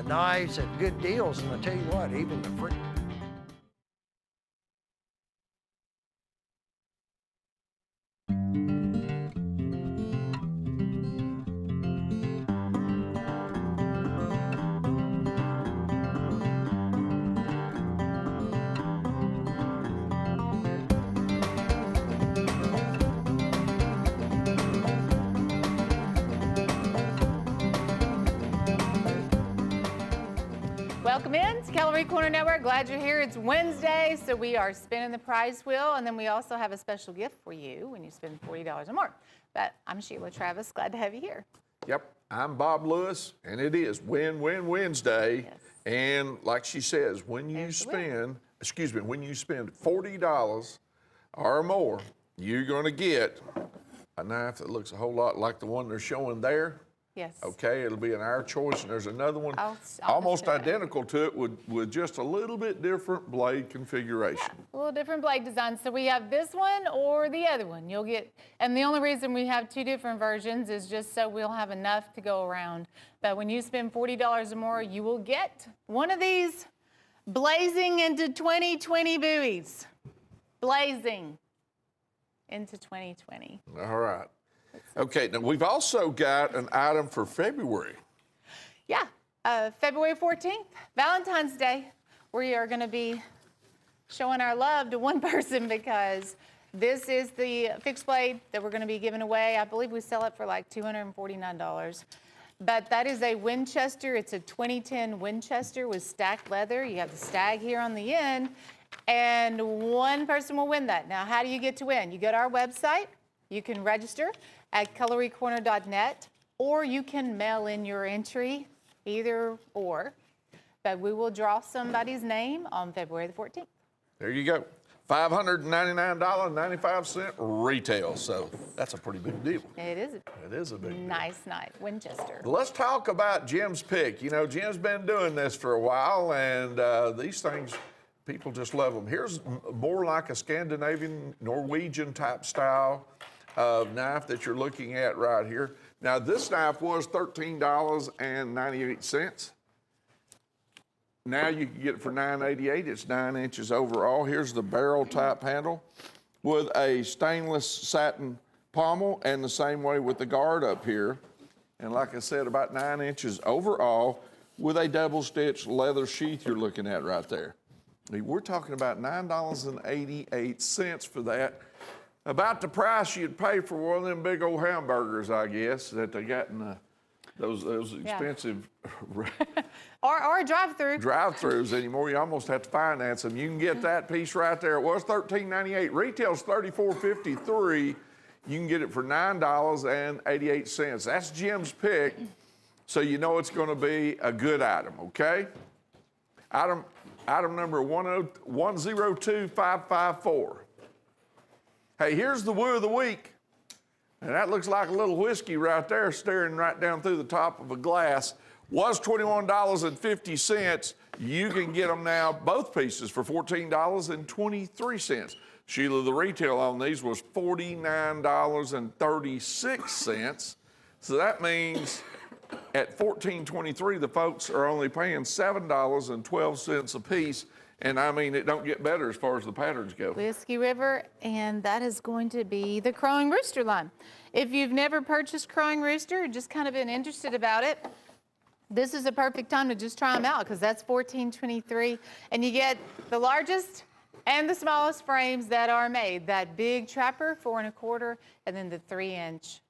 knives at good deals. And I tell you what, even the free. Welcome in to Cutlery Corner Network. Glad you're here. It's Wednesday, so we are spinning the prize wheel, and then we also have a special gift for you when you spend $40 or more. But I'm Sheila Travis. Glad to have you here. Yep, I'm Bob Lewis, and it is Win-Win Wednesday. Yes. And like she says, when you There's the win. when you spend $40 or more, you're going to get a knife that looks a whole lot like the one they're showing there. Yes. Okay, it'll be in our choice, and there's another one I'll almost do that. identical to it with just a little bit different blade configuration. A little different blade design. So we have this one or the other one. You'll get, and the only reason we have two different versions is just so we'll have enough to go around. But when you spend $40 or more, you will get one of these blazing into 2020 buoys. Blazing into 2020. All right. Okay, now we've also got an item for February. Yeah, February 14th, Valentine's Day, we are going to be showing our love to one person because this is the fixed blade that we're going to be giving away. I believe we sell it for like $249. But that is a Winchester. It's a 2010 Winchester with stacked leather. You have the stag here on the end, and one person will win that. Now, how do you get to win? You go to our website. You can register at cutlerycorner.net, or you can mail in your entry, either or. But we will draw somebody's name on February the 14th. There you go. $599.95 retail. So that's a pretty big deal. It is It is a big deal. nice knife, Winchester. Let's talk about Jim's pick. You know, Jim's been doing this for a while, and these things, people just love them. Here's more like a Scandinavian, Norwegian type style of knife that you're looking at right here. Now, this knife was $13.98. Now you can get it for $9.88. It's 9 inches overall. Here's the barrel type handle with a stainless satin pommel, and the same way with the guard up here. And like I said, about 9 inches overall with a double stitch leather sheath you're looking at right there. We're talking about $9.88 for that. About the price you'd pay for one of them big old hamburgers, I guess, that they got in those expensive Or a drive-through. drive-thrus anymore. You almost have to finance them. You can get that piece right there. It was $13.98. Retail's $34.53. You can get it for $9.88. That's Jim's pick, so you know it's going to be a good item, okay? Item number 102554. Hey, here's the woo of the week. And that looks like a little whiskey right there staring right down through the top of a glass. Was $21.50. You can get them now, both pieces, for $14.23. Sheila, the retail on these was $49.36. So that means at $14.23, the folks are only paying $7.12 a piece. And I mean, it don't get better as far as the patterns go. Whiskey River, and that is going to be the Crowing Rooster line. If you've never purchased Crowing Rooster, or just kind of been interested about it, this is a perfect time to just try them out because that's $14.23, and you get the largest and the smallest frames that are made. That big Trapper, 4 1/4, and then the 3-inch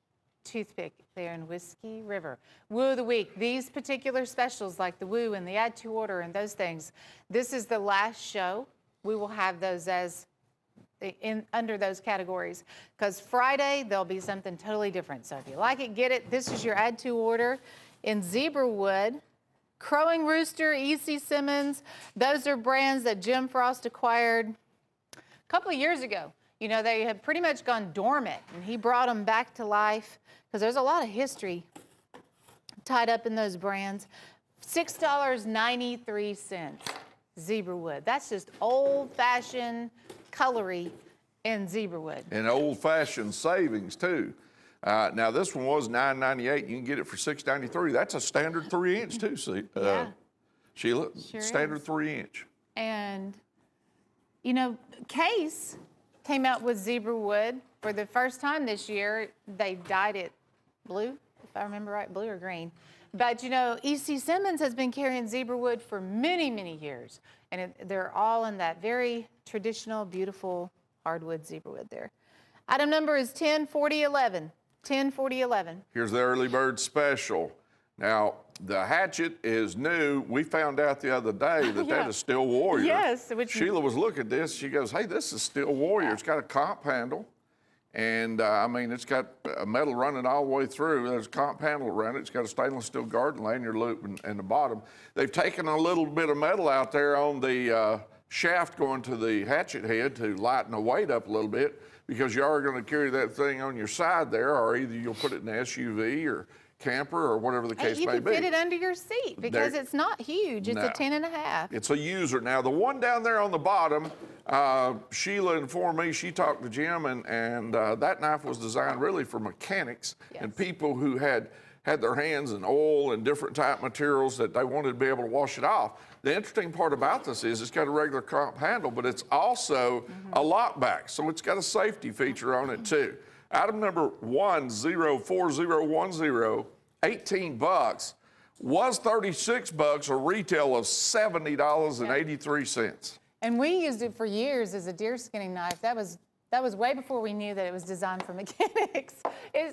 toothpick there in Whiskey River. Woo of the week. These particular specials like the woo and the add to order and those things, this is the last show. We will have those as under those categories, because Friday there'll be something totally different. So if you like it, get it. This is your add to order in zebra wood. Crowing Rooster, E.C. Simmons, those are brands that Jim Frost acquired a couple of years ago. You know, they had pretty much gone dormant, and he brought them back to life because there's a lot of history tied up in those brands. $6.93 zebra wood. That's just old-fashioned cutlery in zebra wood. And old-fashioned savings, too. Now, this one was $9.98. You can get it for $6.93. That's a standard 3-inch, too, Sheila. Sure standard is. 3-inch. And, you know, Case came out with zebra wood for the first time this year. They dyed it blue, if I remember right, blue or green. But, you know, E.C. Simmons has been carrying zebra wood for many, many years. And they're all in that very traditional, beautiful hardwood zebra wood there. Item number is 104011. 104011. Here's the early bird special. Now, the hatchet is new. We found out the other day that Yeah. that is Steel Warrior. Yes, Sheila was looking at this. She goes, hey, this is Steel Warrior. It's got a comp handle. And, I mean, it's got a metal running all the way through. There's a comp handle around it. It's got a stainless steel garden lanyard loop in the bottom. They've taken a little bit of metal out there on the shaft going to the hatchet head to lighten the weight up a little bit, because you are going to carry that thing on your side there, or either you'll put it in an SUV or camper or whatever the case You may can be. fit it under your seat because it's not huge. It's No. a 10.5. It's a user. Now, the one down there on the bottom, Sheila informed me, she talked to Jim, and that knife was designed really for mechanics and people who had their hands in oil and different type materials that they wanted to be able to wash it off. The interesting part about this is it's got a regular comp handle, but it's also a lockback, so it's got a safety feature on it too. Item number 104010, 18 bucks, was 36 bucks, a retail of $70.83. And we used it for years as a deer skinning knife. That was way before we knew that it was designed for mechanics.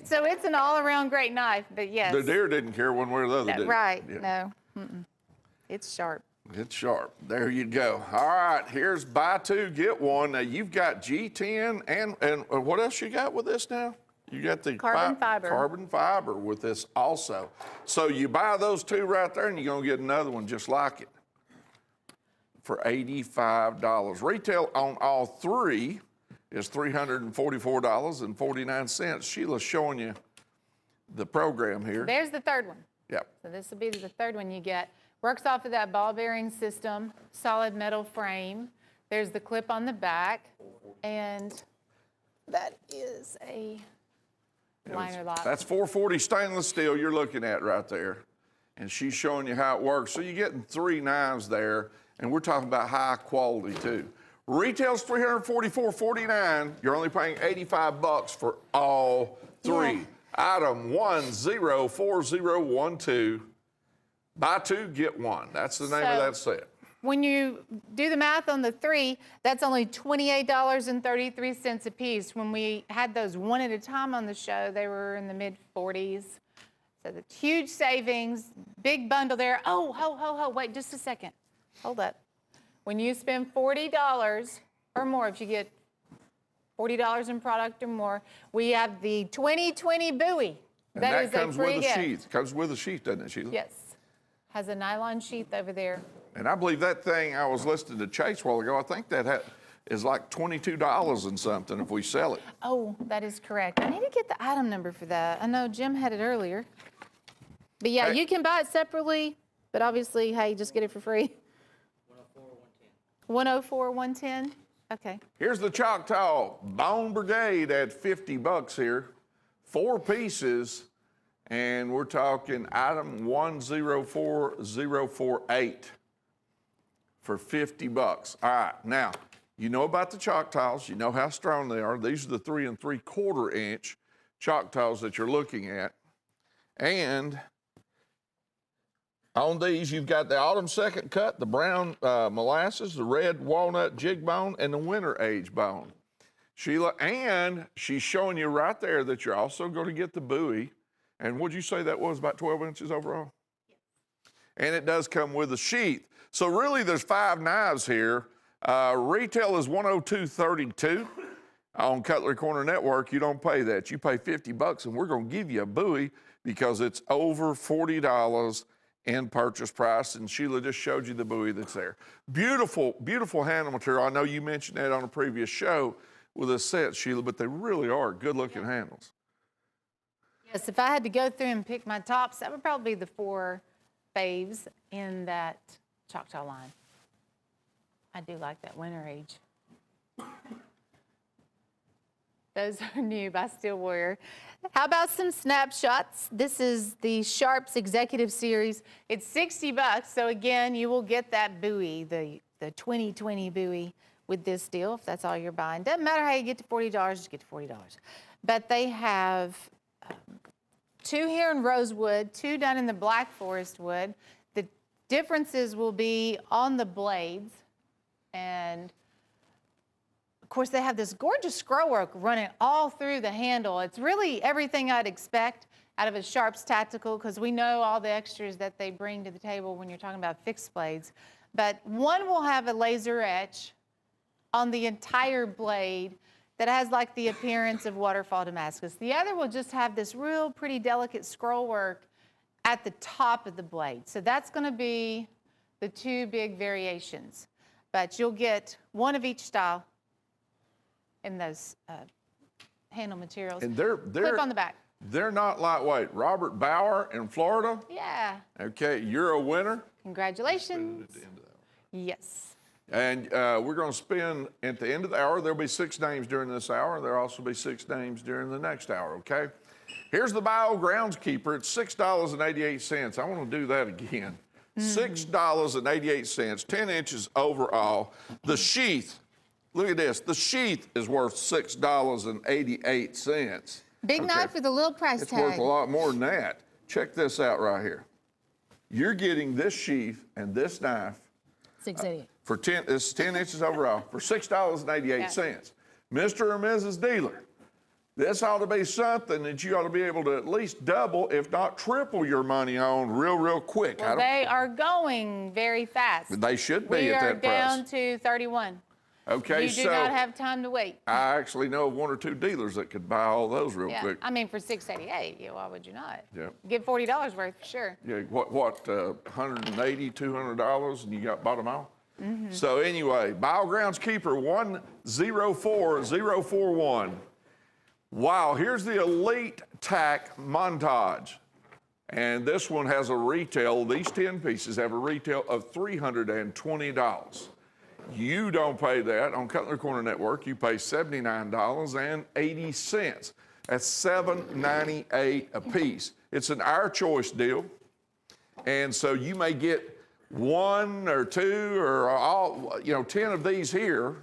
So it's an all-around great knife, but yes. The deer didn't care one way or the other, did it? Right, Yeah. no. It's sharp. It's sharp. There you go. All right, here's buy two, get one. Now, you've got G10 and what else you got with this now? You got the Carbon fiber. Carbon fiber with this also. So you buy those two right there, and you're going to get another one just like it for $85. Retail on all three is $344.49. Sheila's showing you the program here. There's the third one. Yep. So this will be the third one you get. Works off of that ball bearing system, solid metal frame. There's the clip on the back, and that is a liner lock. That's 440 stainless steel you're looking at right there. And she's showing you how it works. So you're getting three knives there, and we're talking about high quality too. Retail's $344.49. You're only paying 85 bucks for all three. Yeah. Item 104012. Buy two, get one. That's the name of that set. When you do the math on the three, that's only $28.33 a piece. When we had those one at a time on the show, they were in the mid-40s. So the huge savings, big bundle there. Oh, wait just a second. Hold up. When you spend $40 or more, if you get $40 in product or more, we have the 2020 buoy. And that is comes a free with gift. a sheath. Comes with a sheath, doesn't it, Sheila? Yes. Has a nylon sheath over there. And I believe that thing, I was listening to Chase a while ago, I think that is like $22 and something if we sell it. Oh, that is correct. I need to get the item number for that. I know Jim had it earlier. But yeah, Hey. you can buy it separately, but obviously, hey, just get it for free. 104, 110. Okay. Here's the Choctaw Bone Brigade at 50 bucks here. 4 pieces, and we're talking item 104048 for 50 bucks. All right, now, you know about the Choctaws. You know how strong they are. These are the 3 3/4 inch Choctaws that you're looking at. And on these, you've got the autumn second cut, the brown molasses, the red walnut jig bone, and the winter age bone. Sheila, and she's showing you right there that you're also going to get the buoy. And would you say that was about 12 inches overall? Yes. And it does come with a sheath. So really there's 5 knives here. Retail is $102.32. On Cutlery Corner Network, you don't pay that. You pay $50, and we're going to give you a buoy because it's over $40 in purchase price. And Sheila just showed you the buoy that's there. Beautiful, beautiful handle material. I know you mentioned that on a previous show with a set, Sheila, but they really are good-looking handles. Yes, if I had to go through and pick my tops, that would probably be the 4 faves in that Choctaw line. I do like that winter age. Those are new by Stillwater. How about some snapshots? This is the Sharps Executive Series. It's $60, so again, you will get that buoy, the 2020 buoy with this deal, if that's all you're buying. Doesn't matter how you get to $40, just get to $40. But they have 2 here in rosewood, 2 done in the black forest wood. The differences will be on the blades, and of course, they have this gorgeous scroll work running all through the handle. It's really everything I'd expect out of a Sharps Tactical, because we know all the extras that they bring to the table when you're talking about fixed blades. But one will have a laser etch on the entire blade that has like the appearance of waterfall Damascus. The other will just have this real pretty delicate scroll work at the top of the blade. So that's going to be the 2 big variations. But you'll get one of each style in those handle materials. And they're clip on the back. They're not lightweight. Robert Bauer in Florida. Yeah. Okay, you're a winner. Congratulations. Yes. And we're going to spin at the end of the hour. There'll be 6 names during this hour. There'll also be 6 names during the next hour, okay? Here's the Bio Groundskeeper. It's $6.88. I want to do that again. $6.88, 10 inches overall. The sheath, look at this. The sheath is worth $6.88. Big knife with a little price It's tag. worth a lot more than that. Check this out right here. You're getting this sheath and this knife $6.88. for 10, this is 10 inches overall, for $6.88. Mr. or Mrs. Dealer, this ought to be something that you ought to be able to at least double, if not triple your money on real quick. Well, they are going very fast. They should be we at are that price. down to 31. Okay, you do not have time to wait. I actually know of 1 or 2 dealers that could buy all those real Yeah, quick. I mean, for $6.88, yeah, why would you not? Yeah. Get $40 worth for sure. Yeah, $180, $200, and you bought them all? So anyway, Biogroundskeeper 104041. Wow, here's the Elite Tack Montage. And this one has a retail, these 10 pieces have a retail of $320. You don't pay that on Cutlery Corner Network. You pay $79.80. That's $7.98 a piece. It's an Our Choice deal. And so you may get 1 or 2 or all, 10 of these here,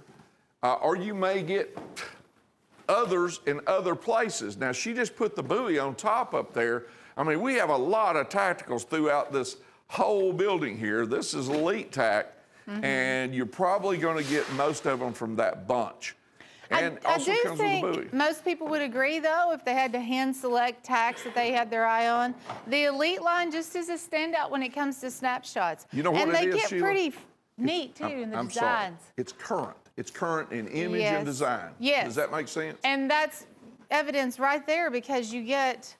or you may get others in other places. Now, she just put the buoy on top up there. I mean, we have a lot of tacticals throughout this whole building here. This is Elite Tack, and you're probably going to get most of them from that bunch. And I also do comes with a buoy. think most people would agree, though, if they had to hand select tacks that they had their eye on. The Elite line just is a standout when it comes to snapshots. You know what and it they is, get Sheila? pretty neat, too, in the I'm sorry. designs. It's current. It's current in image and Yes. design. Yes. Does that make sense? And that's evidence right there, because you get,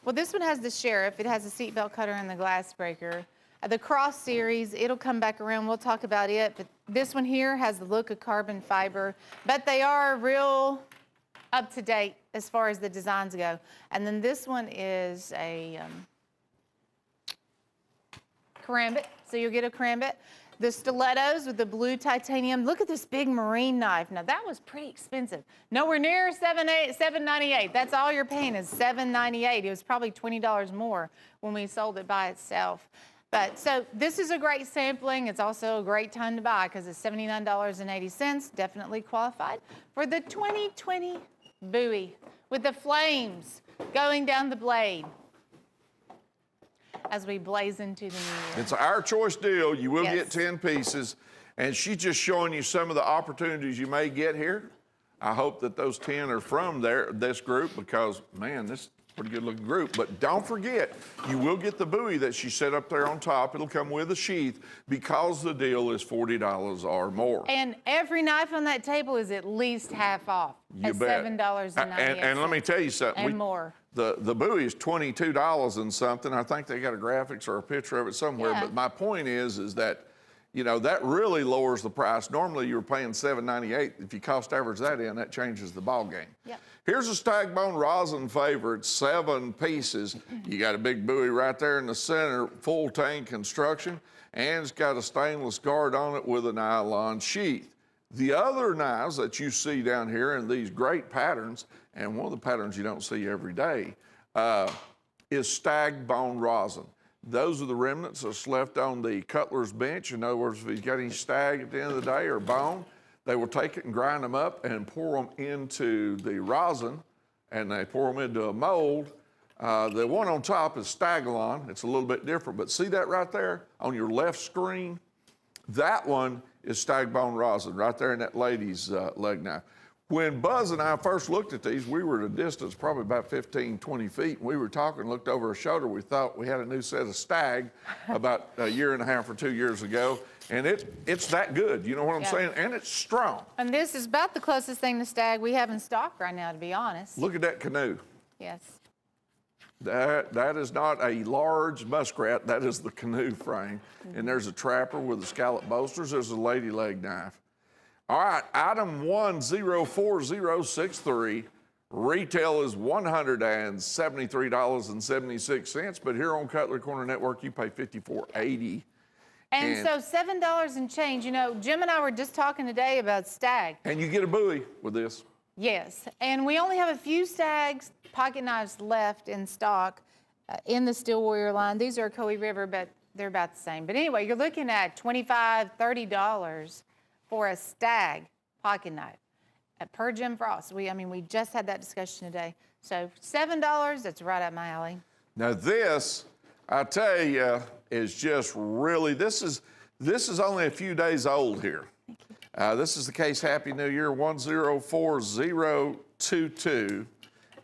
well, this one has the Sheriff. It has a seatbelt cutter and the glass breaker. The Cross series, it'll come back around. We'll talk about it. But this one here has the look of carbon fiber. But they are real up to date as far as the designs go. And then this one is a karambit. So you'll get a karambit. The stilettos with the blue titanium. Look at this big marine knife. Now that was pretty expensive. Nowhere near $7.98. That's all you're paying is $7.98. It was probably $20 more when we sold it by itself. But so this is a great sampling. It's also a great time to buy because it's $79.80. Definitely qualified for the 2020 buoy with the flames going down the blade as we blaze into the new year. It's Our Choice deal. You will Yes. get 10 pieces. And she's just showing you some of the opportunities you may get here. I hope that those 10 are from this group because, man, this is a pretty good looking group. But don't forget, you will get the buoy that she set up there on top. It'll come with a sheath because the deal is $40 or more. And every knife on that table is at least half off at $7.98. And let me tell you something. And more. The buoy is $22 and something. I think they got a graphics or a picture of it somewhere. Yeah. But my point is that, you know, that really lowers the price. Normally you were paying $7.98. If you cost average that in, that changes the ball game. Yep. Here's a stag bone rosin favorite, 7 pieces. You got a big buoy right there in the center, full tank construction, and it's got a stainless guard on it with a nylon sheath. The other knives that you see down here in these great patterns, and one of the patterns you don't see every day, is stag bone rosin. Those are the remnants that's left on the cutler's bench. In other words, if he's got any stag at the end of the day or bone, they will take it and grind them up and pour them into the rosin, and they pour them into a mold. The one on top is Stagalon. It's a little bit different, but see that right there on your left screen? That one is stag bone rosin right there in that lady's leg knife. When Buzz and I first looked at these, we were at a distance probably about 15, 20 feet. We were talking, looked over our shoulder. We thought we had a new set of stag about a year and a half or 2 years ago. And it's that good, you know what I'm saying? And it's strong. And this is about the closest thing to stag we have in stock right now, to be honest. Look at that canoe. Yes. That is not a large muskrat, that is the canoe frame. And there's a trapper with the scallop bolsters. There's a lady leg knife. All right, item 104063. Retail is $173.76, but here on Cutlery Corner Network, you pay $54.80. And so $7 and change. You know, Jim and I were just talking today about stag. And you get a buoy with this. Yes, and we only have a few stags pocket knives left in stock in the Steel Warrior line. These are Coe River, but they're about the same. But anyway, you're looking at $25, $30 for a stag pocket knife per Jim Frost. We just had that discussion today. So $7, that's right up my alley. Now this, I tell you, is just really, this is only a few days old here. This is the case Happy New Year 104022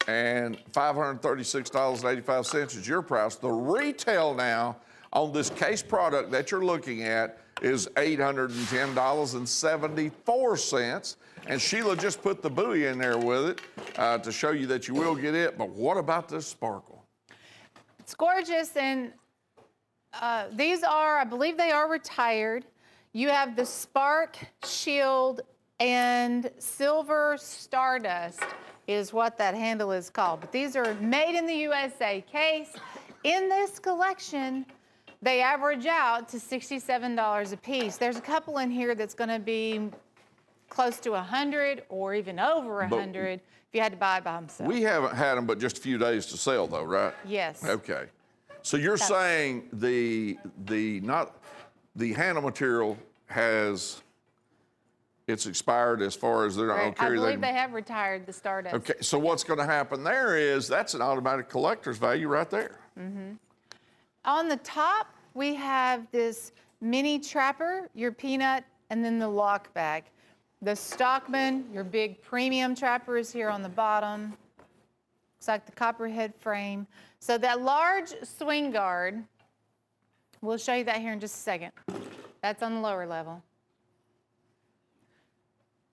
and $536.85 is your price. The retail now on this case product that you're looking at is $810.74. And Sheila just put the buoy in there with it to show you that you will get it. But what about this sparkle? It's gorgeous, and these are, I believe they are retired. You have the Spark, Shield, and Silver Stardust is what that handle is called. But these are made in the USA case. In this collection, they average out to $67 a piece. There's a couple in here that's gonna be close to 100 or even over 100 if you had to buy by themselves. We haven't had them but just a few days to sell though, right? Yes. Okay. So you're saying the handle material it's expired as far as they're not going to carry. I believe they have retired the Stardust. Okay, so what's going to happen there is that's an automatic collector's value right there. Mm-hmm. On the top, we have this mini trapper, your peanut, and then the lock bag. The Stockman, your big premium trapper, is here on the bottom. Looks like the copperhead frame. So that large swing guard, we'll show you that here in just a second. That's on the lower level.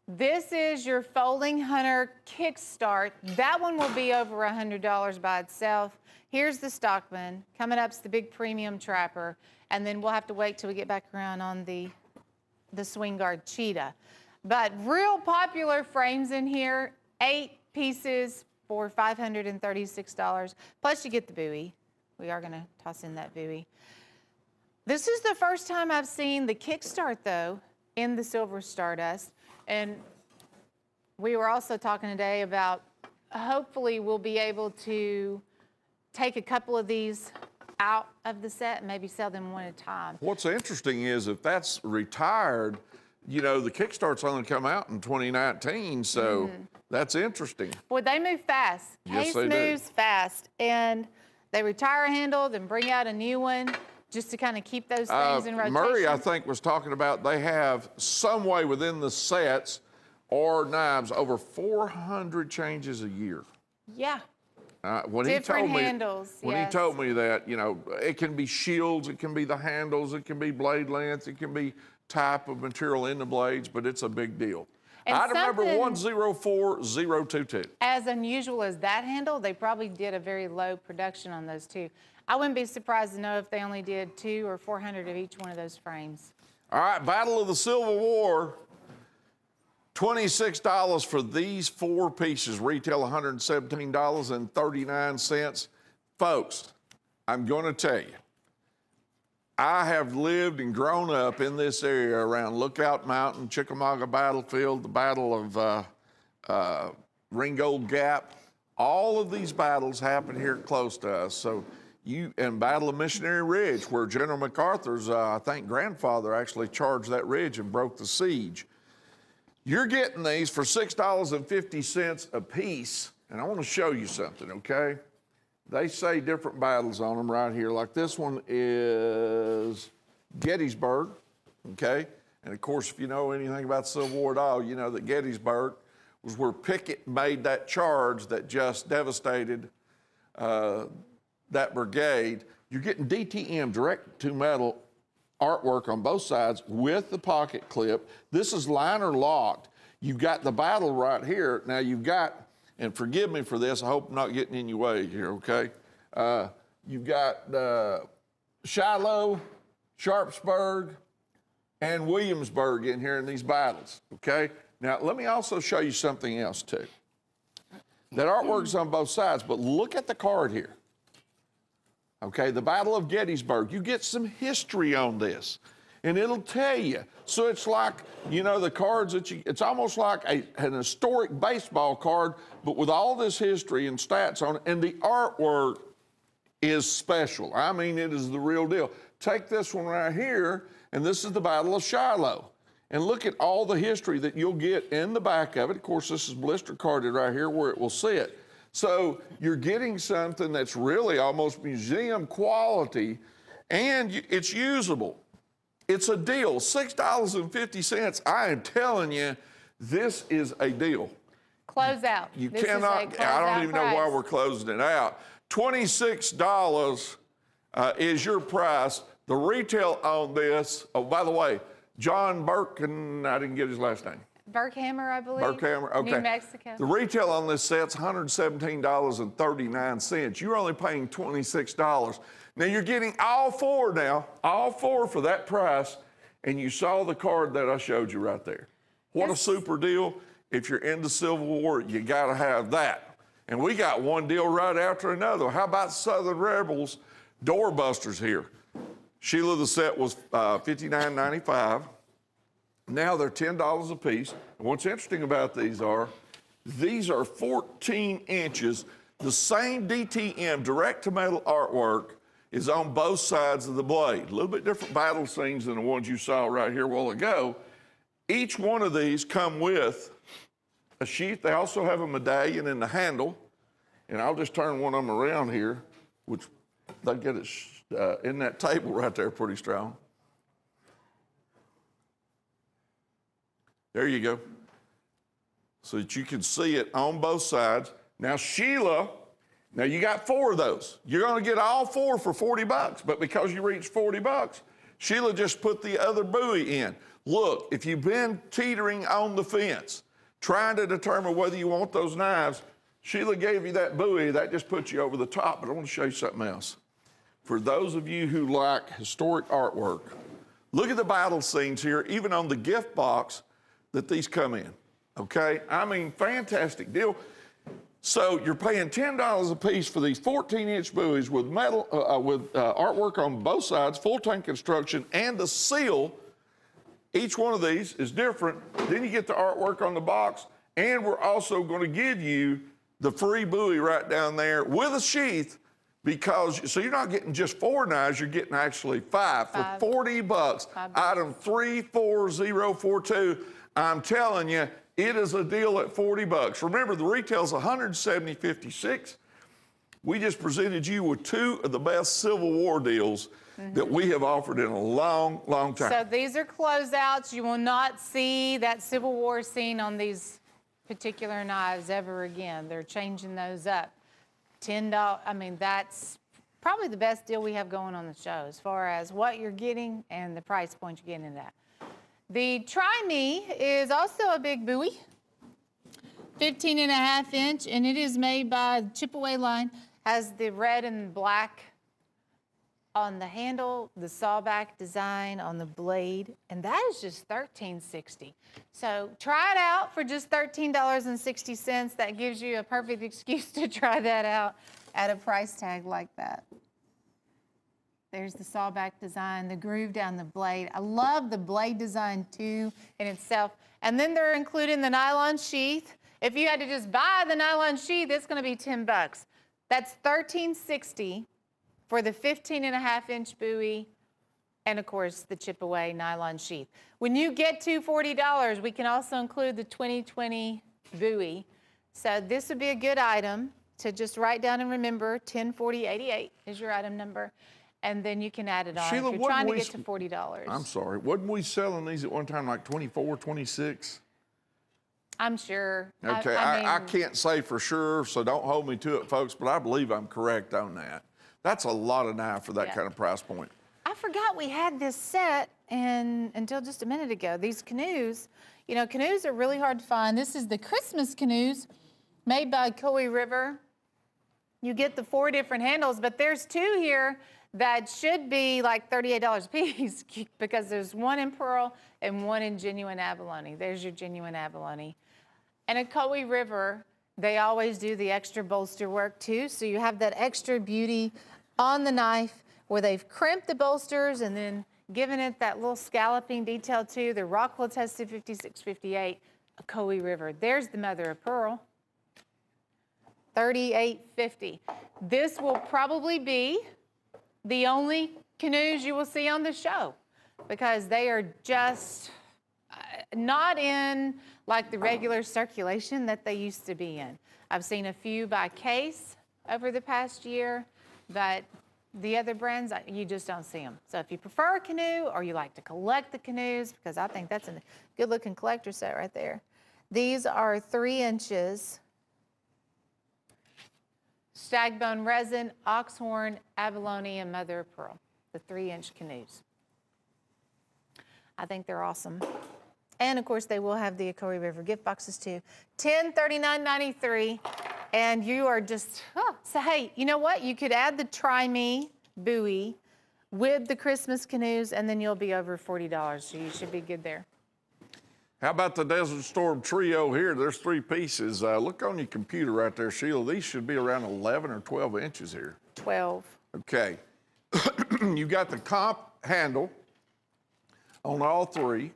This is your Folding Hunter Kickstart. That one will be over $100 by itself. Here's the Stockman. Coming up's the big premium trapper. And then we'll have to wait till we get back around on the swing guard Cheetah. But real popular frames in here, 8 pieces for $536. Plus you get the buoy. We are gonna toss in that buoy. This is the first time I've seen the Kickstart though in the Silver Stardust. And we were also talking today about hopefully we'll be able to take a couple of these out of the set and maybe sell them one at a time. What's interesting is if that's retired, you know, the Kickstart's only come out in 2019, so that's interesting. Boy, they move fast. Yes, Case they do. moves fast. And they retire a handle, then bring out a new one just to kind of keep those things in rotation. Murray, I think, was talking about they have some way within the sets or knives, over 400 changes a year. Yeah. When Different he told handles, me, when yes. he told me that, you know, it can be shields, it can be the handles, it can be blade length, it can be type of material in the blades, but it's a big deal. And Item number something- 104022. As unusual as that handle, they probably did a very low production on those too. I wouldn't be surprised to know if they only did 200 or 400 of each one of those frames. All right, Battle of the Civil War. $26 for these 4 pieces, retail $117.39. Folks, I'm going to tell you, I have lived and grown up in this area around Lookout Mountain, Chickamauga Battlefield, the Battle of Ringgold Gap. All of these battles happen here close to us. So and Battle of Missionary Ridge, where General MacArthur's, I think, grandfather actually charged that ridge and broke the siege. You're getting these for $6.50 a piece, and I want to show you something, okay? They say different battles on them right here. Like this one is Gettysburg, okay? And of course, if you know anything about the Civil War at all, you know that Gettysburg was where Pickett made that charge that just devastated that brigade. You're getting DTM, direct to metal artwork on both sides with the pocket clip. This is liner locked. You've got the battle right here. Now you've got, and forgive me for this, I hope I'm not getting in your way here, okay? You've got Shiloh, Sharpsburg, and Williamsburg in here in these battles, okay? Now let me also show you something else too. That artwork's on both sides, but look at the card here. Okay, the Battle of Gettysburg. You get some history on this, and it'll tell you. So it's like, you know, the cards that it's almost like an historic baseball card, but with all this history and stats on it, and the artwork is special. I mean, it is the real deal. Take this one right here, and this is the Battle of Shiloh. And look at all the history that you'll get in the back of it. Of course, this is blister carded right here where it will sit. So you're getting something that's really almost museum quality, and it's usable. It's a deal, $6.50. I am telling you, this is a deal. Close out. You This is a cannot, I don't even know why price. we're closing it out. $26 is your price. The retail on this, oh, by the way, John Burke, and I didn't get his last name. Burkhammer, I believe. Burkhammer, okay. New Mexico. The retail on this set's $117.39. You're only paying $26. Now you're getting all 4 now, all 4 for that price, and you saw the card that I showed you right there. What a super deal. If you're into Civil War, you gotta have that. And we got one deal right after another. How about Southern Rebels doorbusters here? Sheila, the set was $59.95. Now they're $10 a piece. And what's interesting about these are 14 inches. The same DTM, direct to metal artwork, is on both sides of the blade. A little bit different battle scenes than the ones you saw right here a while ago. Each one of these come with a sheath. They also have a medallion in the handle. And I'll just turn one of them around here, which they'll get it in that table right there pretty strong. There you go. So that you can see it on both sides. Now Sheila, now you got 4 of those. You're gonna get all 4 for $40, but because you reached $40, Sheila just put the other buoy in. Look, if you've been teetering on the fence, trying to determine whether you want those knives, Sheila gave you that buoy, that just puts you over the top, but I want to show you something else. For those of you who like historic artwork, look at the battle scenes here, even on the gift box that these come in, okay? I mean, fantastic deal. So you're paying $10 a piece for these 14-inch buoys with metal, artwork on both sides, full tank construction, and the seal. Each one of these is different. Then you get the artwork on the box, and we're also going to give you the free buoy right down there with a sheath, because so you're not getting just 4 knives, you're getting actually 5 for $40. Item 34042. I'm telling you, it is a deal at $40. Remember, the retail's $170.56. We just presented you with two of the best Civil War deals that we have offered in a long, long time. So these are closeouts. You will not see that Civil War scene on these particular knives ever again. They're changing those up. $10, I mean, that's probably the best deal we have going on the show as far as what you're getting and the price point you're getting at. The Try Me is also a big Bowie, 15.5 inch, and it is made by the Chip-Away line. Has the red and black on the handle, the sawback design on the blade, and that is just $13.60. So try it out for just $13.60. That gives you a perfect excuse to try that out at a price tag like that. There's the sawback design, the groove down the blade. I love the blade design too in itself. And then they're including the nylon sheath. If you had to just buy the nylon sheath, it's gonna be $10. That's $13.60 for the 15.5 inch Bowie, and of course the Chip-Away nylon sheath. When you get to $40, we can also include the 2020 Bowie. So this would be a good item to just write down and remember. 104088 is your item number, and then you can add it on Sheila, if you're trying to wasn't get to $40. I'm sorry, wasn't we selling these at one time like 24, 26? I'm sure. Okay, I can't say for sure, so don't hold me to it, folks, but I believe I'm correct on that. That's a lot of knife for that Yeah. kind of price point. I forgot we had this set until just a minute ago. These canoes, you know, canoes are really hard to find. This is the Christmas canoes made by Cutlery River. You get the 4 different handles, but there's 2 here that should be like $38 a piece because there's 1 in pearl and 1 in genuine abalone. There's your genuine abalone. And at Cutlery River, they always do the extra bolster work too, so you have that extra beauty on the knife where they've crimped the bolsters and then given it that little scalloping detail too. The Rockwell tested 5658, a Cutlery River. There's the mother of pearl, $38.50. This will probably be the only canoes you will see on the show because they are just not in like the regular circulation that they used to be in. I've seen a few by case over the past year, but the other brands, you just don't see them. So if you prefer a canoe or you like to collect the canoes, because I think that's a good looking collector set right there. These are 3 inches, stagbone resin, oxhorn, abalone, and mother of pearl, the 3-inch canoes. I think they're awesome. And of course, they will have the Cutlery River gift boxes too. $1039.93, and you are just, so hey, you know what? You could add the Try Me Bowie with the Christmas canoes, and then you'll be over $40, so you should be good there. How about the Desert Storm Trio here? There's 3 pieces. Look on your computer right there, Sheila. These should be around 11 or 12 inches here. 12. Okay. You got the comp handle on all 3.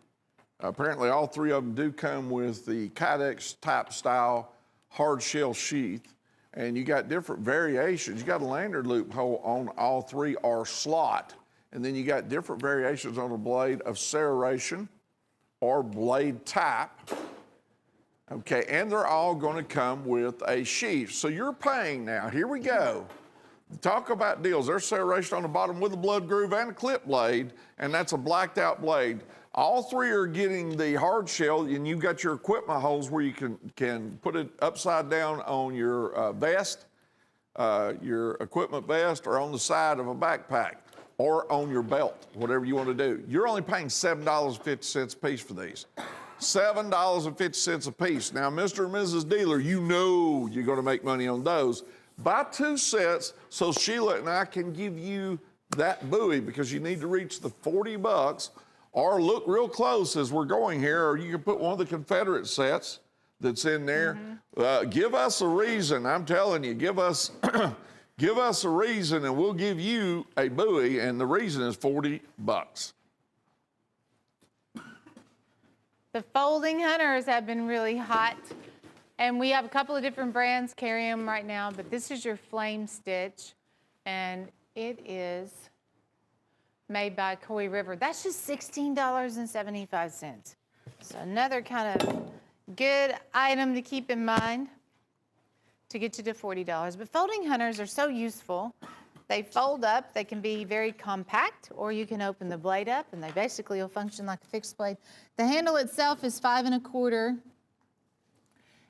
Apparently, all 3 of them do come with the Kydex type style hard shell sheath, and you got different variations. You got a lanyard loophole on all 3 or slot, and then you got different variations on the blade of serration or blade type. Okay, and they're all going to come with a sheath. So you're paying now. Here we go. Talk about deals. There's serration on the bottom with a blood groove and a clip blade, and that's a blacked out blade. All 3 are getting the hard shell, and you've got your equipment holes where you can put it upside down on your vest, your equipment vest, or on the side of a backpack, or on your belt, whatever you want to do. You're only paying $7.50 a piece for these. $7.50 a piece. Now, Mr. and Mrs. Dealer, you know you're going to make money on those. Buy 2 sets so Sheila and I can give you that Bowie because you need to reach the $40. Or look real close as we're going here, or you can put one of the Confederate sets that's in there. Give us a reason. I'm telling you, give us give us a reason, and we'll give you a Bowie, and the reason is $40. The folding hunters have been really hot, and we have a couple of different brands carry them right now, but this is your flame stitch, and it is made by Cutlery River. That's just $16.75. So another kind of good item to keep in mind. to get you to $40. But folding hunters are so useful. They fold up, they can be very compact, or you can open the blade up and they basically will function like a fixed blade. The handle itself is 5 1/4.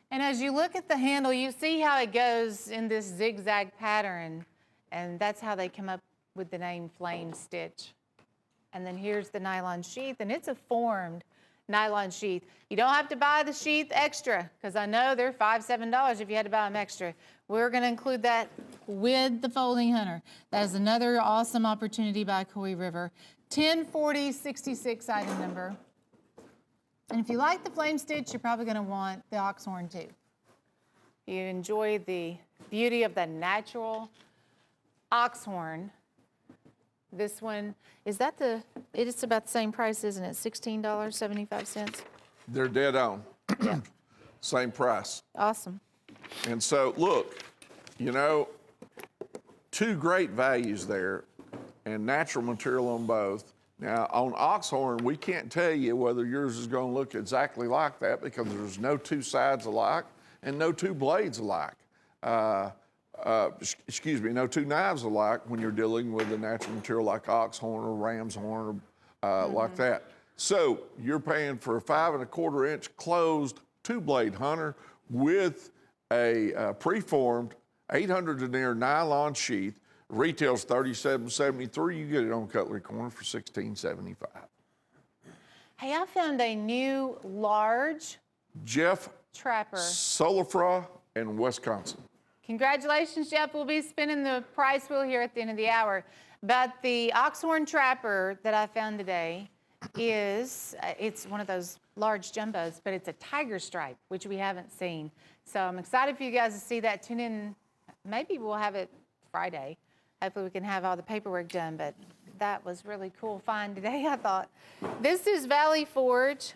And as you look at the handle, you see how it goes in this zigzag pattern, and that's how they come up with the name Flame Stitch. And then here's the nylon sheath, and it's a formed nylon sheath. You don't have to buy the sheath extra, because I know they're $5, $7 if you had to buy them extra. We're going to include that with the folding hunter. That is another awesome opportunity by Coy River. 104066 item number. And if you like the Flame Stitch, you're probably going to want the ox horn too. You enjoy the beauty of the natural ox horn. This one, is that it's about the same price, isn't it? $16.75? They're dead on. Yeah. Same price. Awesome. And so, look, you know, two great values there and natural material on both. Now, on oxhorn, we can't tell you whether yours is going to look exactly like that because there's no two sides alike and no two blades alike. No two knives alike when you're dealing with a natural material like oxhorn or ram's horn or like that. So you're paying for a 5 1/4 inch closed 2-blade hunter with a preformed 800 denier nylon sheath. Retails $37.73. You get it on Cutlery Corner for $16.75. Hey, I found a new large Jeff trapper. Solifra in Wisconsin. Congratulations, Jeff. We'll be spinning the prize wheel here at the end of the hour. But the oxhorn trapper that I found today is, it's one of those large jumbos, but it's a tiger stripe, which we haven't seen. So I'm excited for you guys to see that. Tune in. Maybe we'll have it Friday. Hopefully we can have all the paperwork done, but that was really cool find today, I thought. This is Valley Forge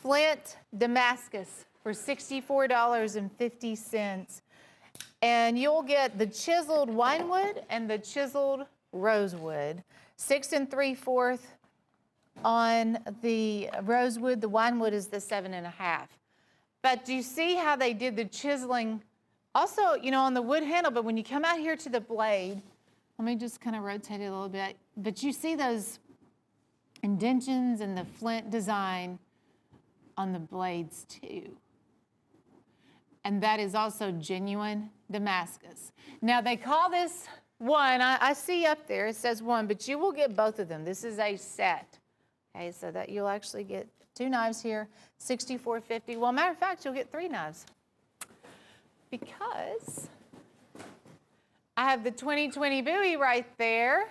Flint Damascus for $64.50. And you'll get the chiseled winewood and the chiseled rosewood. 6 3/4 on the rosewood. The winewood is the 7 1/2. But do you see how they did the chiseling? Also, you know, on the wood handle, but when you come out here to the blade, let me just kind of rotate it a little bit. But you see those indentions and the flint design on the blades too. And that is also genuine Damascus. Now they call this one, I see up there, it says one, but you will get both of them. This is a set. Okay, so that you'll actually get 2 knives here, $64.50. Well, matter of fact, you'll get 3 knives. Because I have the 2020 buoy right there,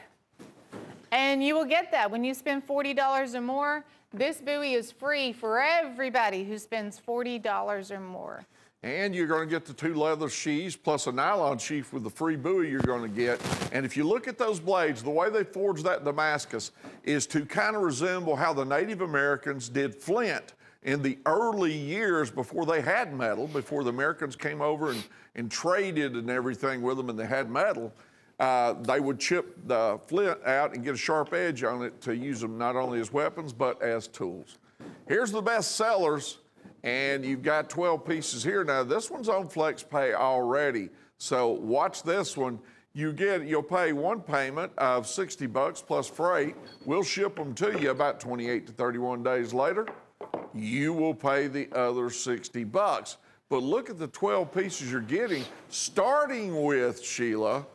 and you will get that when you spend $40 or more. This buoy is free for everybody who spends $40 or more. And you're going to get the 2 leather sheaths plus a nylon sheath with the free buoy you're going to get. And if you look at those blades, the way they forged that Damascus is to kind of resemble how the Native Americans did flint in the early years before they had metal, before the Americans came over and traded and everything with them and they had metal. They would chip the flint out and get a sharp edge on it to use them not only as weapons but as tools. Here's the best sellers. And you've got 12 pieces here. Now, this one's on FlexPay already. So watch this one. You'll pay one payment of $60 plus freight. We'll ship them to you about 28 to 31 days later. You will pay the other $60. But look at the 12 pieces you're getting, starting with, Sheila,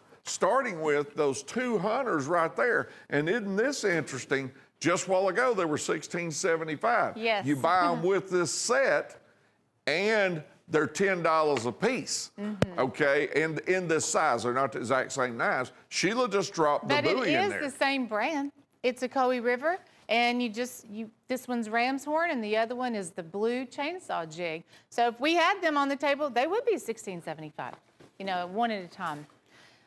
those 2 hunters right there. And isn't this interesting? Just a while ago, they were $16.75. Yes. You buy them with this set, and they're $10 a piece, okay? And in this size, they're not the exact same knives. Sheila just dropped the buoy in there. But it is the same brand. It's a Coy River, and this one's ram's horn, and the other one is the blue chainsaw jig. So if we had them on the table, they would be $16.75, you know, one at a time.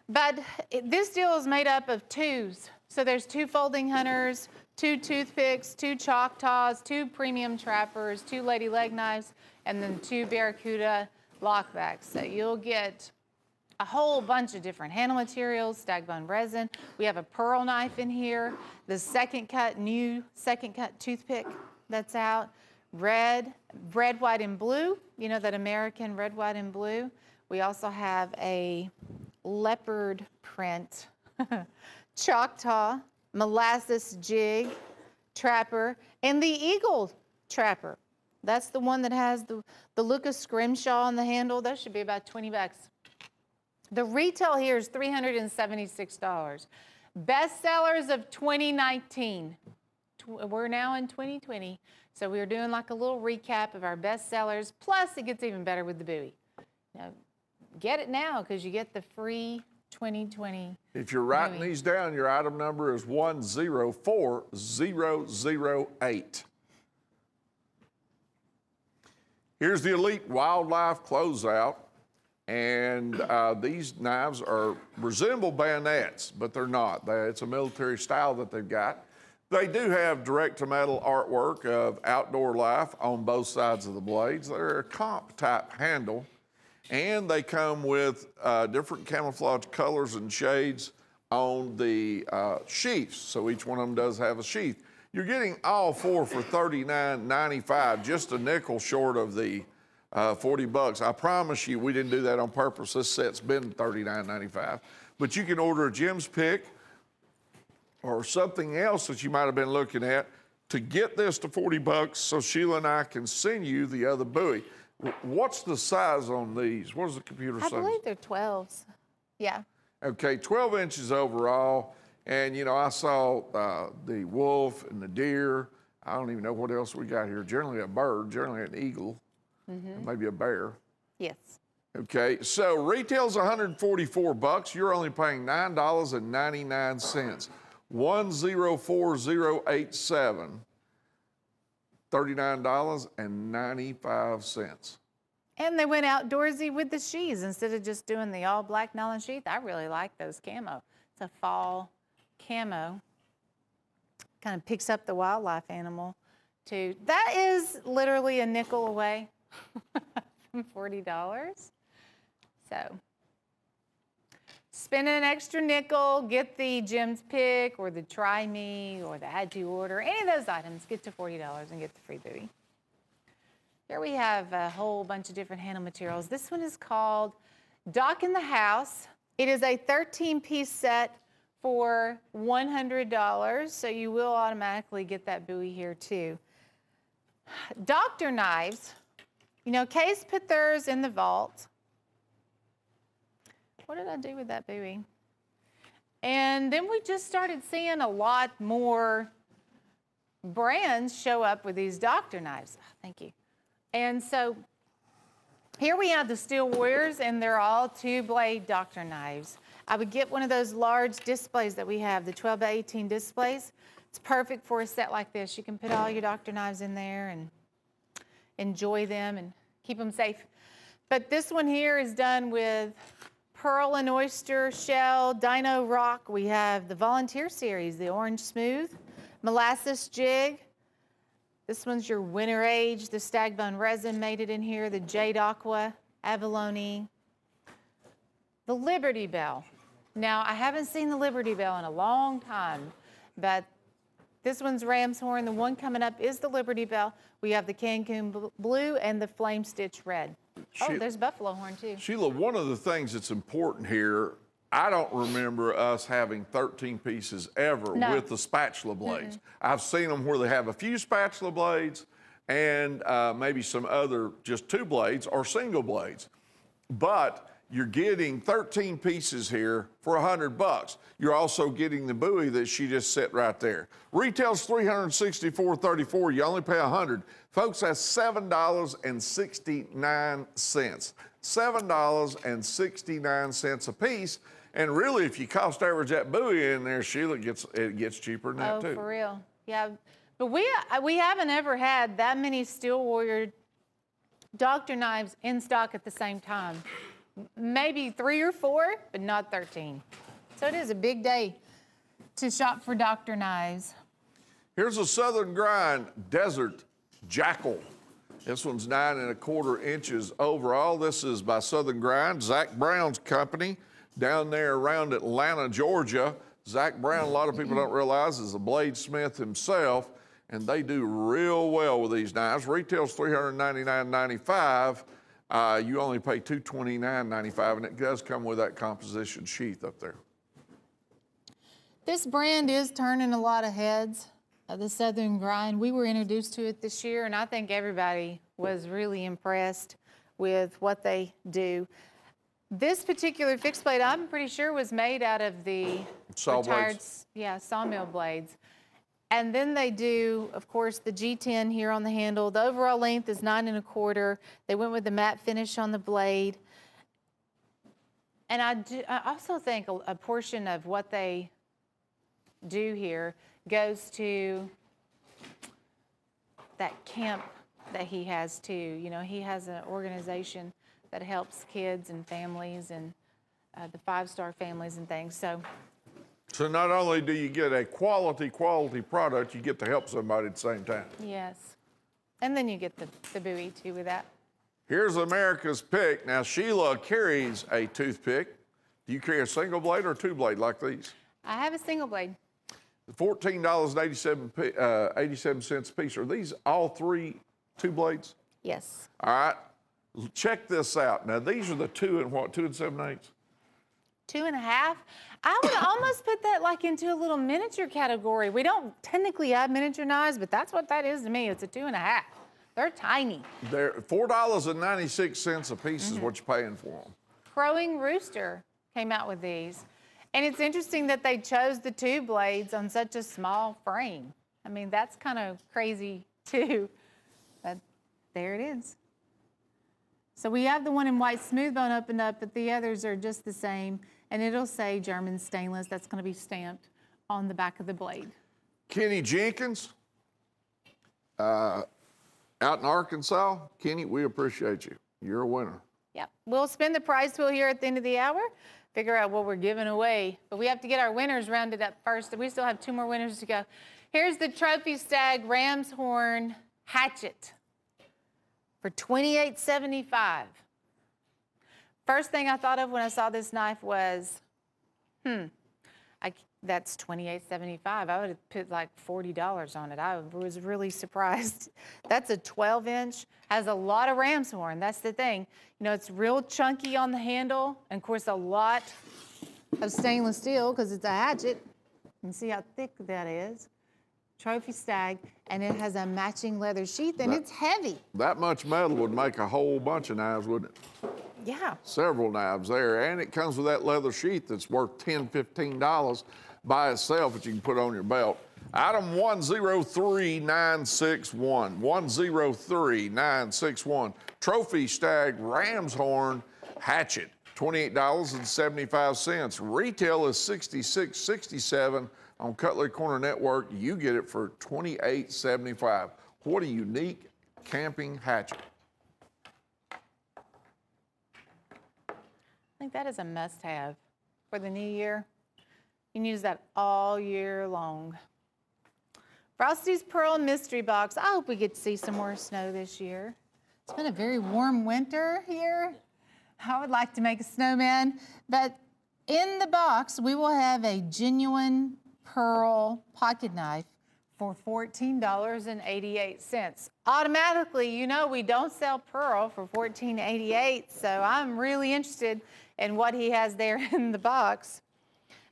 But this deal is made up of 2s. So there's 2 folding hunters, 2 toothpicks, 2 Choctaws, 2 premium trappers, 2 lady leg knives, and then 2 Barracuda lockbacks. So you'll get a whole bunch of different handle materials, stagbone resin. We have a pearl knife in here, the new second cut toothpick that's out, red, white, and blue. You know, that American red, white, and blue. We also have a leopard print, Choctaw, molasses jig, trapper, and the eagle trapper. That's the one that has the Lucas scrimshaw on the handle. That should be about 20 bucks. The retail here is $376. Best sellers of 2019. We're now in 2020, so we're doing like a little recap of our best sellers. Plus, it gets even better with the buoy. Now, get it now because you get the free 2020. If you're writing buoy. these down, your item number is 104008. Here's the Elite Wildlife Closeout. And these knives resemble bayonets, but they're not. It's a military style that they've got. They do have direct-to-metal artwork of outdoor life on both sides of the blades. They're a comp-type handle, and they come with different camouflage colors and shades on the sheaths. So each one of them does have a sheath. You're getting all four for $39.95, just a nickel short of the 40 bucks. I promise you, we didn't do that on purpose. This set's been $39.95. But you can order a Jim's Pick or something else that you might have been looking at to get this to 40 bucks so Sheila and I can send you the other buoy. What's the size on these? What does the computer say? I believe they're 12s. Yeah. Okay, 12 inches overall. And, you know, I saw the wolf and the deer. I don't even know what else we got here. Generally a bird, generally an eagle. Maybe a bear. Yes. Okay, so retail's 144 bucks. You're only paying $9.99. 104087. $39.95. And they went outdoorsy with the sheaths instead of just doing the all black nylon sheath. I really like those camo. It's a fall camo. Kind of picks up the wildlife animal too. That is literally a nickel away from $40. So spend an extra nickel, get the Jim's Pick or the Try Me or the Add to Order, any of those items, get to $40 and get the free buoy. Here we have a whole bunch of different handle materials. This one is called Dock in the House. It is a 13-piece set for $100, so you will automatically get that buoy here too. Doctor knives. You know, Kay's put theirs in the vault. What did I do with that buoy? And then we just started seeing a lot more brands show up with these doctor knives. Thank you. And so here we have the Steel Warriors, and they're all 2-blade doctor knives. I would get one of those large displays that we have, the 12 to 18 displays. It's perfect for a set like this. You can put all your doctor knives in there and enjoy them and keep them safe. But this one here is done with pearl and oyster shell, dino rock. We have the Volunteer series, the orange smooth, molasses jig. This one's your winter age. The stagbone resin made it in here. The jade aqua, abalone, the Liberty Bell. Now, I haven't seen the Liberty Bell in a long time, but this one's ram's horn. The one coming up is the Liberty Bell. We have the Cancun blue and the flame stitch red. Oh, there's buffalo horn too. Sheila, one of the things that's important here, I don't remember us having 13 pieces ever with the spatula blades. I've seen them where they have a few spatula blades and maybe some other just 2 blades or single blades. But you're getting 13 pieces here for $100. You're also getting the buoy that she just set right there. Retail's $364.34. You only pay $100. Folks, that's $7.69. $7.69 a piece. And really, if you cost average that buoy in there, Sheila, it gets cheaper than that too. Oh, for real. Yeah. But we haven't ever had that many Steel Warrior doctor knives in stock at the same time. Maybe 3 or 4, but not 13. So it is a big day to shop for doctor knives. Here's a Southern Grind Desert Jackal. This one's 9 1/4 inches overall. This is by Southern Grind, Zach Brown's company, down there around Atlanta, Georgia. Zach Brown, a lot of people don't realize, is a bladesmith himself, and they do real well with these knives. Retail's $399.95. you only pay $229.95, and it does come with that composition sheath up there. This brand is turning a lot of heads, the Southern Grind. We were introduced to it this year, and I think everybody was really impressed with what they do. This particular fixed blade, I'm pretty sure, was made out of the Saw retired, blades. sawmill blades. And then they do, of course, the G10 here on the handle. The overall length is 9 1/4. They went with the matte finish on the blade. And I also think a portion of what they do here goes to that camp that he has too. You know, he has an organization that helps kids and families and the 5-star families and things. So not only do you get a quality product, you get to help somebody at the same time. Yes. And then you get the buoy too with that. Here's America's pick. Now, Sheila carries a toothpick. Do you carry a single blade or a 2-blade like these? I have a single blade. $14.87 a piece. Are these all 3 2-blades? Yes. All right. Check this out. Now, these are the 2 and 7/8? 2 1/2. I would almost put that like into a little miniature category. We don't technically have miniature knives, but that's what that is to me. It's a 2 1/2. They're tiny. They're $4.96 a piece is what you're paying for them. Crowing Rooster came out with these. And it's interesting that they chose the 2 blades on such a small frame. I mean, that's kind of crazy too. But there it is. So we have the one in white smooth bone opened up, but the others are just the same. And it'll say German stainless. That's going to be stamped on the back of the blade. Kenny Jenkins, out in Arkansas. Kenny, we appreciate you. You're a winner. Yep. We'll spin the prize wheel here at the end of the hour, figure out what we're giving away. But we have to get our winners rounded up first. We still have 2 more winners to go. Here's the Trophy Stag Ram's Horn Hatchet for $28.75. First thing I thought of when I saw this knife was, that's $28.75. I would have put like $40 on it. I was really surprised. That's a 12-inch, has a lot of ram's horn. That's the thing. You know, it's real chunky on the handle, and of course a lot of stainless steel because it's a hatchet. You can see how thick that is. Trophy Stag, and it has a matching leather sheath, and it's heavy. That much metal would make a whole bunch of knives, wouldn't it? Yeah. Several knives there, and it comes with that leather sheath that's worth $10, $15 by itself that you can put on your belt. Item 103961, 103961, Trophy Stag Ram's Horn Hatchet, $28.75. Retail is $66.67 on Cutlery Corner Network. You get it for $28.75. What a unique camping hatchet. I think that is a must-have for the new year. You can use that all year long. Frosty's Pearl Mystery Box. I hope we get to see some more snow this year. It's been a very warm winter here. I would like to make a snowman, but in the box, we will have a genuine pearl pocket knife for $14.88. Automatically, you know we don't sell pearl for $14.88, so I'm really interested in what he has there in the box.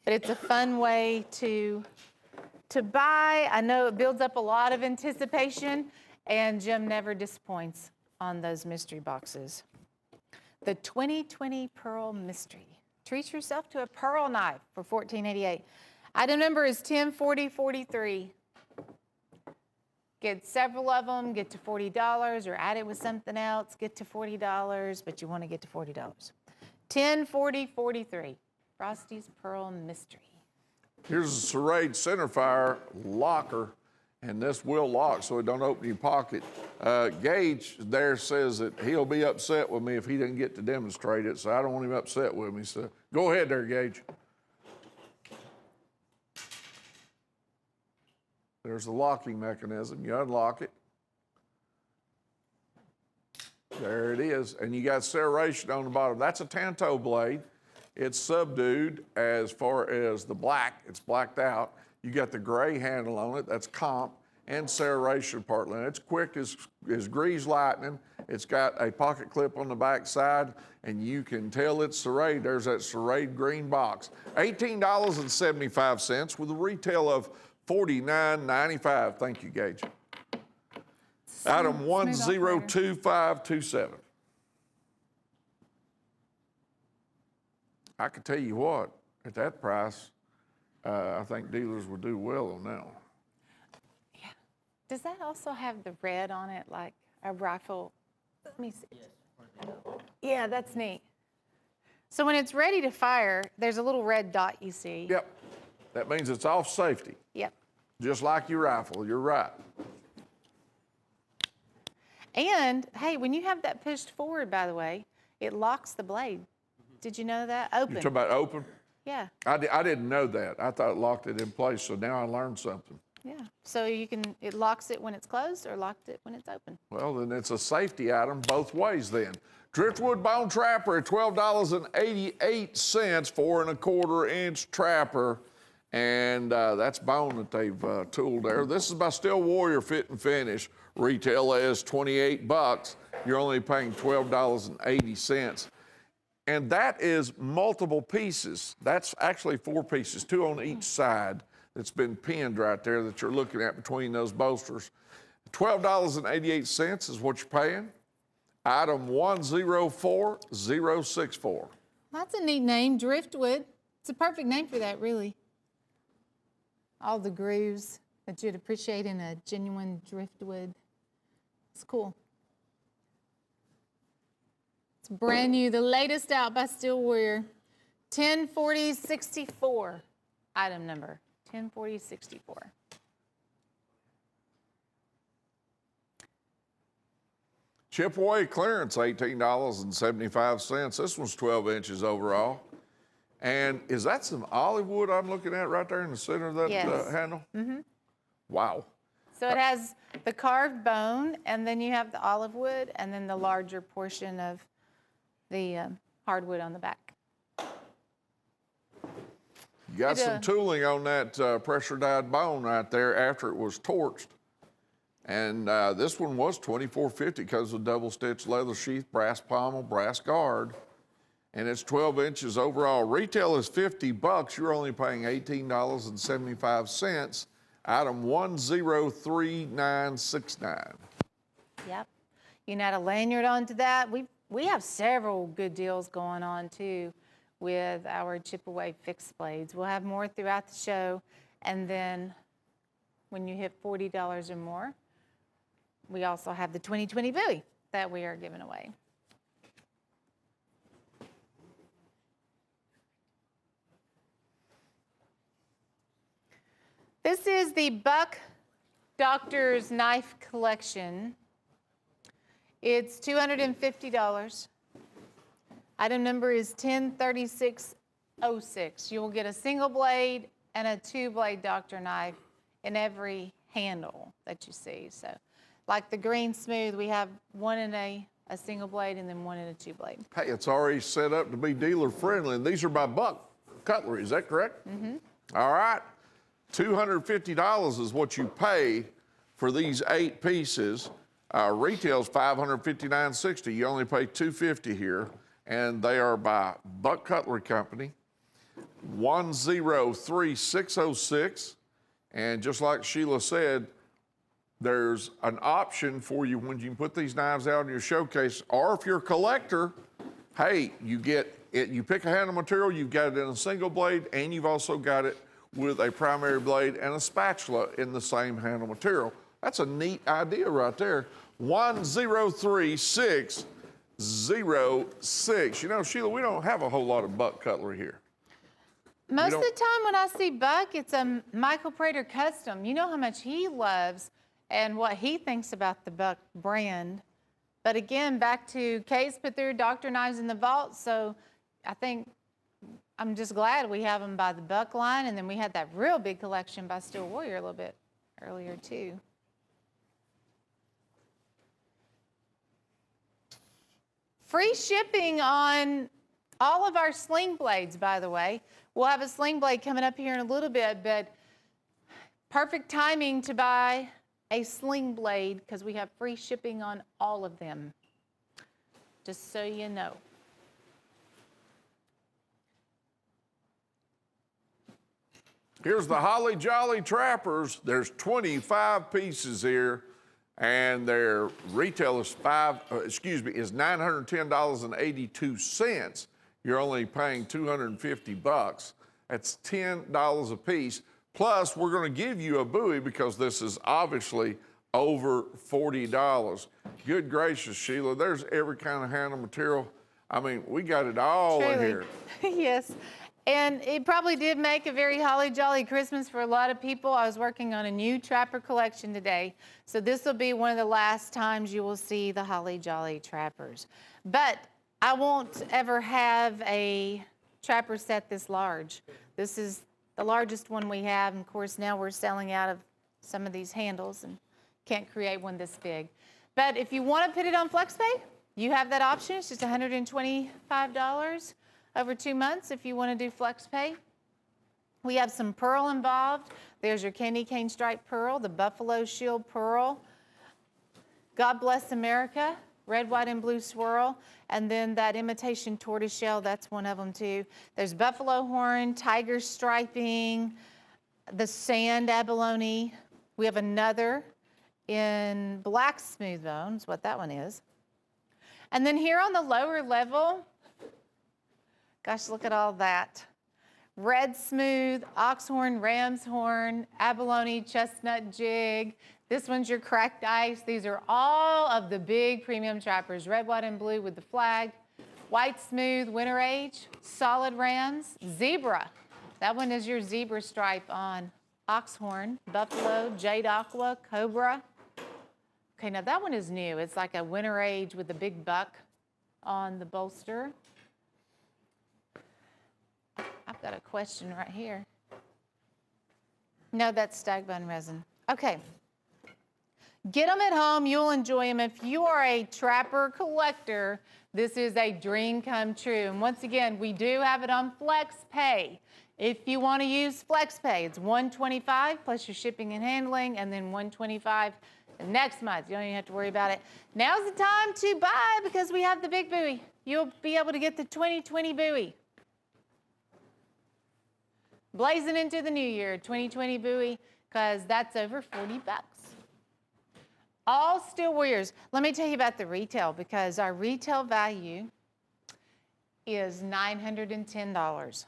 But it's a fun way to buy. I know it builds up a lot of anticipation, and Jim never disappoints on those mystery boxes. The 2020 Pearl Mystery. Treat yourself to a pearl knife for $14.88. Item number is 104043. Get several of them, get to $40, or add it with something else, get to $40, but you want to get to $40. 104043. Frosty's Pearl Mystery. Here's a serrate centerfire locker, and this will lock so it don't open your pocket. Gage there says that he'll be upset with me if he doesn't get to demonstrate it, so I don't want him upset with me. So go ahead there, Gage. There's the locking mechanism. You unlock it. There it is. And you got serration on the bottom. That's a Tanto blade. It's subdued as far as the black. It's blacked out. You got the gray handle on it. That's comp. and serration part lint. It's quick as greased lightning. It's got a pocket clip on the back side, and you can tell it's serrate. There's that serrate green box. $18.75 with a retail of $49.95. Thank you, Gage. Item 102527. I can tell you what, at that price, I think dealers would do well on that one. Yeah. Does that also have the red on it, like a rifle? Let me see. Yeah, that's neat. So when it's ready to fire, there's a little red dot you see. Yep, that means it's off safety, Yep. just like your rifle, you're right. And hey, when you have that pushed forward, by the way, it locks the blade. Did you know that? Open. You're talking about open? Yeah. I didn't know that. I thought it locked it in place, so now I learned something. Yeah. So it locks it when it's closed or locked it when it's open. Well, then it's a safety item both ways then. Driftwood bone trapper at $12.88 for an 1/4 inch trapper. And that's bone that they've tooled there. This is by Steel Warrior Fit and Finish. Retail is $28. You're only paying $12.80. And that is multiple pieces. That's actually 4 pieces, 2 on each side that's been pinned right there that you're looking at between those bolsters. $12.88 is what you're paying. Item 104064. That's a neat name, Driftwood. It's a perfect name for that, really. All the grooves that you'd appreciate in a genuine driftwood. It's cool. It's brand new, the latest out by Steel Warrior. 104064, item number, 104064. Chip-away clearance, $18.75. This one's 12 inches overall. And is that some olive wood I'm looking at right there in the center of that Yes. handle? Mm-hmm. Wow. So it has the carved bone, and then you have the olive wood, and then the larger portion of the hardwood on the back. You got some tooling on that pressure-dyed bone right there after it was torched. And this one was $24.50 because of double-stitch leather sheath, brass pommel, brass guard. And it's 12 inches overall. Retail is $50. You're only paying $18.75. Item 103969. Yep. You can add a lanyard onto that. We have several good deals going on too with our chip away fixed blades. We'll have more throughout the show. And then when you hit $40 or more, we also have the 2020 Bowie that we are giving away. This is the Buck Doctor's Knife Collection. It's $250. Item number is 103606. You will get a single blade and a 2-blade Doctor knife in every handle that you see. So, like the Green Smooth, we have one in a single blade and then one in a 2-blade. Hey, it's already set up to be dealer friendly, and these are by Buck Cutlery, is that correct? Mm-hmm. All right. $250 is what you pay for these 8 pieces. Retail's $559.60. You only pay $250 here, and they are by Buck Cutlery Company. 103606. And just like Sheila said, there's an option for you when you put these knives out in your showcase, or if you're a collector, hey, you get it, you pick a handle material, you've got it in a single blade, and you've also got it with a primary blade and a spatula in the same handle material. That's a neat idea right there. 103606. You know, Sheila, we don't have a whole lot of Buck Cutlery here. Most of the time when I see Buck, it's a Michael Prater custom. You know how much he loves and what he thinks about the Buck brand. But again, back to Kay's put their Doctor knives in the vault, so I think I'm just glad we have them by the Buck line, and then we had that real big collection by Steel Warrior a little bit earlier too. Free shipping on all of our sling blades, by the way. We'll have a sling blade coming up here in a little bit, but perfect timing to buy a sling blade because we have free shipping on all of them. Just so you know. Here's the Holly Jolly Trappers. There's 25 pieces here, and their retail is $910.82. You're only paying $250. That's $10 a piece. Plus, we're going to give you a buoy because this is obviously over $40. Good gracious, Sheila, there's every kind of handle material. I mean, we got it all in Truly. here. Yes. And it probably did make a very holly jolly Christmas for a lot of people. I was working on a new trapper collection today. So this will be one of the last times you will see the holly jolly trappers. But I won't ever have a trapper set this large. This is the largest one we have. And of course, now we're selling out of some of these handles and can't create one this big. But if you want to put it on FlexPay, you have that option. It's just $125 over 2 months if you want to do FlexPay. We have some pearl involved. There's your candy cane stripe pearl, the buffalo shield pearl, God Bless America, red, white, and blue swirl, and then that imitation tortoiseshell, that's one of them too. There's buffalo horn, tiger striping, the sand abalone. We have another in black smooth bones, what that one is. And then here on the lower level, gosh, look at all that. Red smooth, oxhorn, ram's horn, abalone, chestnut jig. This one's your cracked ice. These are all of the big premium trappers. Red, white, and blue with the flag. White smooth, winter age, solid rams, zebra. That one is your zebra stripe on oxhorn, buffalo, jade aqua, cobra. Okay, now that one is new. It's like a winter age with a big buck on the bolster. I've got a question right here. No, that's stagbun resin. Okay. Get them at home. You'll enjoy them. If you are a trapper collector, this is a dream come true. And once again, we do have it on FlexPay. If you want to use FlexPay, it's $125 plus your shipping and handling, and then $125 next month. You don't even have to worry about it. Now's the time to buy because we have the big buoy. You'll be able to get the 2020 buoy. Blazing into the new year, 2020 buoy, because that's over $40. All steel warriors. Let me tell you about the retail, because our retail value is $910.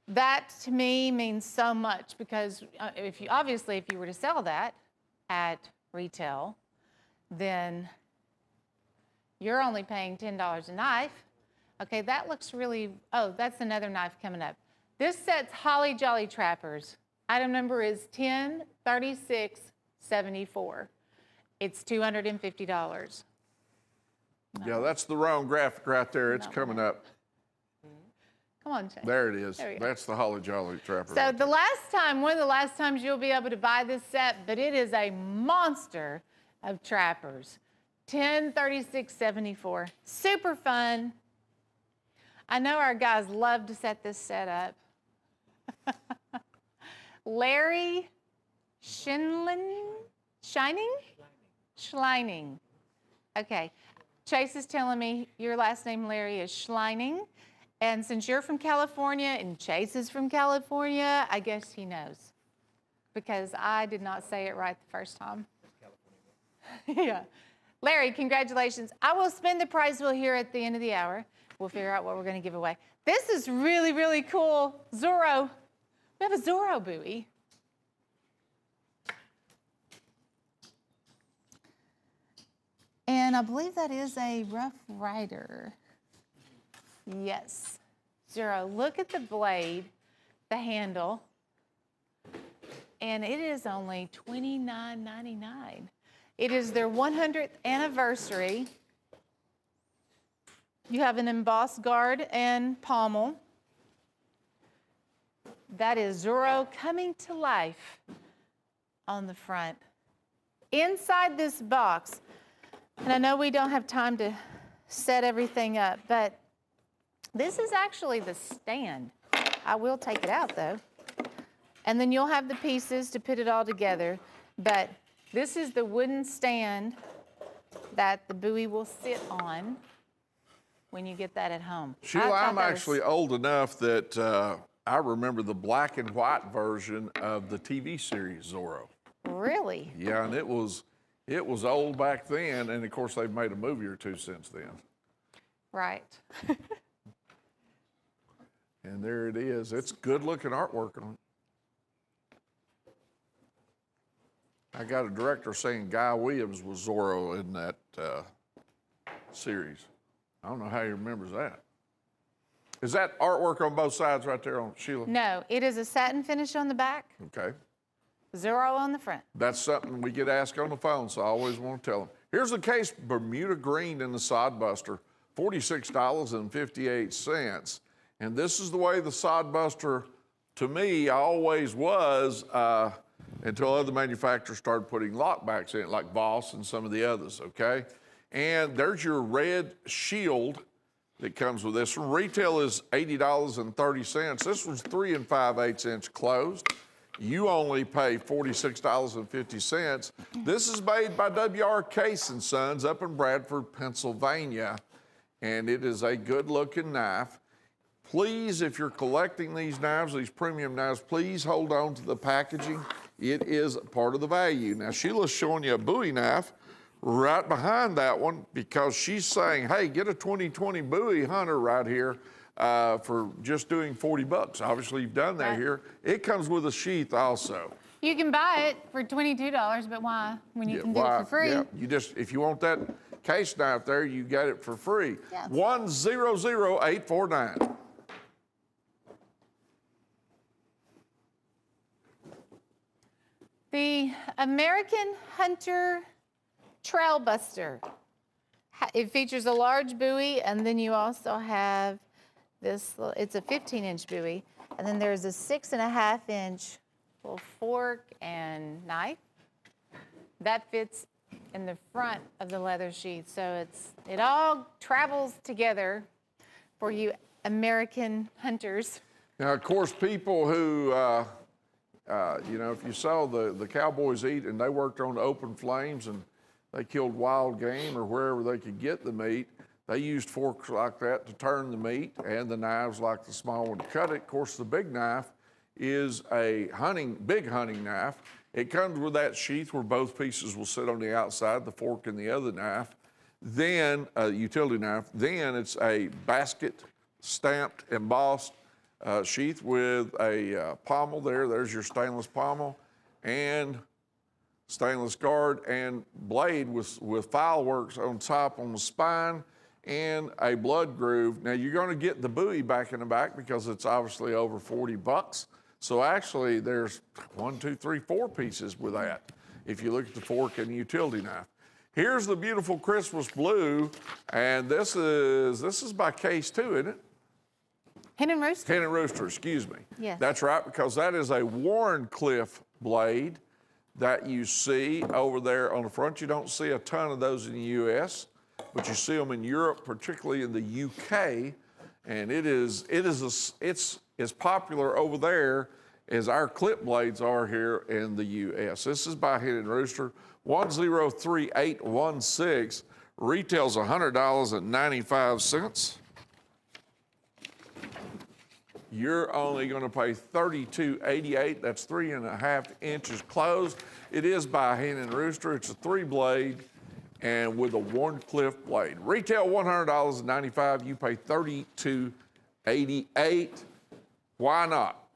That to me means so much, because if you were to sell that at retail, then you're only paying $10 a knife. Okay, that looks really, oh, that's another knife coming up. This set's Holly Jolly Trappers. Item number is 103674. It's $250. Yeah, that's the wrong graphic right there. It's coming up. Come on, Jay. There it is. There we go. That's the Holly Jolly Trapper. So right the last time, one of the last times you'll be able to buy this set, but it is a monster of trappers. 103674. Super fun. I know our guys love to set this set up. Larry Schleining. Okay. Chase is telling me your last name, Larry, is Schleining. And since you're from California and Chase is from California, I guess he knows. Because I did not say it right the first time. Yeah. Larry, congratulations. I will spin the prize wheel here at the end of the hour. We'll figure out what we're going to give away. This is really, really cool. Zorro. We have a Zorro buoy. And I believe that is a Rough Rider. Yes. Zorro. Look at the blade, the handle. And it is only $29.99. It is their 100th anniversary. You have an embossed guard and pommel. That is Zorro coming to life on the front. Inside this box, and I know we don't have time to set everything up, but this is actually the stand. I will take it out though. And then you'll have the pieces to put it all together. But this is the wooden stand that the buoy will sit on when you get that at home. I Sheila, thought I'm that was- actually old enough that I remember the black and white version of the TV series Zorro. Really? Yeah, and it was old back then, and of course they've made a movie or two since then. Right. And there it is. It's good looking artwork on it. I got a director saying Guy Williams was Zorro in that series. I don't know how he remembers that. Is that artwork on both sides right there on Sheila? No, it is a satin finish on the back, Okay. Zorro on the front. That's something we get asked on the phone, so I always want to tell them. Here's the case Bermuda Green in the Sodbuster, $46.58. And this is the way the Sodbuster, to me, always was until other manufacturers started putting lockbacks in it, like Voss and some of the others, okay? And there's your red shield that comes with this one. Retail is $80.30. This one's 3 5/8 inch closed. You only pay $46.50. This is made by W.R. Case & Sons up in Bradford, Pennsylvania, and it is a good-looking knife. Please, if you're collecting these knives, these premium knives, please hold on to the packaging. It is part of the value. Now, Sheila's showing you a Bowie knife right behind that one because she's saying, hey, get a 2020 Bowie Hunter right here for just doing $40. Obviously, you've done that here. It comes with a sheath also. You can buy it for $22, but why? When you can do it for free. Yeah, you just, if you want that case knife there, you get it for free. Yeah. 100849. The American Hunter Trail Buster. It features a large buoy, and then you also have this, it's a 15-inch buoy, and then there's a 6.5-inch little fork and knife. That fits in the front of the leather sheath, so it all travels together for you American hunters. Now, of course, people who, you know, if you saw the cowboys eat and they worked on open flames and they killed wild game or wherever they could get the meat, they used forks like that to turn the meat and the knives like the small one to cut it. Of course, the big knife is a big hunting knife. It comes with that sheath where both pieces will sit on the outside, the fork and the other knife. Then, a utility knife. Then it's a basket stamped, embossed sheath with a pommel there. There's your stainless pommel and stainless guard and blade with fileworks on top on the spine and a blood groove. Now you're going to get the buoy back in the back because it's obviously over $40. So actually there's 1, 2, 3, 4 pieces with that if you look at the fork and the utility knife. Here's the beautiful Christmas blue, and this is by Case too, isn't it? Hen and Rooster. Hen and Rooster, excuse me. Yes. That's right, because that is a Warncliffe blade that you see over there on the front. You don't see a ton of those in the U.S., but you see them in Europe, particularly in the U.K., and it's as popular over there as our clip blades are here in the U.S. This is by Hen and Rooster, 103816. Retails $100.95. You're only going to pay $32.88. That's 3 1/2 inches closed. It is by Hen and Rooster. It's a 3-blade and with a Warncliffe blade. Retail $100.95. You pay $32.88. Why not?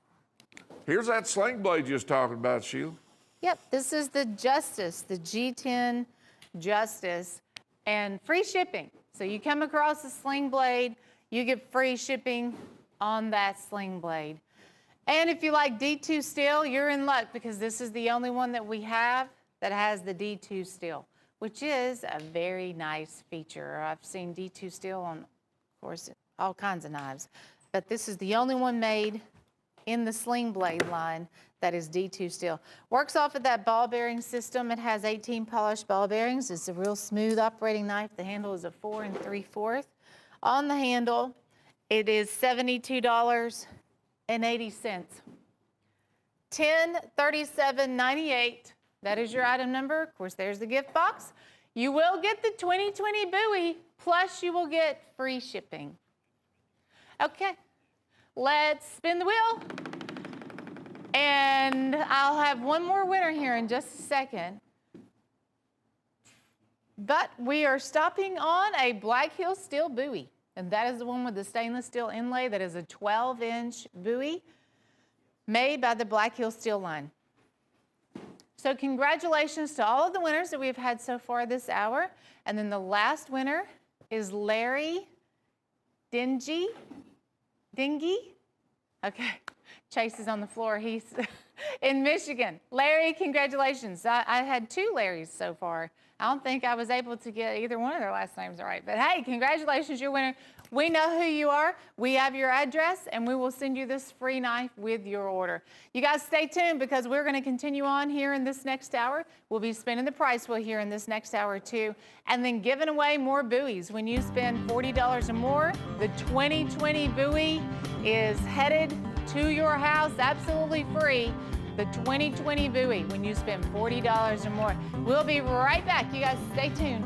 Here's that sling blade you was talking about, Sheila. Yep, this is the Justice, the G10 Justice, and free shipping. So you come across a sling blade, you get free shipping on that sling blade. And if you like D2 steel, you're in luck because this is the only one that we have that has the D2 steel, which is a very nice feature. I've seen D2 steel on, of course, all kinds of knives, but this is the only one made in the sling blade line that is D2 steel. Works off of that ball bearing system. It has 18 polished ball bearings. It's a real smooth operating knife. The handle is a 4 3/4. On the handle, it is $72.80. 1037.98. That is your item number. Of course, there's the gift box. You will get the 2020 buoy, plus you will get free shipping. Okay, let's spin the wheel. And I'll have one more winner here in just a second. But we are stopping on a Black Hill steel buoy. And that is the one with the stainless steel inlay. That is a 12-inch buoy made by the Black Hill Steel line. So congratulations to all of the winners that we've had so far this hour. And then the last winner is Larry Dingy. Okay, Chase is on the floor. He's in Michigan. Larry, congratulations. I had 2 Larrys so far. I don't think I was able to get either one of their last names right. But hey, congratulations, you're a winner. We know who you are. We have your address, and we will send you this free knife with your order. You guys stay tuned because we're going to continue on here in this next hour. We'll be spinning the price wheel here in this next hour too, and then giving away more buoys. When you spend $40 or more, the 2020 buoy is headed to your house absolutely free. The 2020 buoy when you spend $40 or more. We'll be right back. You guys stay tuned.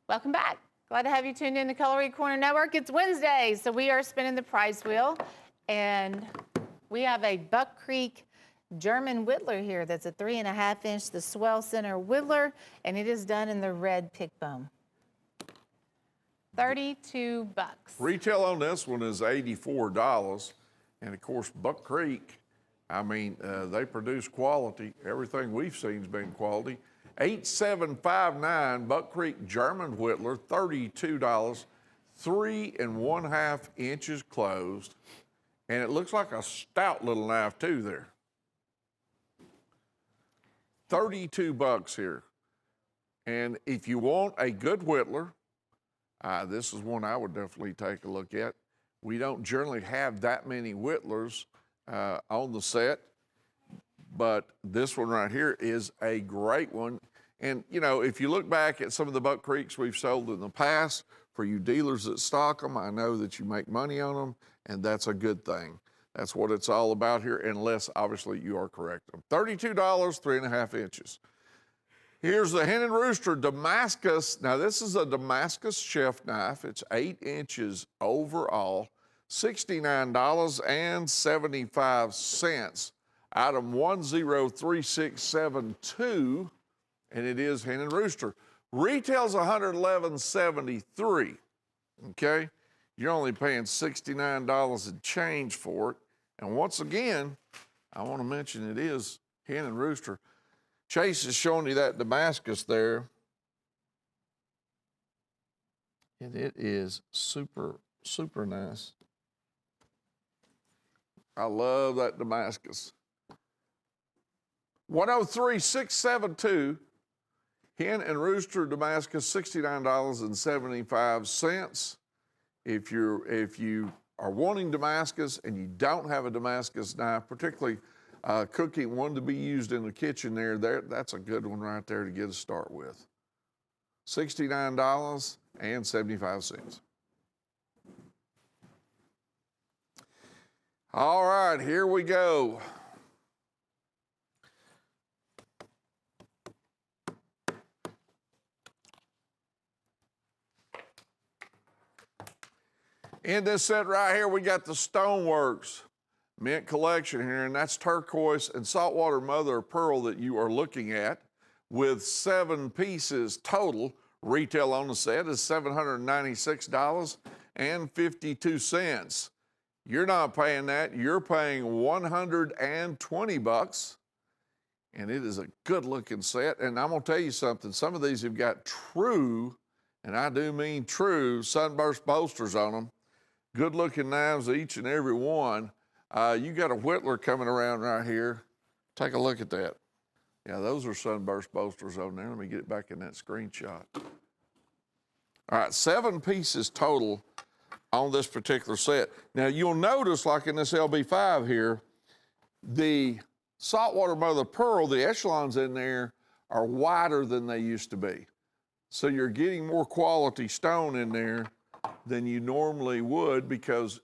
Welcome back. Glad to have you tuned in to Cutlery Corner Network. It's Wednesday, so we are spinning the prize wheel. And we have a Buck Creek German Whittler here that's a 3.5-inch, the Swell Center Whittler, and it is done in the red pick bone. $32. Retail on this one is $84. And of course, Buck Creek, I mean, they produce quality. Everything we've seen has been quality. 8759 Buck Creek German Whittler, $32, 3.5 inches closed. And it looks like a stout little knife too there. $32 here. And if you want a good whittler, this is one I would definitely take a look at. We don't generally have that many whittlers on the set, but this one right here is a great one. And, you know, if you look back at some of the Buck Creeks we've sold in the past, for you dealers that stock them, I know that you make money on them, and that's a good thing. That's what it's all about here, unless, obviously, you are correct. $32, 3.5 inches. Here's the Hen and Rooster Damascus. Now, this is a Damascus chef knife. It's 8 inches overall, $69.75. Item 103672, and it is Hen and Rooster. Retails $111.73, okay? You're only paying $69 and change for it. And once again, I want to mention it is Hen and Rooster. Chase is showing you that Damascus there. And it is super, super nice. I love that Damascus. 103672, Hen and Rooster Damascus, $69.75. If you are wanting Damascus and you don't have a Damascus knife, particularly cooking one to be used in the kitchen there, that's a good one right there to get a start with. $69.75. All right, here we go. In this set right here, we got the Stoneworks Mint Collection here, and that's turquoise and saltwater mother of pearl that you are looking at, with 7 pieces total. Retail on the set is $796.52. You're not paying that. You're paying $120, and it is a good-looking set. And I'm gonna tell you something. Some of these have got true, and I do mean true, sunburst bolsters on them. Good-looking knives, each and every one. You got a Whittler coming around right here. Take a look at that. Yeah, those are sunburst bolsters on there. Let me get it back in that screenshot. All right, 7 pieces total on this particular set. Now, you'll notice, like in this LB5 here, the saltwater mother of pearl, the echelons in there are wider than they used to be. So you're getting more quality stone in there than you normally would because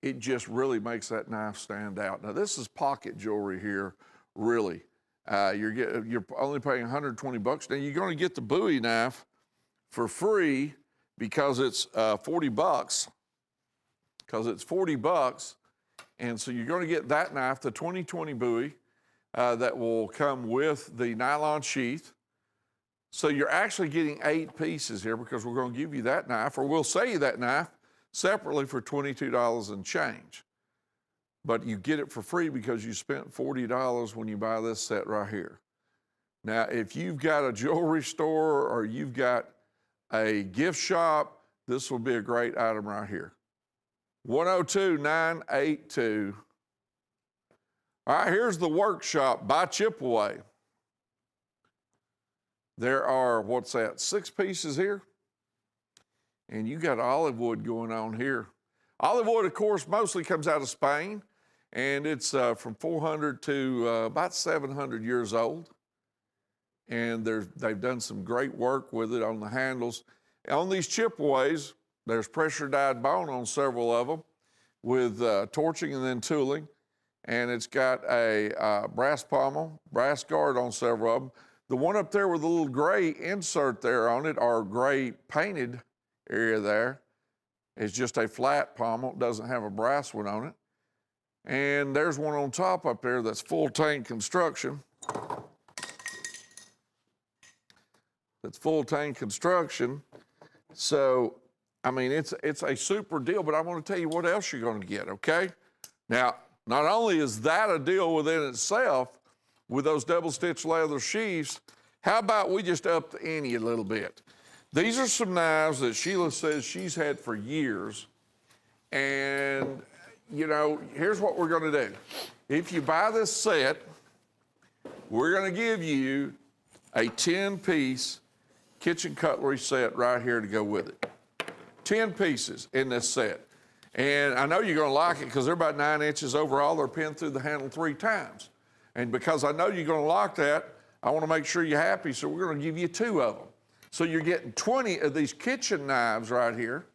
it just really makes that knife stand out. Now this is pocket jewelry here, really. You're only paying 120 bucks. Now you're going to get the Bowie knife for free because it's 40 bucks. Because it's 40 bucks, and so you're going to get that knife, the 2020 Bowie, that will come with the nylon sheath. So you're actually getting 8 pieces here because we're going to give you that knife, or we'll sell you that knife separately for $22 and change. But you get it for free because you spent $40 when you buy this set right here. Now, if you've got a jewelry store or you've got a gift shop, this will be a great item right here. 102-982. All right, here's the workshop by Chipaway. There are, 6 pieces here? And you got olive wood going on here. Olive wood, of course, mostly comes out of Spain, and it's from 400 to about 700 years old. And they've done some great work with it on the handles. On these Chipaways, there's pressure dyed bone on several of them with torching and then tooling. And it's got a brass pommel, brass guard on several of them. The one up there with the little gray insert there on it, or gray painted area there, is just a flat pommel. It doesn't have a brass one on it. And there's one on top up there that's full tank construction. That's full tank construction. So, I mean, it's a super deal, but I want to tell you what else you're going to get, okay? Now, not only is that a deal within itself with those double-stitch leather sheaths, how about we just up the ante a little bit? These are some knives that Sheila says she's had for years, and, you know, here's what we're going to do. If you buy this set, we're going to give you a 10-piece kitchen cutlery set right here to go with it. 10 pieces in this set. And I know you're going to like it because they're about 9 inches overall. They're pinned through the handle 3 times. And because I know you're going to like that, I want to make sure you're happy, so we're going to give you 2 of them. So you're getting 20 of these kitchen knives right here,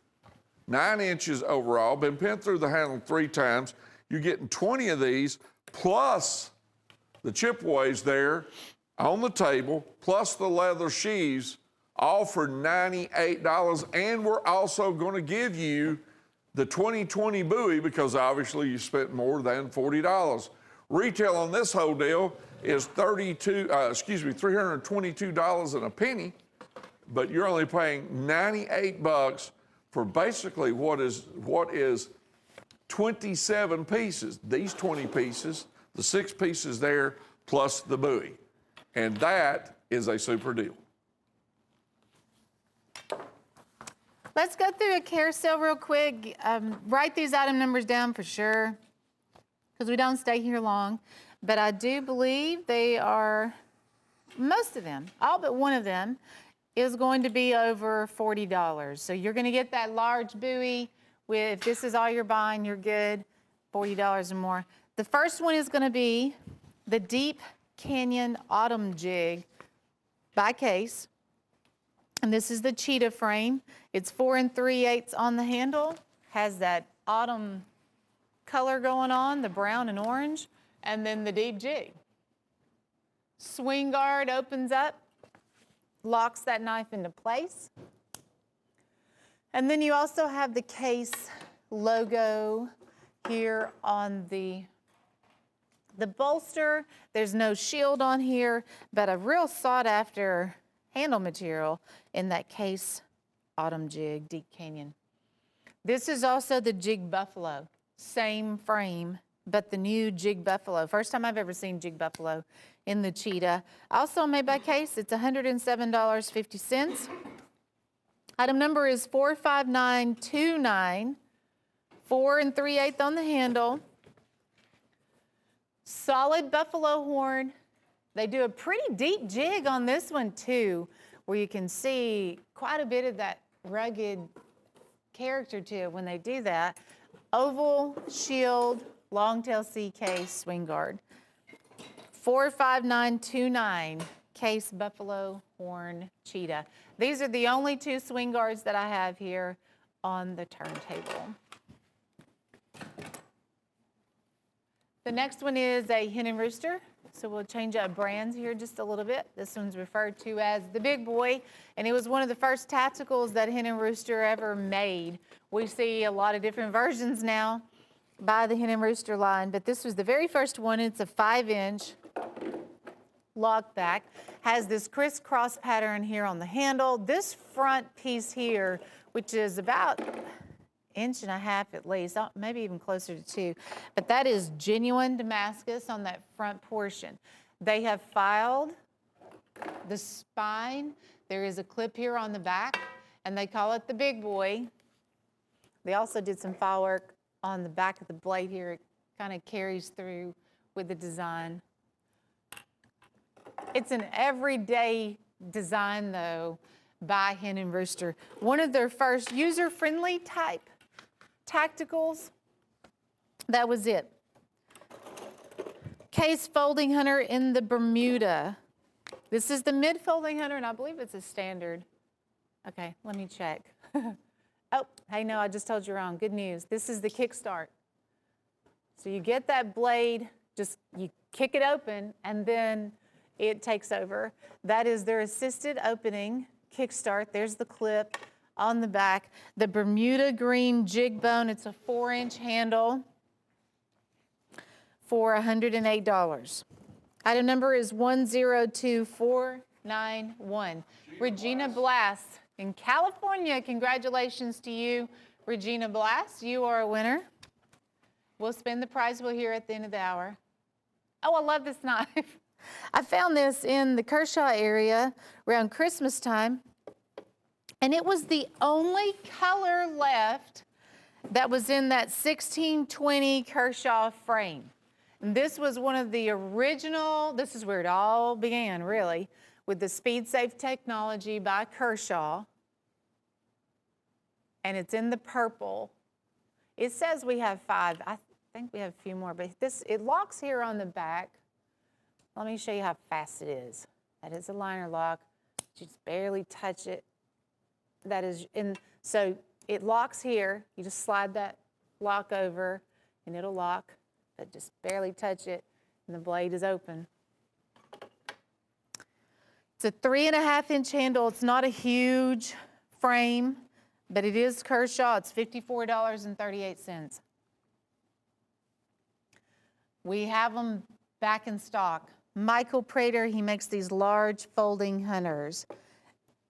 9 inches overall, been pinned through the handle 3 times. You're getting 20 of these, plus the Chipaways there on the table, plus the leather sheaths, all for $98. And we're also going to give you the 2020 Bowie because obviously you spent more than $40. Retail on this whole deal is $322 and a penny, but you're only paying $98 for basically what is 27 pieces. These 20 pieces, the 6 pieces there, plus the Bowie. And that is a super deal. Let's go through a carousel real quick. Write these item numbers down for sure, because we don't stay here long. But I do believe they are, most of them, all but one of them, is going to be over $40. So you're going to get that large Bowie with, if this is all you're buying, you're good, $40 or more. The first one is going to be the Deep Canyon Autumn Jig by Case. And this is the cheetah frame. It's 4 3/8 on the handle, has that autumn color going on, the brown and orange, and then the deep jig. Swing guard opens up, locks that knife into place. And then you also have the Case logo here on the bolster. There's no shield on here, but a real sought after handle material in that Case Autumn Jig Deep Canyon. This is also the Jig Buffalo, same frame, but the new Jig Buffalo. First time I've ever seen Jig Buffalo in the cheetah. Also made by Case, it's $107.50. Item number is 45929, 4 3/8 on the handle. Solid buffalo horn. They do a pretty deep jig on this one too, where you can see quite a bit of that rugged character to it when they do that. Oval, shield, long tail C case, swing guard. 45929, Case Buffalo Horn Cheetah. These are the only two swing guards that I have here on the turntable. The next one is a hen and rooster. So we'll change up brands here just a little bit. This one's referred to as the big boy, and it was one of the first tacticals that hen and rooster ever made. We see a lot of different versions now by the hen and rooster line, but this was the very first one. It's a 5-inch lock back, has this crisscross pattern here on the handle. This front piece here, which is about 1.5 inches at least, maybe even closer to 2, but that is genuine Damascus on that front portion. They have filed the spine. There is a clip here on the back, and they call it the big boy. They also did some file work on the back of the blade here. It kind of carries through with the design. It's an everyday design, though, by Hen and Rooster. One of their first user-friendly type tacticals. That was it. Case folding hunter in the Bermuda. This is the mid-folding hunter, and I believe it's a standard. Okay, let me check. Oh, hey, no, I just told you wrong. Good news. This is the kickstart. So you get that blade, just you kick it open, and then it takes over. That is their assisted opening kickstart. There's the clip on the back. The Bermuda green jig bone. It's a 4-inch handle for $108. Item number is 102491. Regina Blass in California. Congratulations to you, Regina Blass. You are a winner. We'll spin the prize wheel here at the end of the hour. Oh, I love this knife. I found this in the Kershaw area around Christmas time, and it was the only color left that was in that 1620 Kershaw frame. And this was one of the original, this is where it all began, really, with the Speed Safe technology by Kershaw. And it's in the purple. It says we have 5. I think we have a few more, but it locks here on the back. Let me show you how fast it is. That is a liner lock. You just barely touch it. That is so it locks here. You just slide that lock over and it'll lock, but just barely touch it and the blade is open. It's a 3.5-inch handle. It's not a huge frame, but it is Kershaw. It's $54.38. We have them back in stock. Michael Prater, he makes these large folding hunters,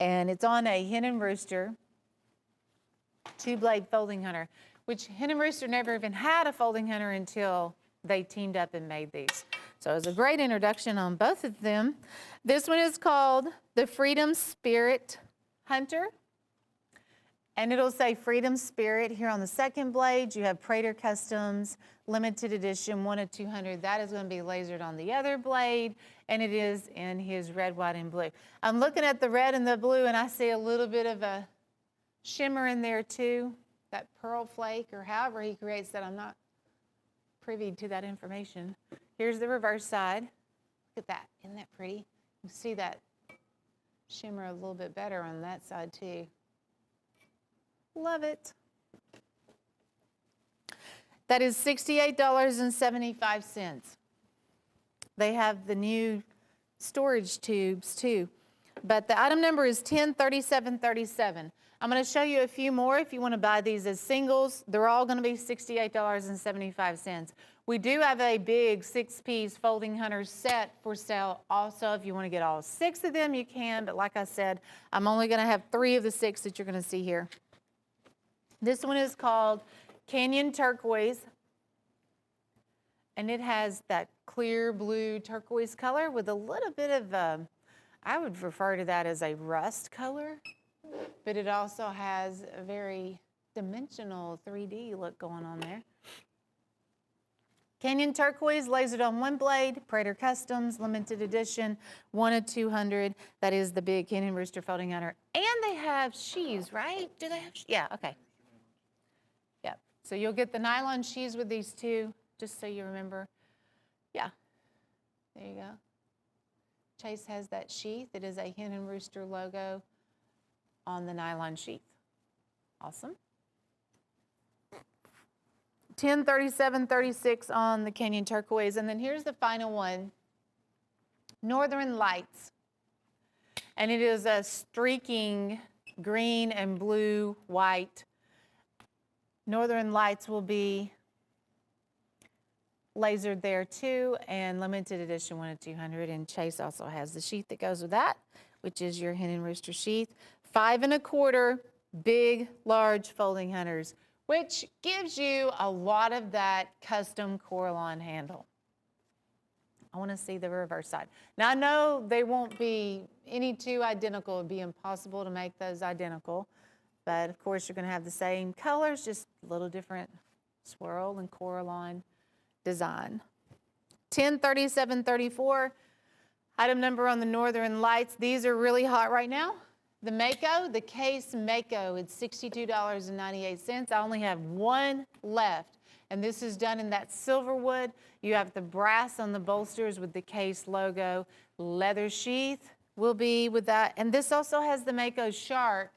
and it's on a Hen and Rooster 2-blade folding hunter, which Hen and Rooster never even had a folding hunter until they teamed up and made these. So it was a great introduction on both of them. This one is called the Freedom Spirit Hunter, and it'll say Freedom Spirit here on the second blade. You have Prater Customs limited edition 1 of 200. That is going to be lasered on the other blade, and it is in his red, white, and blue. I'm looking at the red and the blue, and I see a little bit of a shimmer in there too, that pearl flake or however he creates that. I'm not privy to that information. Here's the reverse side. Look at that. Isn't that pretty? You see that shimmer a little bit better on that side too. Love it. That is $68.75. They have the new storage tubes too. But the item number is 103737. I'm going to show you a few more if you want to buy these as singles. They're all going to be $68.75. We do have a big 6-piece folding hunter set for sale also. If you want to get all 6 of them, you can. But like I said, I'm only going to have 3 of the 6 that you're going to see here. This one is called Canyon Turquoise, and it has that clear blue turquoise color with a little bit of, I would refer to that as a rust color, but it also has a very dimensional 3D look going on there. Canyon Turquoise, lasered on 1 blade, Prater Customs, limited edition, 1 of 200. That is the big Canyon Rooster folding hunter. And they have sheaths, right? Do they have sheaths? Yeah, okay. Yep. So you'll get the nylon sheaths with these too, just so you remember. Yeah. There you go. Chase has that sheath. It is a Hen and Rooster logo on the nylon sheath. Awesome. 1037.36 on the Canyon Turquoise. And then here's the final one, Northern Lights. And it is a streaking green and blue, white. Northern Lights will be lasered there too, and limited edition 1 of 200. And Chase also has the sheath that goes with that, which is your Hen and Rooster sheath. 5 1/4 big, large folding hunters, which gives you a lot of that custom Coraline handle. I want to see the reverse side. Now I know they won't be any two identical. It would be impossible to make those identical. But of course you're going to have the same colors, just a little different swirl and Coraline design. 1037.34, item number on the Northern Lights. These are really hot right now. The Mako, the case Mako, it's $62.98. I only have one left, and this is done in that silver wood. You have the brass on the bolsters with the case logo. Leather sheath will be with that, and this also has the Mako shark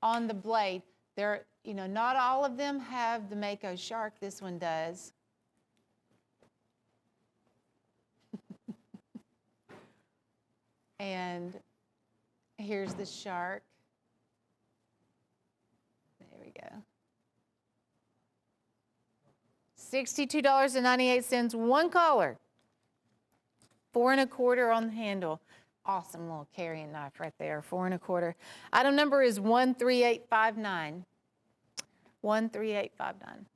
on the blade. There, not all of them have the Mako shark. This one does. And here's the shark. There we go. $62.98, one collar. 4 1/4 on the handle. Awesome little carrying knife right there, 4 1/4. Item number is 13859. 13859.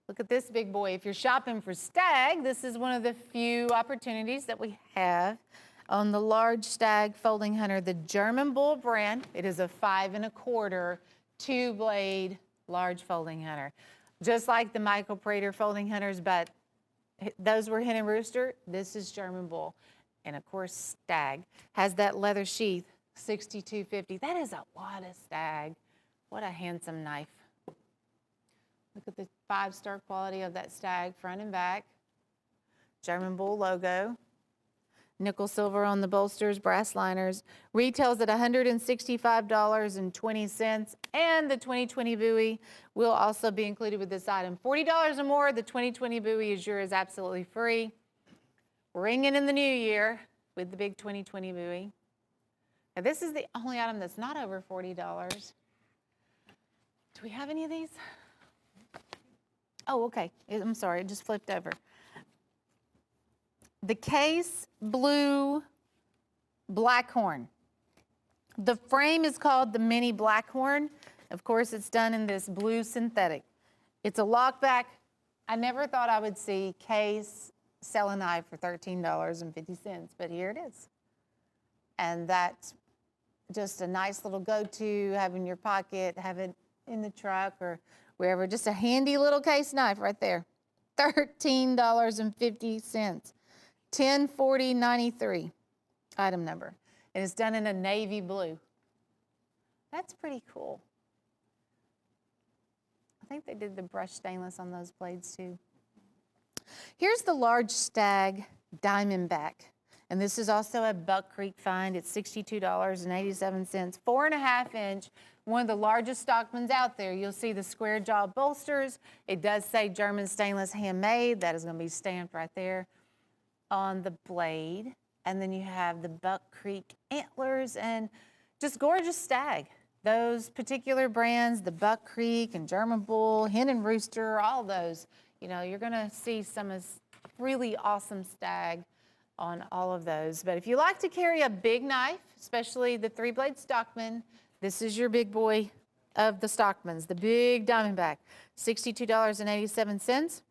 Look at this big boy. If you're shopping for stag, this is one of the few opportunities that we have on the large stag folding hunter, the German Bull brand. It is a 5 1/4 2-blade large folding hunter. Just like the Michael Prater folding hunters, but those were Hen and Rooster. This is German Bull. And of course, stag has that leather sheath, $62.50. That is a lot of stag. What a handsome knife. Look at the 5-star quality of that stag, front and back. German Bull logo. Nickel silver on the bolsters, brass liners. Retails at $165.20. And the 2020 buoy will also be included with this item. $40 or more, the 2020 buoy is yours absolutely free. Ringing in the new year with the big 2020 buoy. Now this is the only item that's not over $40. Do we have any of these? Oh, okay. I'm sorry, it just flipped over. The case blue Blackhorn. The frame is called the Mini Blackhorn. Of course, it's done in this blue synthetic. It's a lockback. I never thought I would see case sell a knife for $13.50, but here it is. And that's just a nice little go-to, have in your pocket, have it in the truck or wherever. Just a handy little case knife right there. $13.50. 1040.93 item number. And it's done in a navy blue. That's pretty cool. I think they did the brushed stainless on those blades too. Here's the large stag Diamondback. And this is also a Buck Creek find. It's $62.87, 4.5 inch, one of the largest Stockmans out there. You'll see the square jaw bolsters. It does say German stainless handmade. That is going to be stamped right there on the blade. And then you have the Buck Creek antlers and just gorgeous stag. Those particular brands, the Buck Creek and German Bull, Hen and Rooster, all those, you're going to see some really awesome stag on all of those. But if you like to carry a big knife, especially the 3-blade Stockman, this is your big boy of the Stockmans, the big Diamondback, $62.87.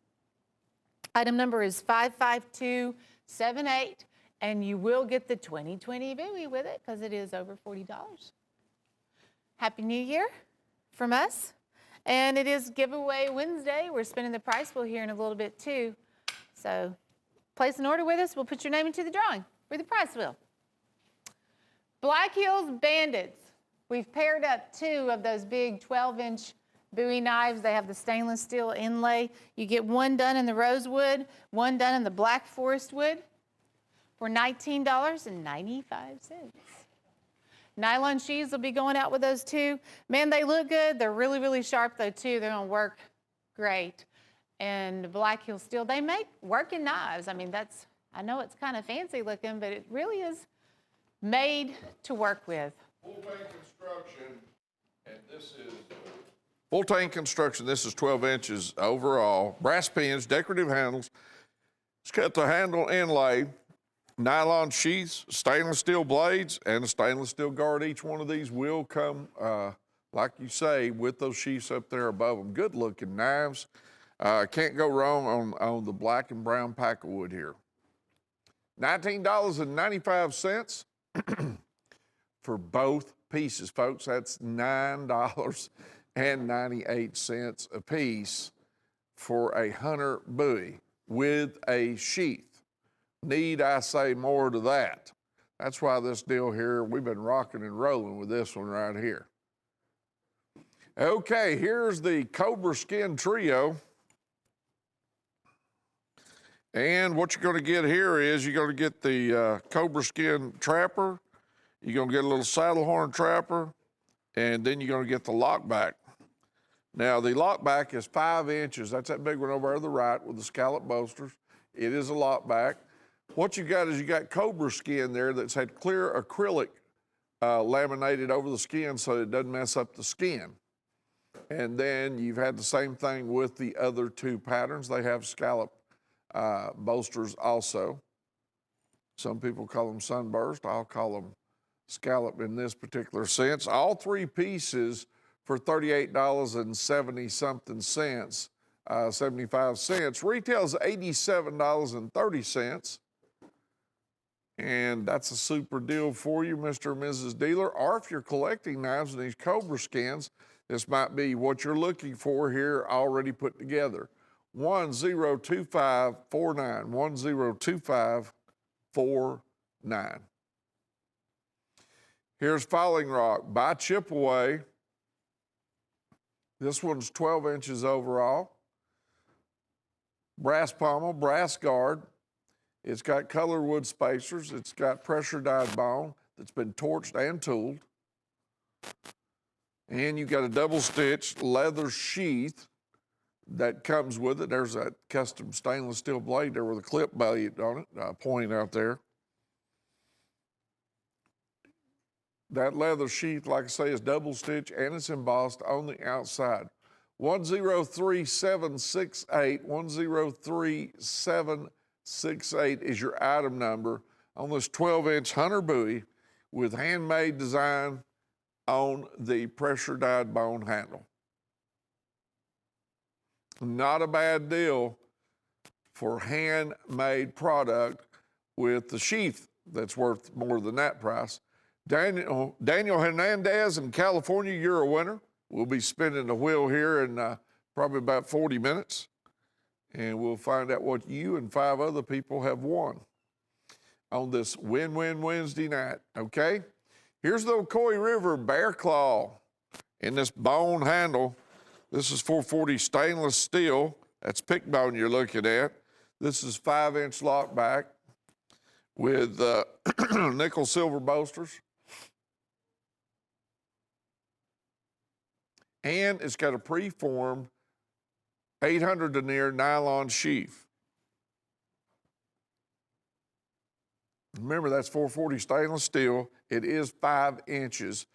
Item number is 55278, and you will get the 2020 buoy with it because it is over $40. Happy New Year from us. And it is Giveaway Wednesday. We're spinning the price wheel here in a little bit too. So place an order with us. We'll put your name into the drawing for the price wheel. Black Hills Bandits. We've paired up 2 of those big 12-inch Bowie knives. They have the stainless steel inlay. You get one done in the rosewood, one done in the black forest wood. for $19.95. Nylon sheaths will be going out with those too. Man, they look good. They're really, really sharp though too. They're gonna work great. And Black Hill Steel, they make working knives. I mean, I know it's kind of fancy looking, but it really is made to work with. Full tank construction, and this is full tank construction. This is 12 inches overall. Brass pins, decorative handles. It's got the handle inlay, nylon sheaths, stainless steel blades, and a stainless steel guard. Each one of these will come, like you say, with those sheaths up there above them. Good looking knives. Can't go wrong on the black and brown pack of wood here. $19.95 for both pieces, folks. That's $9.98 a piece for a Hunter buoy with a sheath. Need I say more to that? That's why this deal here, we've been rocking and rolling with this one right here. Okay, here's the Cobra Skin Trio. And what you're going to get here is you're going to get the Cobra Skin Trapper, you're going to get a little saddle horn trapper, and then you're going to get the lockback. Now, the lockback is 5 inches. That's that big one over there to the right with the scallop bolsters. It is a lockback. What you got is you got Cobra Skin there that's had clear acrylic laminated over the skin so it doesn't mess up the skin. And then you've had the same thing with the other two patterns. They have scallop bolsters also. Some people call them sunburst. I'll call them scallop in this particular sense. All three pieces for $38.70-something cents, 75 cents. Retails $87.30. And that's a super deal for you, Mr. and Mrs. Dealer. Or if you're collecting knives and these Cobra Skins, this might be what you're looking for here already put together. 102549, 102549. Here's Falling Rock by Chipaway. This one's 12 inches overall. Brass pommel, brass guard. It's got color wood spacers. It's got pressure dyed bone that's been torched and tooled. And you've got a double stitched leather sheath that comes with it. There's that custom stainless steel blade there with a clip blade on it, point out there. That leather sheath, like I say, is double stitch and it's embossed on the outside. 103768, 103768 is your item number on this 12-inch Hunter buoy with handmade design on the pressure dyed bone handle. Not a bad deal for handmade product with the sheath that's worth more than that price. Daniel Hernandez in California, you're a winner. We'll be spinning the wheel here in probably about 40 minutes, and we'll find out what you and 5 other people have won on this Win-Win Wednesday night, okay? Here's the Ocoee River Bear Claw in this bone handle. This is 440 stainless steel. That's pick bone you're looking at. This is 5-inch lockback with nickel silver bolsters. And it's got a preformed 800 denier nylon sheath. Remember, that's 440 stainless steel. It is 5 inches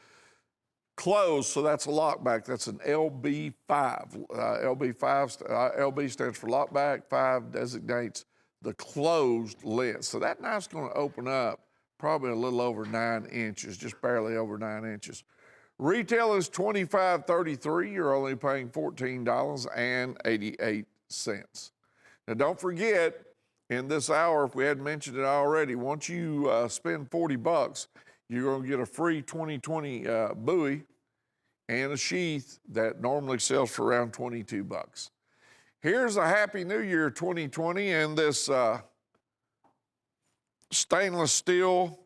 closed, so that's a lockback. That's an LB5. LB stands for lockback. 5 designates the closed length. So that knife's going to open up probably a little over 9 inches, just barely over 9 inches. Retail is $25.33. You're only paying $14.88. Now, don't forget, in this hour, if we hadn't mentioned it already, once you spend $40, you're going to get a free 2020 buoy and a sheath that normally sells for around $22. Here's a Happy New Year 2020 and this stainless steel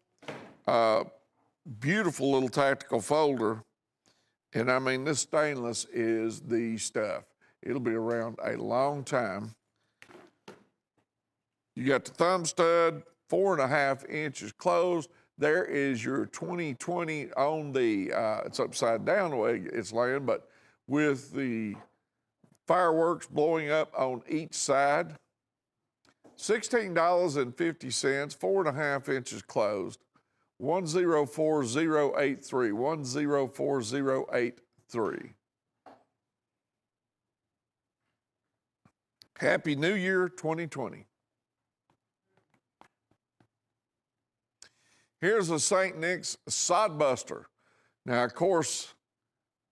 beautiful little tactical folder. And I mean, this stainless is the stuff. It'll be around a long time. You got the thumb stud, 4.5 inches closed. There is your 2020 on the, it's upside down the way it's laying, but with the fireworks blowing up on each side. $16.50, 4.5 inches closed. 104083, 104083. Happy New Year 2020. Here's a St. Nick's Sod Buster. Now, of course,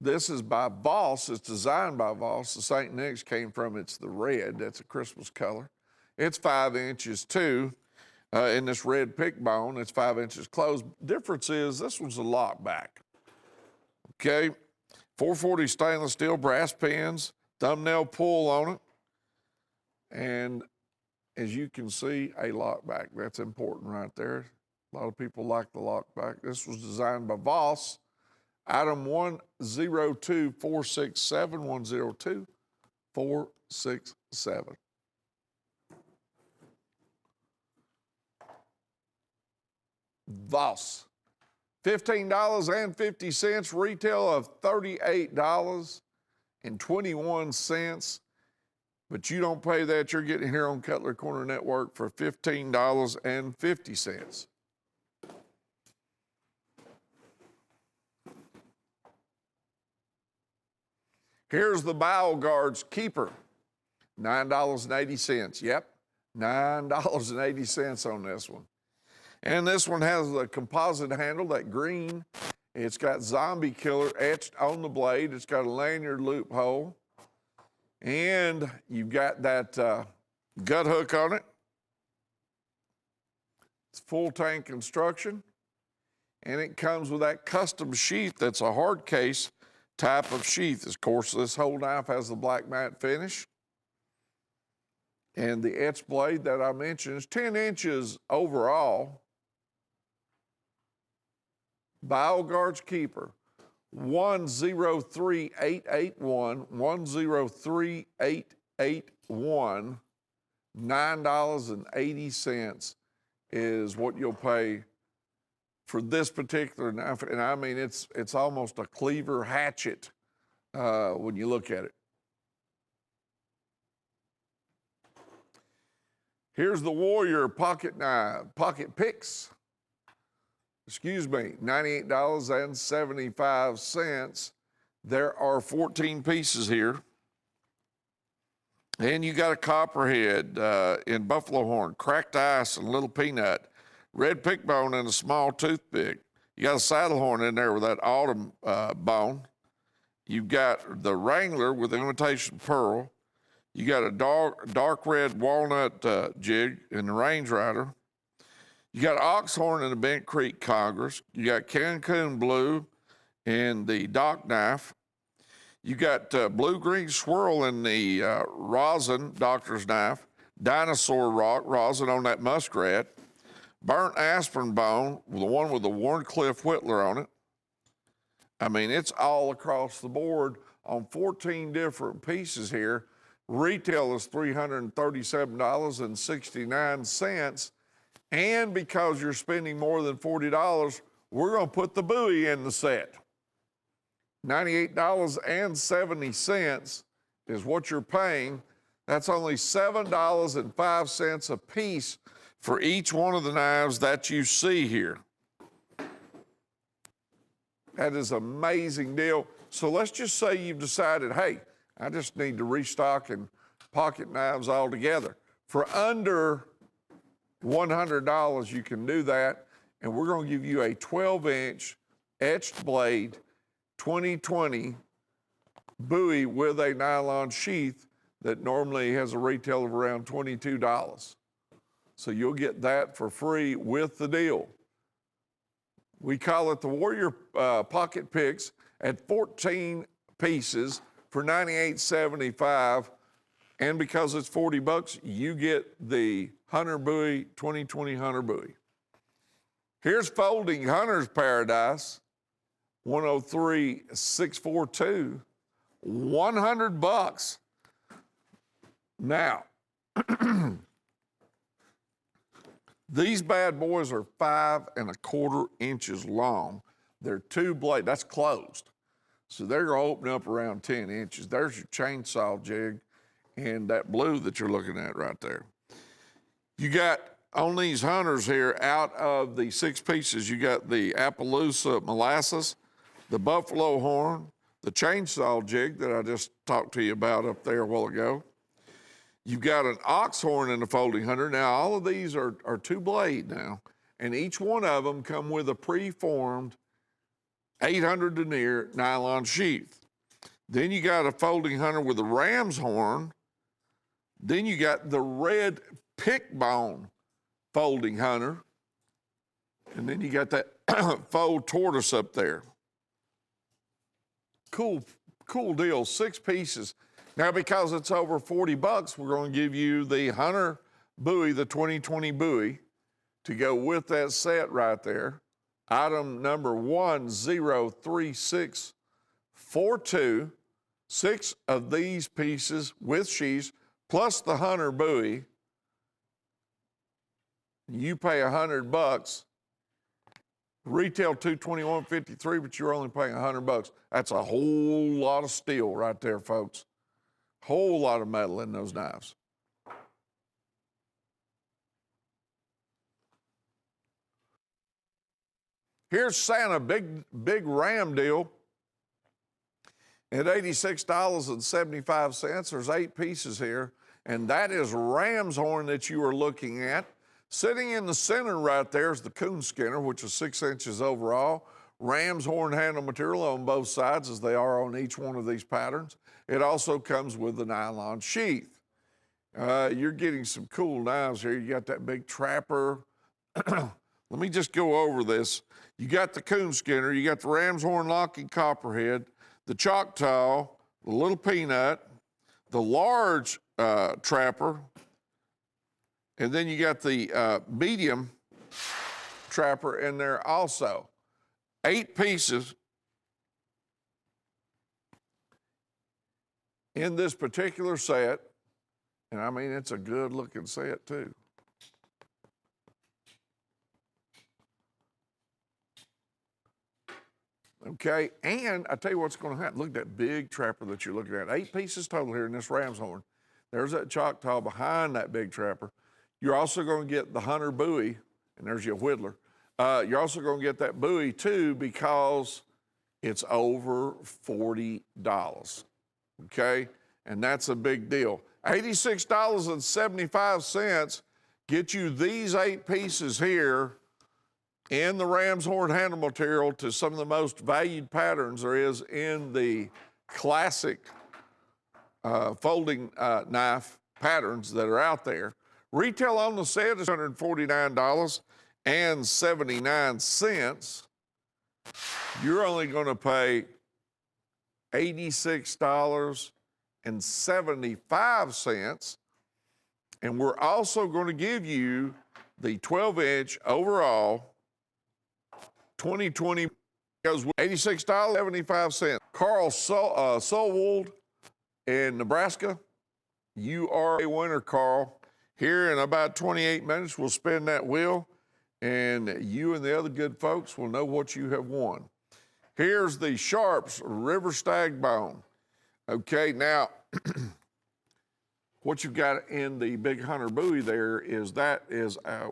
this is by Voss. It's designed by Voss. The St. Nick's came from, it's the red. That's a Christmas color. It's 5 inches too. In this red pick bone, it's 5 inches closed. Difference is this one's a lock back. Okay, 440 stainless steel brass pins, thumbnail pull on it. And as you can see, a lock back. That's important right there. A lot of people like the lock back. This was designed by Voss. Item 102467, 102467. Voss. $15.50, retail of $38.21. But you don't pay that. You're getting here on Cutlery Corner Network for $15.50. Here's the Bowel Guard's Keeper, $9.80. Yep, $9.80 on this one. And this one has a composite handle, that green. It's got zombie killer etched on the blade. It's got a lanyard loophole. And you've got that gut hook on it. It's full tank construction. And it comes with that custom sheath that's a hard case type of sheath. Of course, this whole knife has the black matte finish. And the etched blade that I mentioned is 10 inches overall. Bowel Guard's Keeper, 103881, 103881, $9.80 is what you'll pay for this particular knife. And I mean, it's almost a cleaver hatchet when you look at it. Here's the Warrior pocket knife, pocket picks. Excuse me, $98.75. There are 14 pieces here. And you got a copperhead in buffalo horn, cracked ice and little peanut, red pick bone and a small toothpick. You got a saddle horn in there with that autumn bone. You've got the Wrangler with imitation pearl. You got a dark red walnut jig in the Range Rider. You got oxhorn in the Bent Creek Congress. You got Cancun blue in the Dock knife. You got blue-green swirl in the rosin doctor's knife. Dinosaur rock rosin on that muskrat. Burnt aspen bone, the one with the Warncliffe Whittler on it. I mean, it's all across the board on 14 different pieces here. Retail is $337.69. And because you're spending more than $40, we're going to put the buoy in the set. $98.70 is what you're paying. That's only $7.05 a piece for each one of the knives that you see here. That is an amazing deal. So let's just say you've decided, hey, I just need to restock in pocket knives altogether. For under $100, you can do that, and we're going to give you a 12-inch etched blade 2020 buoy with a nylon sheath that normally has a retail of around $22. So you'll get that for free with the deal. We call it the Warrior Pocket Picks at 14 pieces for $98.75. And because it's $40, you get the Hunter Buoy, 2020 Hunter Buoy. Here's Folding Hunter's Paradise, 103642, $100. These bad boys are 5¼ inches long. They're 2 blade, that's closed. So they're gonna open up around 10 inches. There's your chainsaw jig and that blue that you're looking at right there. You got on these hunters here, out of the 6 pieces, you got the Appaloosa molasses, the buffalo horn, the chainsaw jig that I just talked to you about up there a while ago. You've got an ox horn in the folding hunter. Now, all of these are 2 blade now, and each one of them come with a preformed 800 denier nylon sheath. Then you got a folding hunter with a ram's horn. Then you got the red pick bone folding hunter. And then you got that fold tortoise up there. Cool deal, 6 pieces. Now, because it's over $40, we're going to give you the hunter buoy, the 2020 buoy, to go with that set right there. Item number 103642. 6 of these pieces with sheaths, plus the hunter buoy. You pay $100. Retail $221.53, but you're only paying $100. That's a whole lot of steel right there, folks. Whole lot of metal in those knives. Here's Santa, big ram deal. At $86.75, there's 8 pieces here, and that is ram's horn that you are looking at. Sitting in the center right there is the coon skinner, which is 6 inches overall. Ram's horn handle material on both sides, as they are on each one of these patterns. It also comes with the nylon sheath. You're getting some cool knives here. You got that big trapper. Let me just go over this. You got the coon skinner, you got the ram's horn locking copperhead, the Choctaw, the little peanut, the large trapper, and then you got the medium trapper in there also. 8 pieces in this particular set, and I mean, it's a good looking set too. Okay, and I tell you what's going to happen. Look at that big trapper that you're looking at. 8 pieces total here in this ram's horn. There's that Choctaw behind that big trapper. You're also going to get the hunter buoy, and there's your whittler. You're also going to get that buoy too, because it's over $40, okay? And that's a big deal. $86.75 get you these 8 pieces here in the ram's horn handle material to some of the most valued patterns there is in the classic folding knife patterns that are out there. Retail on the set is $149.79. You're only going to pay $86.75, and we're also going to give you the 12-inch overall 2020 goes with $86.75. Carl Solwold in Nebraska, you are a winner, Carl. Here in about 28 minutes, we'll spin that wheel, and you and the other good folks will know what you have won. Here's the Sharps River Stag Bone. Okay, now, what you've got in the big hunter buoy there is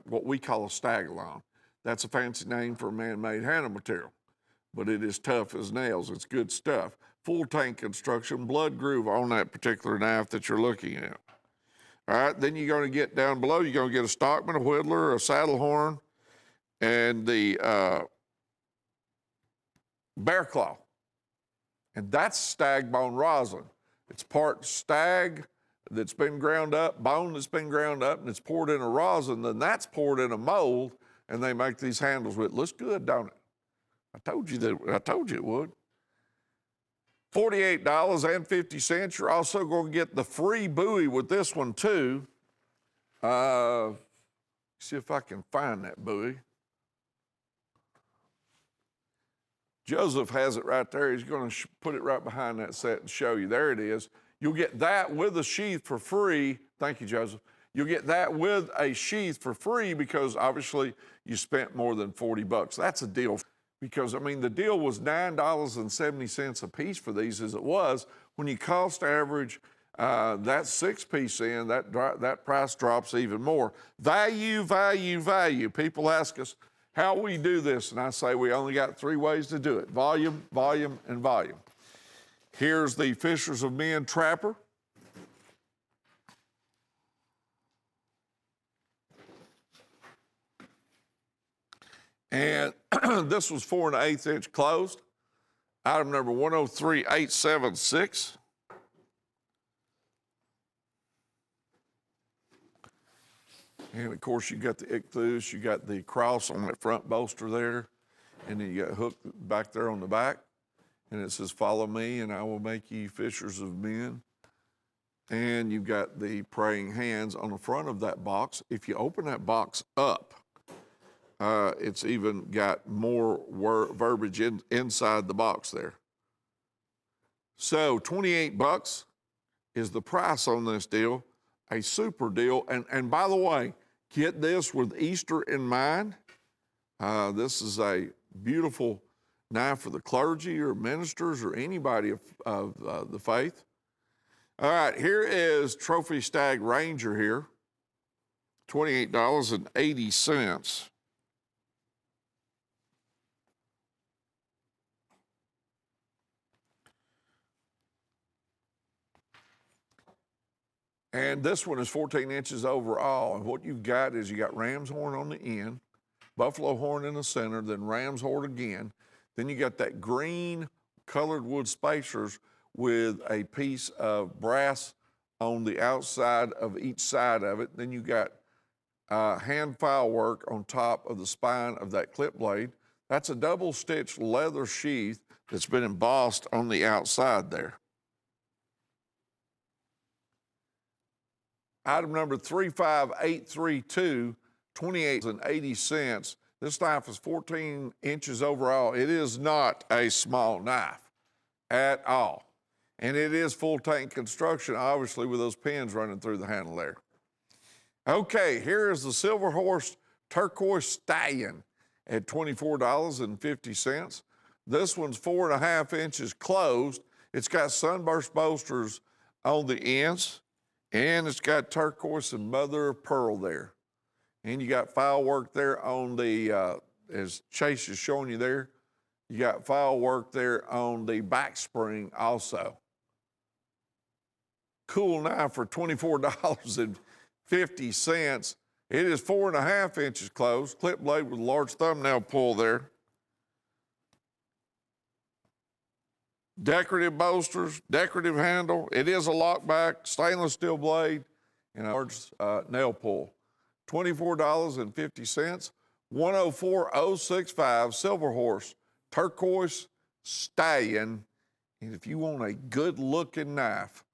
what we call a stag-alone. That's a fancy name for man-made handle material, but it is tough as nails. It's good stuff. Full tank construction, blood groove on that particular knife that you're looking at. All right, then you're going to get down below, you're going to get a Stockman, a Whittler, a saddle horn, and the bear claw. And that's stag bone rosin. It's part stag that's been ground up, bone that's been ground up, and it's poured in a rosin, then that's poured in a mold, and they make these handles with it. Looks good, don't it? I told you it would. $48.50. You're also going to get the free buoy with this one too. See if I can find that buoy. Joseph has it right there. He's going to put it right behind that set and show you. There it is. You'll get that with a sheath for free. Thank you, Joseph. You'll get that with a sheath for free because obviously you spent more than 40 bucks. That's a deal because, I mean, the deal was $9.70 a piece for these as it was. When you cost average that 6-piece in, that price drops even more. Value, value, value. People ask us, how we do this? And I say we only got 3 ways to do it: volume, volume, and volume. Here's the Fishers of Men Trapper. And this was 4 1/8 inch closed. Item number 103876. And of course, you got the ichthus, you got the cross on that front bolster there, and then you got hook back there on the back. And it says, "Follow me, and I will make you fishers of men." And you've got the praying hands on the front of that box. If you open that box up, it's even got more verbiage inside the box there. So 28 bucks is the price on this deal, a super deal. And by the way, get this with Easter in mind. This is a beautiful knife for the clergy or ministers or anybody of the faith. All right, here is Trophy Stag Ranger here, $28.80. And this one is 14 inches overall. And what you've got is you got ram's horn on the end, buffalo horn in the center, then ram's horn again. Then you got that green colored wood spacers with a piece of brass on the outside of each side of it. Then you got hand file work on top of the spine of that clip blade. That's a double stitch leather sheath that's been embossed on the outside there. Item number 35832, $28.80. This knife is 14 inches overall. It is not a small knife at all. And it is full tank construction, obviously, with those pins running through the handle there. Okay, here is the Silver Horse Turquoise Stallion at $24.50. This one's 4 1/2 inches closed. It's got sunburst bolsters on the ends, and it's got turquoise and mother of pearl there. And you got file work there on the, as Chase is showing you there, you got file work there on the back spring also. Cool knife for $24.50. It is 4 1/2 inches closed, clip blade with a large thumbnail pull there. Decorative bolsters, decorative handle. It is a lockback, stainless steel blade, and a large nail pull. $24.50. 104065 Silver Horse Turquoise Stallion. And if you want a good looking knife,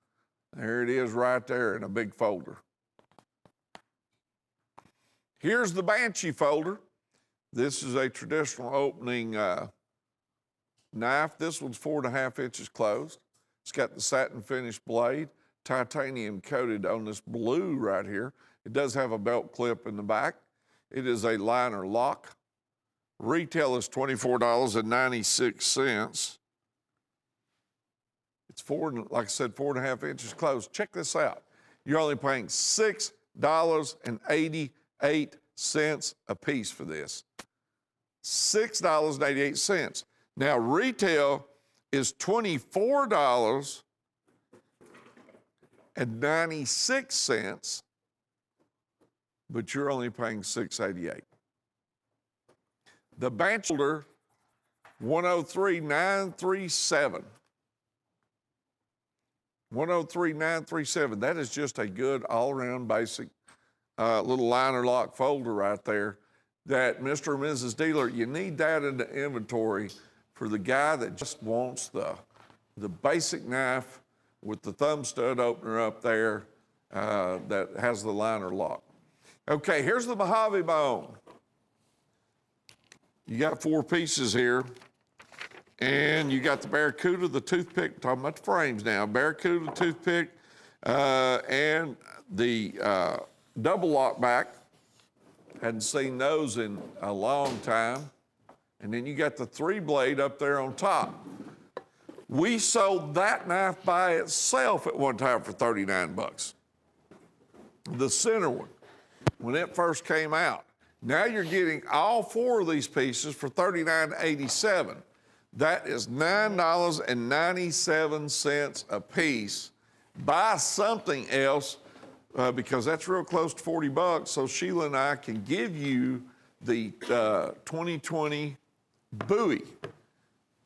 there it is right there in a big folder. Here's the Banshee folder. This is a traditional opening knife. This one's 4 1/2 inches closed. It's got the satin finished blade, titanium coated on this blue right here. It does have a belt clip in the back. It is a liner lock. Retail is $24.96. It's like I said, 4 1/2 inches closed. Check this out. You're only paying $6.88 a piece for this. $6.88. Now, retail is $24.96, but you're only paying $6.88. The Bachelor 103937. 103937. That is just a good all-around basic little liner lock folder right there that Mr. and Mrs. Dealer, you need that in the inventory for the guy that just wants the basic knife with the thumb stud opener up there that has the liner lock. Okay, here's the Mojave Bone. You got 4 pieces here. And you got the Barracuda, the toothpick, talking about the frames now, Barracuda, toothpick, and the double lock back. Hadn't seen those in a long time. And then you got the 3-blade up there on top. We sold that knife by itself at one time for 39 bucks. The center one, when it first came out. Now you're getting all 4 of these pieces for $39.87. That is $9.97 a piece. Buy something else because that's real close to 40 bucks. So Sheila and I can give you the 2020 buoy.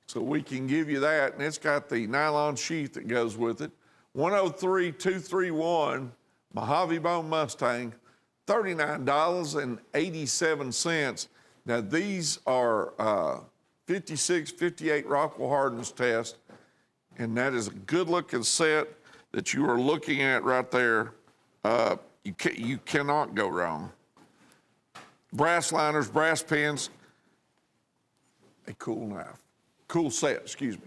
So we can give you that, and it's got the nylon sheath that goes with it. 103-231 Mojave Bone Mustang, $39.87. Now these are 56, 58 Rockwell hardness test, and that is a good-looking set that you are looking at right there. You cannot go wrong. Brass liners, brass pins, a cool knife. Cool set, excuse me.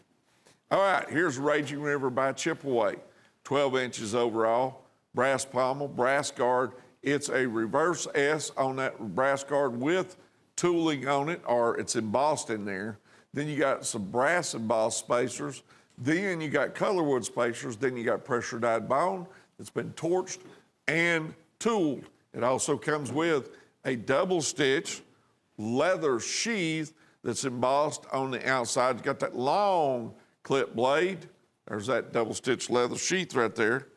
All right, here's Raging River by Chipaway. 12 inches overall, brass pommel, brass guard. It's a reverse S on that brass guard with tooling on it, or it's embossed in there. Then you got some brass embossed spacers. Then you got colorwood spacers. Then you got pressure dyed bone that's been torched and tooled. It also comes with a double stitch leather sheath that's embossed on the outside. You got that long clip blade. There's that double stitch leather sheath right there.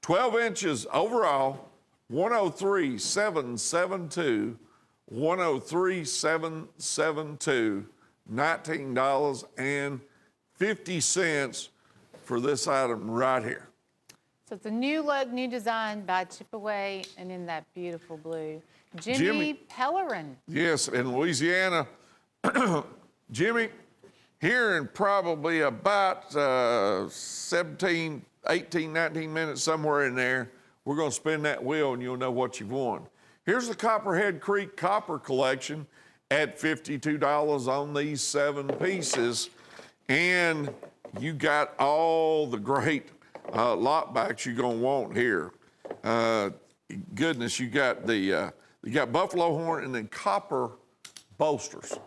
12 inches overall, 103,772, 103,772, $19.50 for this item right here. So it's a new look, new design by Chipaway, and in that beautiful blue. Jimmy Pellerin. Yes, in Louisiana. Jimmy, here in probably about 17, 18, 19 minutes, somewhere in there, we're going to spin that wheel and you'll know what you've won. Here's the Copperhead Creek Copper Collection at $52 on these 7 pieces. And you got all the great lockbacks you're going to want here. Goodness, you got buffalo horn and then copper bolsters.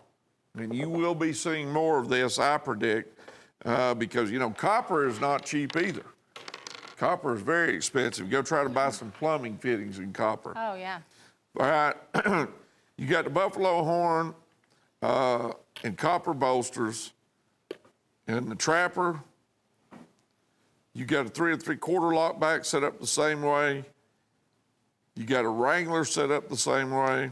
And you will be seeing more of this, I predict, because, you know, copper is not cheap either. Copper is very expensive. Go try to buy some plumbing fittings in copper. Oh, yeah. All right. You got the buffalo horn and copper bolsters and the trapper. You got a 3 3/4 lockback set up the same way. You got a Wrangler set up the same way.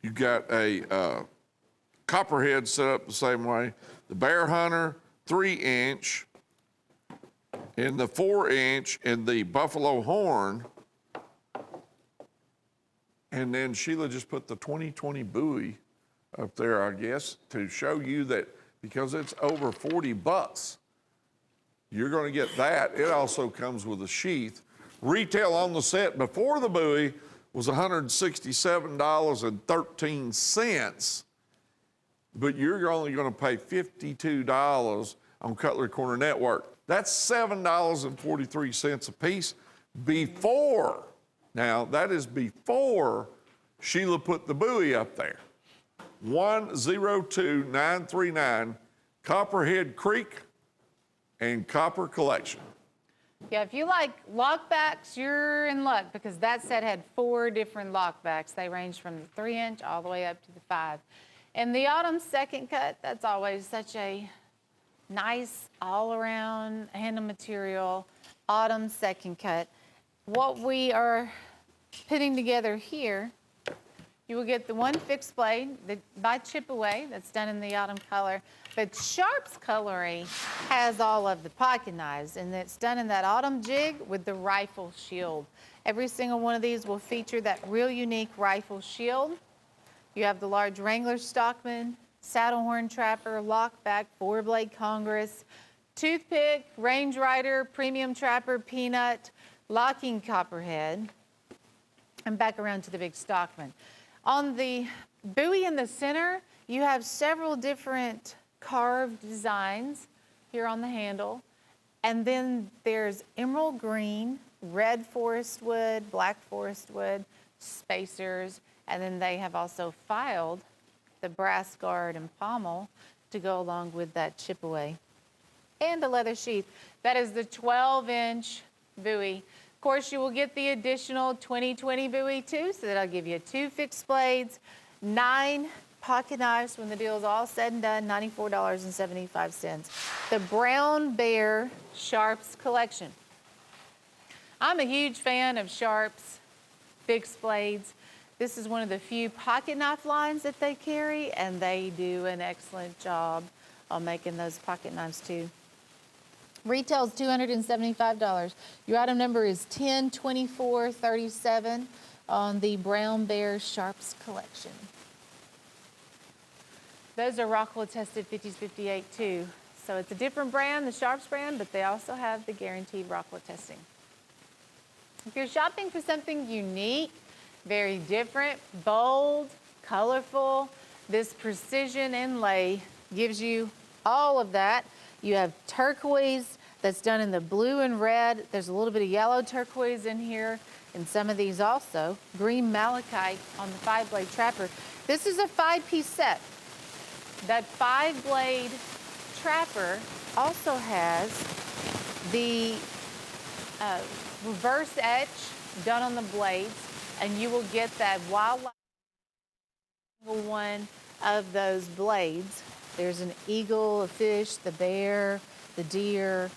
You got a Copperhead set up the same way. The Bear Hunter, 3-inch, and the 4-inch, and the Buffalo Horn. And then Sheila just put the 2020 buoy up there, I guess, to show you that because it's over 40 bucks, you're going to get that. It also comes with a sheath. Retail on the set before the buoy was $167.13, but you're only going to pay $52 on Cutlery Corner Network. That's $7.43 a piece before. Now, that is before Sheila put the buoy up there. 102939 Copperhead Creek and Copper Collection. Yeah, if you like lockbacks, you're in luck because that set had 4 different lockbacks. They ranged from the 3-inch all the way up to the 5. And the Autumn second cut, that's always such a nice all-around handle material Autumn second cut. What we are putting together here, you will get the one fixed blade by Chipaway that's done in the Autumn color. But Sharp's Cutlery has all of the pocket knives, and it's done in that Autumn jig with the rifle shield. Every single one of these will feature that real unique rifle shield. You have the large Wrangler Stockman, saddle horn trapper, lockback, 4-blade Congress, toothpick, Range Rider, premium trapper, peanut, locking Copperhead, and back around to the big Stockman. On the buoy in the center, you have several different carved designs here on the handle. And then there's emerald green, red forest wood, black forest wood, spacers, and then they have also filed the brass guard and pommel to go along with that chip away. And the leather sheath. That is the 12-inch buoy. Of course, you will get the additional 2020 buoy too, so that'll give you 2 fixed blades, 9 pocket knives when the deal is all said and done, $94.75. The Brown Bear Sharps collection. I'm a huge fan of Sharps fixed blades. This is one of the few pocket knife lines that they carry, and they do an excellent job on making those pocket knives too. Retails $275. Your item number is 102437 on the Brown Bear Sharps collection. Those are Rockwell tested 50s 58 too. So it's a different brand, the Sharps brand, but they also have the guaranteed Rockwell testing. If you're shopping for something unique, very different, bold, colorful, this precision inlay gives you all of that. You have turquoise that's done in the blue and red. There's a little bit of yellow turquoise in here, and some of these also. Green malachite on the 5-blade trapper. This is a 5-piece set. That 5-blade trapper also has the reverse etch done on the blades, and you will get that wildlife one of those blades. There's an eagle, a fish, the bear, the deer,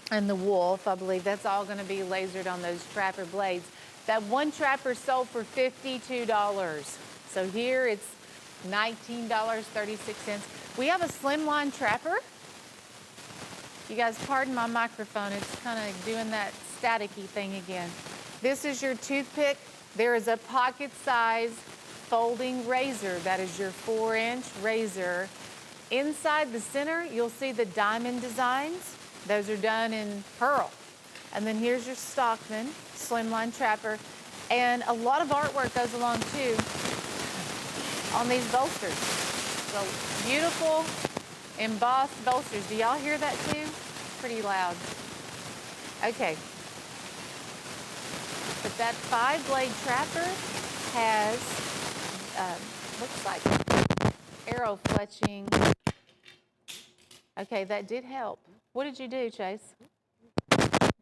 and the wolf. I believe that's all going to be lasered on those trapper blades. That one trapper sold for $52. So here it's $19.36. We have a slimline trapper. You guys pardon my microphone. It's kind of doing that staticky thing again. This is your toothpick. There is a pocket-size folding razor. That is your 4-inch razor. Inside the center, you'll see the diamond designs. Those are done in pearl. And then here's your Stockman slimline trapper. And a lot of artwork goes along too on these bolsters. So beautiful embossed bolsters. Do y'all hear that too? Pretty loud. Okay. But that 5-blade trapper has, looks like arrow fletching. Okay, that did help. What did you do, Chase?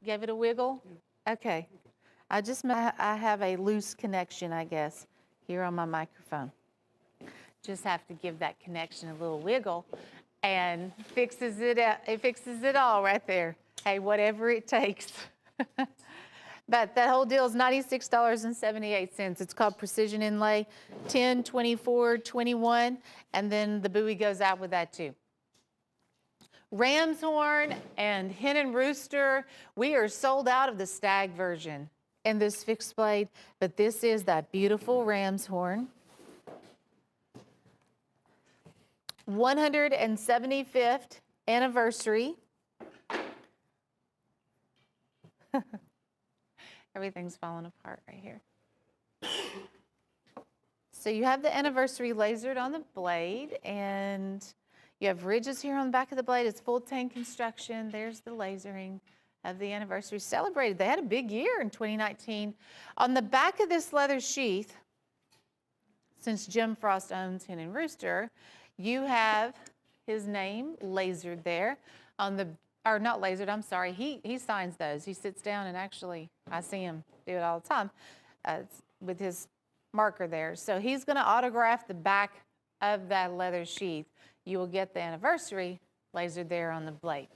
Gave it a wiggle? Okay. I have a loose connection, I guess, here on my microphone. Just have to give that connection a little wiggle, and fixes it. It fixes it all right there. Hey, whatever it takes. But that whole deal is $96.78. It's called Precision Inlay, 10, 24, 21, and then the buoy goes out with that too. Ram's horn and hen and rooster, we are sold out of the stag version in this fixed blade, but this is that beautiful ram's horn. 175th anniversary. Everything's falling apart right here. So you have the anniversary lasered on the blade, and you have ridges here on the back of the blade. It's full tank construction. There's the lasering of the anniversary celebrated. They had a big year in 2019. On the back of this leather sheath, since Jim Frost owns Hen and Rooster, you have his name lasered there on the, or not lasered, I'm sorry. He signs those. He sits down and actually, I see him do it all the time with his marker there. So he's going to autograph the back of that leather sheath. You will get the anniversary lasered there on the blade.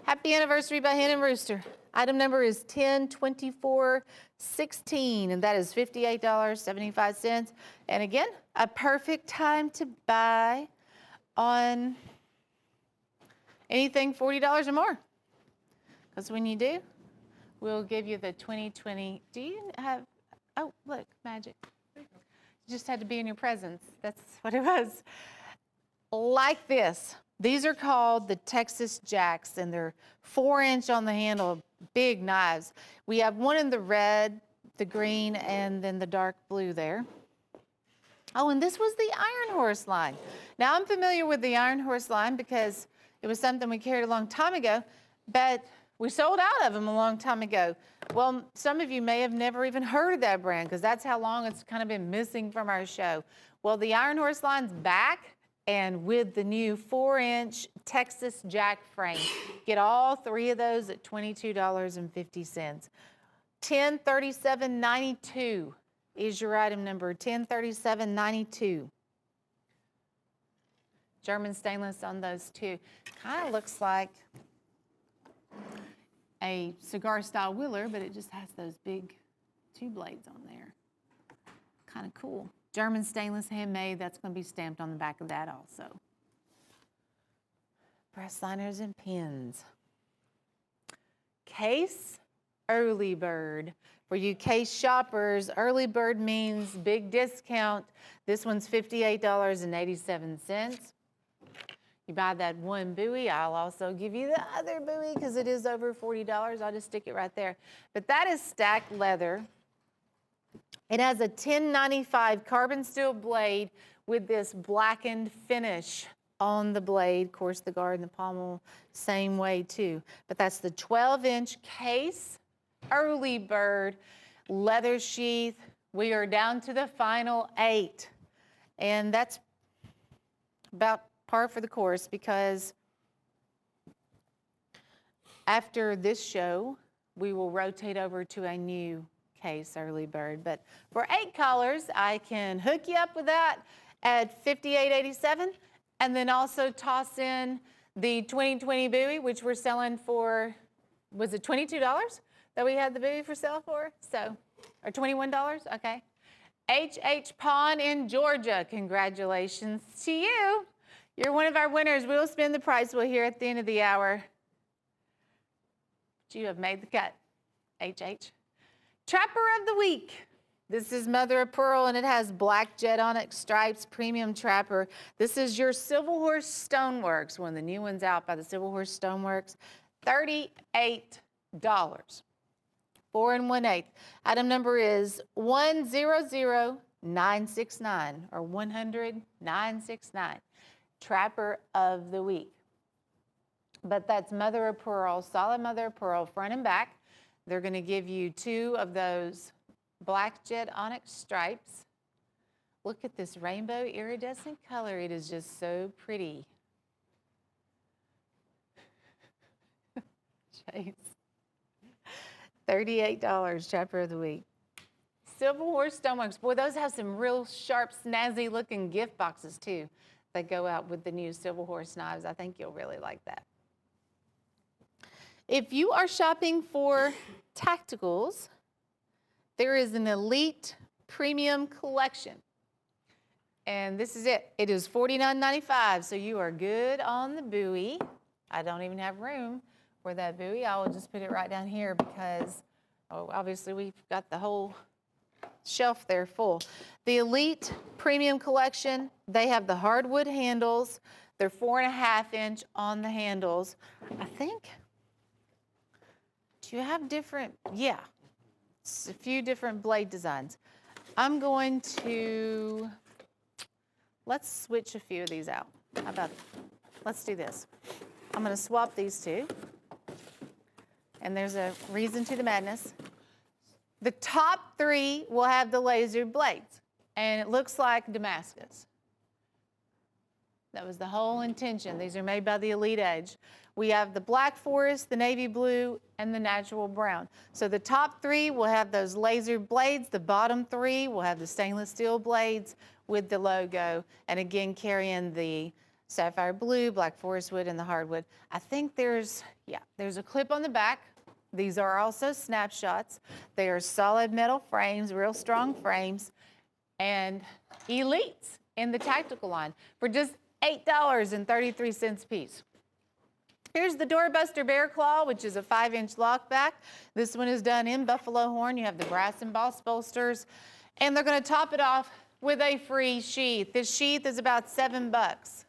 Happy anniversary by Hen and Rooster. Item number is 102416, and that is $58.75. And again, a perfect time to buy on anything $40 or more. Because when you do, we'll give you the 2020. Do you have, oh, look, magic. You just had to be in your presence. That's what it was. Like this. These are called the Texas Jacks, and they're 4-inch on the handle, big knives. We have one in the red, the green, and then the dark blue there. Oh, and this was the Iron Horse line. Now, I'm familiar with the Iron Horse line because it was something we carried a long time ago, but we sold out of them a long time ago. Well, some of you may have never even heard of that brand because that's how long it's kind of been missing from our show. Well, the Iron Horse line's back, and with the new 4-inch Texas Jack frame. Get all 3 of those at $22.50. $1037.92 is your item number, $1037.92. German stainless on those too. Kind of looks like a cigar style wheeler, but it just has those big 2 blades on there. Kind of cool. German stainless, handmade, that's going to be stamped on the back of that also. Brass liners and pins. Case early bird. For you case shoppers, early bird means big discount. This one's $58.87. You buy that one buoy, I'll also give you the other buoy because it is over $40. I'll just stick it right there. But that is stacked leather. It has a 1095 carbon steel blade with this blackened finish on the blade. Of course, the guard and the pommel, same way too. But that's the 12-inch case, early bird, leather sheath. We are down to the final 8. And that's about par for the course because after this show, we will rotate over to a new case early bird. But for 8 colors, I can hook you up with that at $58.87 and then also toss in the 2020 buoy, which we're selling for, was it $22 that we had the buoy for sale for? So, or $21, okay. H.H. Pawn in Georgia, congratulations to you. You're one of our winners. We'll spin the price wheel here at the end of the hour. But you have made the cut, H.H. Trapper of the Week. This is Mother of Pearl, and it has black jet onyx stripes, premium trapper. This is your Silver Horse Stoneworks, one of the new ones out by the Silver Horse Stoneworks. $38. 4 1/8. Item number is 100969 or 100,969. Trapper of the Week. But that's Mother of Pearl, solid Mother of Pearl, front and back. They're going to give you 2 of those black jet onyx stripes. Look at this rainbow iridescent color. It is just so pretty. Chase. $38, Trapper of the Week. Silver Horse Stoneworks. Boy, those have some real sharp, snazzy looking gift boxes too that go out with the new Silver Horse knives. I think you'll really like that. If you are shopping for tacticals, there is an Elite Premium Collection. And this is it. It is $49.95, so you are good on the buoy. I don't even have room for that buoy. I will just put it right down here because, obviously we've got the whole shelf there full. The Elite Premium Collection, they have the hardwood handles. They're 4.5 inch on the handles. I think, do you have different, yeah, it's a few different blade designs. I'm going to, let's switch a few of these out. How about, let's do this. I'm going to swap these 2. And there's a reason to the madness. The top 3 will have the laser blades, and it looks like Damascus. That was the whole intention. These are made by the Elite Edge. We have the black forest, the navy blue, and the natural brown. So the top 3 will have those laser blades. The bottom 3 will have the stainless steel blades with the logo, and again carrying the sapphire blue, black forest wood, and the hardwood. I think there's a clip on the back. These are also snapshots. They are solid metal frames, real strong frames, and Elites in the tactical line for just $8.33 a piece. Here's the Doorbuster Bear Claw, which is a 5-inch lockback. This one is done in buffalo horn. You have the brass embossed bolsters, and they're going to top it off with a free sheath. This sheath is about $7.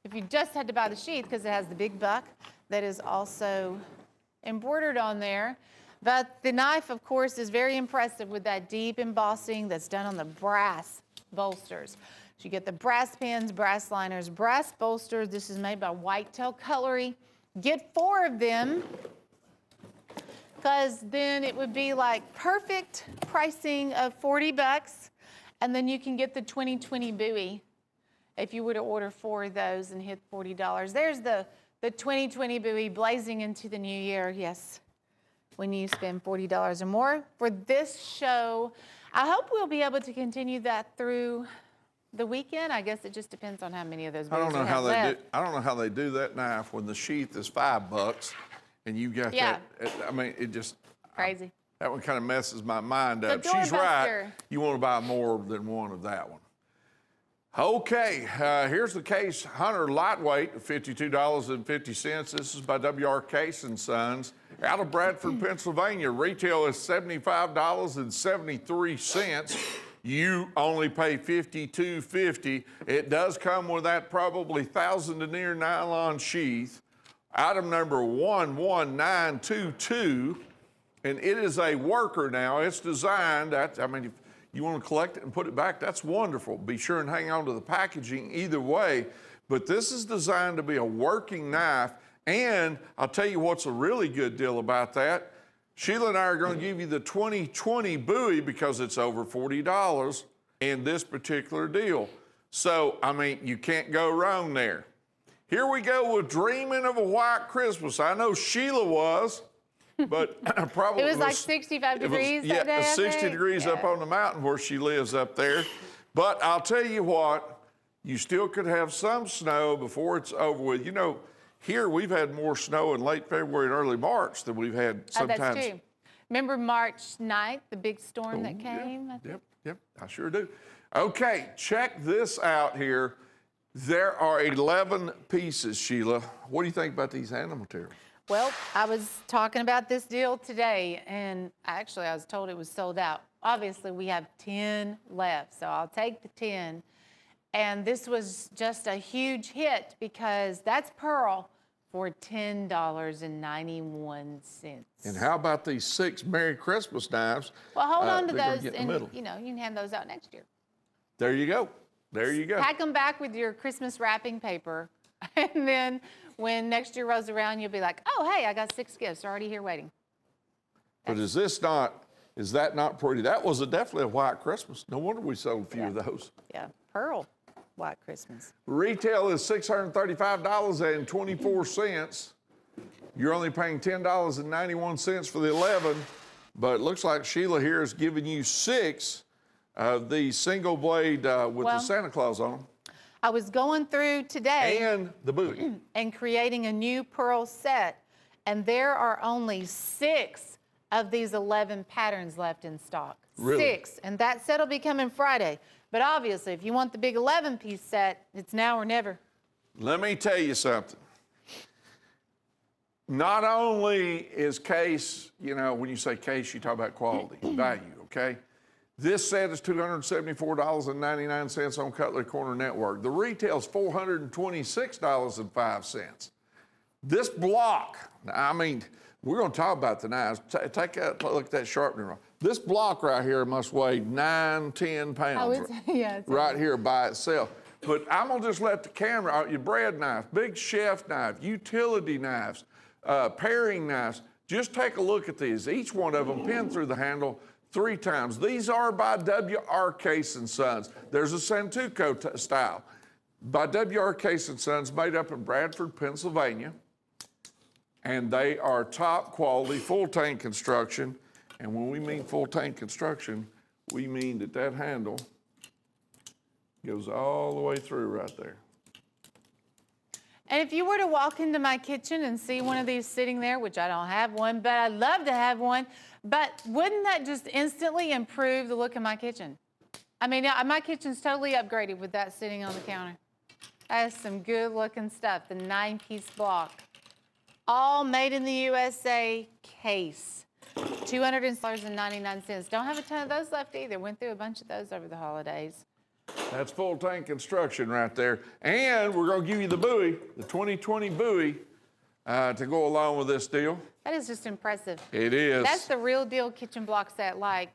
If you just had to buy the sheath because it has the big buck that is also embroidered on there. But the knife, of course, is very impressive with that deep embossing that's done on the brass bolsters. So you get the brass pins, brass liners, brass bolsters. This is made by Whitetail Cutlery. get 4 of them, because then it would be like perfect pricing of $40, and then you can get the 2020 buoy if you were to order 4 of those and hit $40. There's the 2020 buoy blazing into the new year, yes, when you spend $40 or more for this show. I hope we'll be able to continue that through the weekend. I guess it just depends on how many of those I buoys don't know we how have they left. do. I don't know how they do that knife when the sheath is $5 and you got Yeah. that. I mean, it just Crazy. that one kind of messes my mind up. door She's right. buster. You want to buy more than one of that one. Okay, here's the Case Hunter Lightweight, $52.50. This is by W.R. Case & Sons, out of Bradford, Pennsylvania. Retail is $75.73. You only pay $52.50. It does come with that probably 1,000 denier nylon sheath. Item number 11922, and it is a worker now. It's designed, I mean, if you want to collect it and put it back, that's wonderful. Be sure and hang on to the packaging either way. But this is designed to be a working knife. And I'll tell you what's a really good deal about that. Sheila and I are going to give you the 2020 buoy because it's over $40 in this particular deal. So, I mean, you can't go wrong there. Here we go with Dreaming of a White Christmas. I know Sheila was. But probably It was like 65 degrees that day, I 60 think. degrees up Yeah. on the mountain where she lives up there. But I'll tell you what, you still could have some snow before it's over with. You know, here we've had more snow in late February and early March than we've had Oh, sometimes. that's true. Remember March 9th, the big storm that came? Yep, I sure do. Okay, check this out here. There are 11 pieces, Sheila. What do you think about these animal materials? Well, I was talking about this deal today, and actually I was told it was sold out. Obviously, we have 10 left, so I'll take the 10. And this was just a huge hit because that's pearl for $10.91. And how about these 6 Merry Christmas knives? Well, hold on to They're gonna those, get in and the middle. you know, you can hand those out next year. There you go. There you go. Pack them back with your Christmas wrapping paper, and then when next year rolls around, you'll be like, oh, hey, I got 6 gifts already here waiting. But is that not pretty? That was definitely a white Christmas. No wonder we sold a few of those. Yeah, pearl white Christmas. Retail is $635.24. You're only paying $10.91 for the 11, but it looks like Sheila here is giving you 6 of the single blade with the Santa Claus on them. I was going through today And the buoy. and creating a new pearl set, and there are only 6 of these 11 patterns left in stock. Really? 6, and that set will be coming Friday. But obviously, if you want the big 11-piece set, it's now or never. Let me tell you something. Not only is Case, you know, when you say Case, you talk about quality, value, okay? This set is $274.99 on Cutlery Corner Network. The retail's $426.05. This block, I mean, we're going to talk about the knives. Take a look at that sharpening rod. This block right here must weigh 9-10 pounds. Yeah. Right here by itself. But I'm going to just let the camera, your bread knife, big chef knife, utility knives, paring knives, just take a look at these. Each one of them pinned through the handle 3 times. These are by W.R. Case & Sons. There's a Santuco style. By W.R. Case & Sons, made up in Bradford, Pennsylvania. And they are top quality, full tank construction. And when we mean full tank construction, we mean that handle goes all the way through right there. And if you were to walk into my kitchen and see one of these sitting there, which I don't have one, but I'd love to have one, but wouldn't that just instantly improve the look of my kitchen? I mean, my kitchen's totally upgraded with that sitting on the counter. That's some good looking stuff, the 9-piece block. All made in the USA Case. $200.99. Don't have a ton of those left either. Went through a bunch of those over the holidays. That's full tank construction right there. And we're going to give you the buoy, the 2020 buoy, to go along with this deal. That is just impressive. It is. That's the real deal kitchen block set, like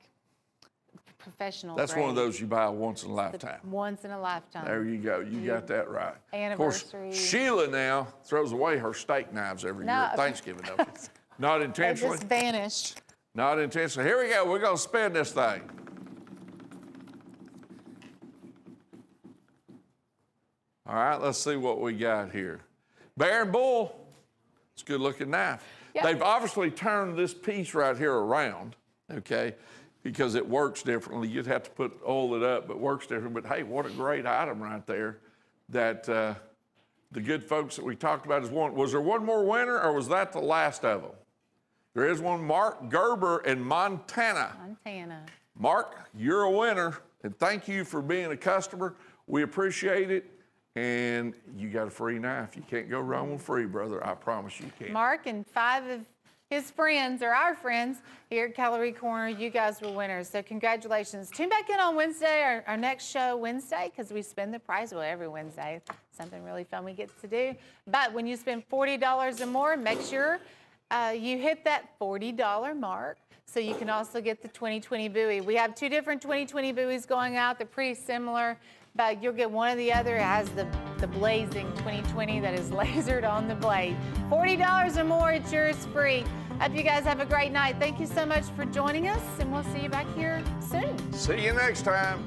professional That's one of grade. those you buy once in a lifetime. Once in a lifetime. There you go. You got that right. Of course, Anniversary. Sheila now throws away her steak knives every year at Thanksgiving, don't you? Not They intentionally. just vanished. Not intentionally. Here we go. We're going to spin this thing. All right, let's see what we got here. Bear and Bull. It's a good looking knife. Yep. They've obviously turned this piece right here around, okay, because it works differently. You'd have to oil it up, but it works different. But hey, what a great item right there that the good folks that we talked about is one. Was there one more winner or was that the last of them? There is one, Mark Gerber in Montana. Montana. Mark, you're a winner, and thank you for being a customer. We appreciate it, and you got a free knife. You can't go wrong with free, brother. I promise you can't. Mark and 5 of his friends, or our friends, here at Cutlery Corner, you guys were winners. So congratulations. Tune back in on Wednesday, our next show Wednesday, because we spin the prize wheel every Wednesday. Something really fun we get to do. But when you spend $40 or more, make sure you hit that $40 mark so you can also get the 2020 buoy. We have 2 different 2020 buoys going out. They're pretty similar, but you'll get one or the other. It has the blazing 2020 that is lasered on the blade. $40 or more, it's yours free. Hope you guys have a great night. Thank you so much for joining us, and we'll see you back here soon. See you next time.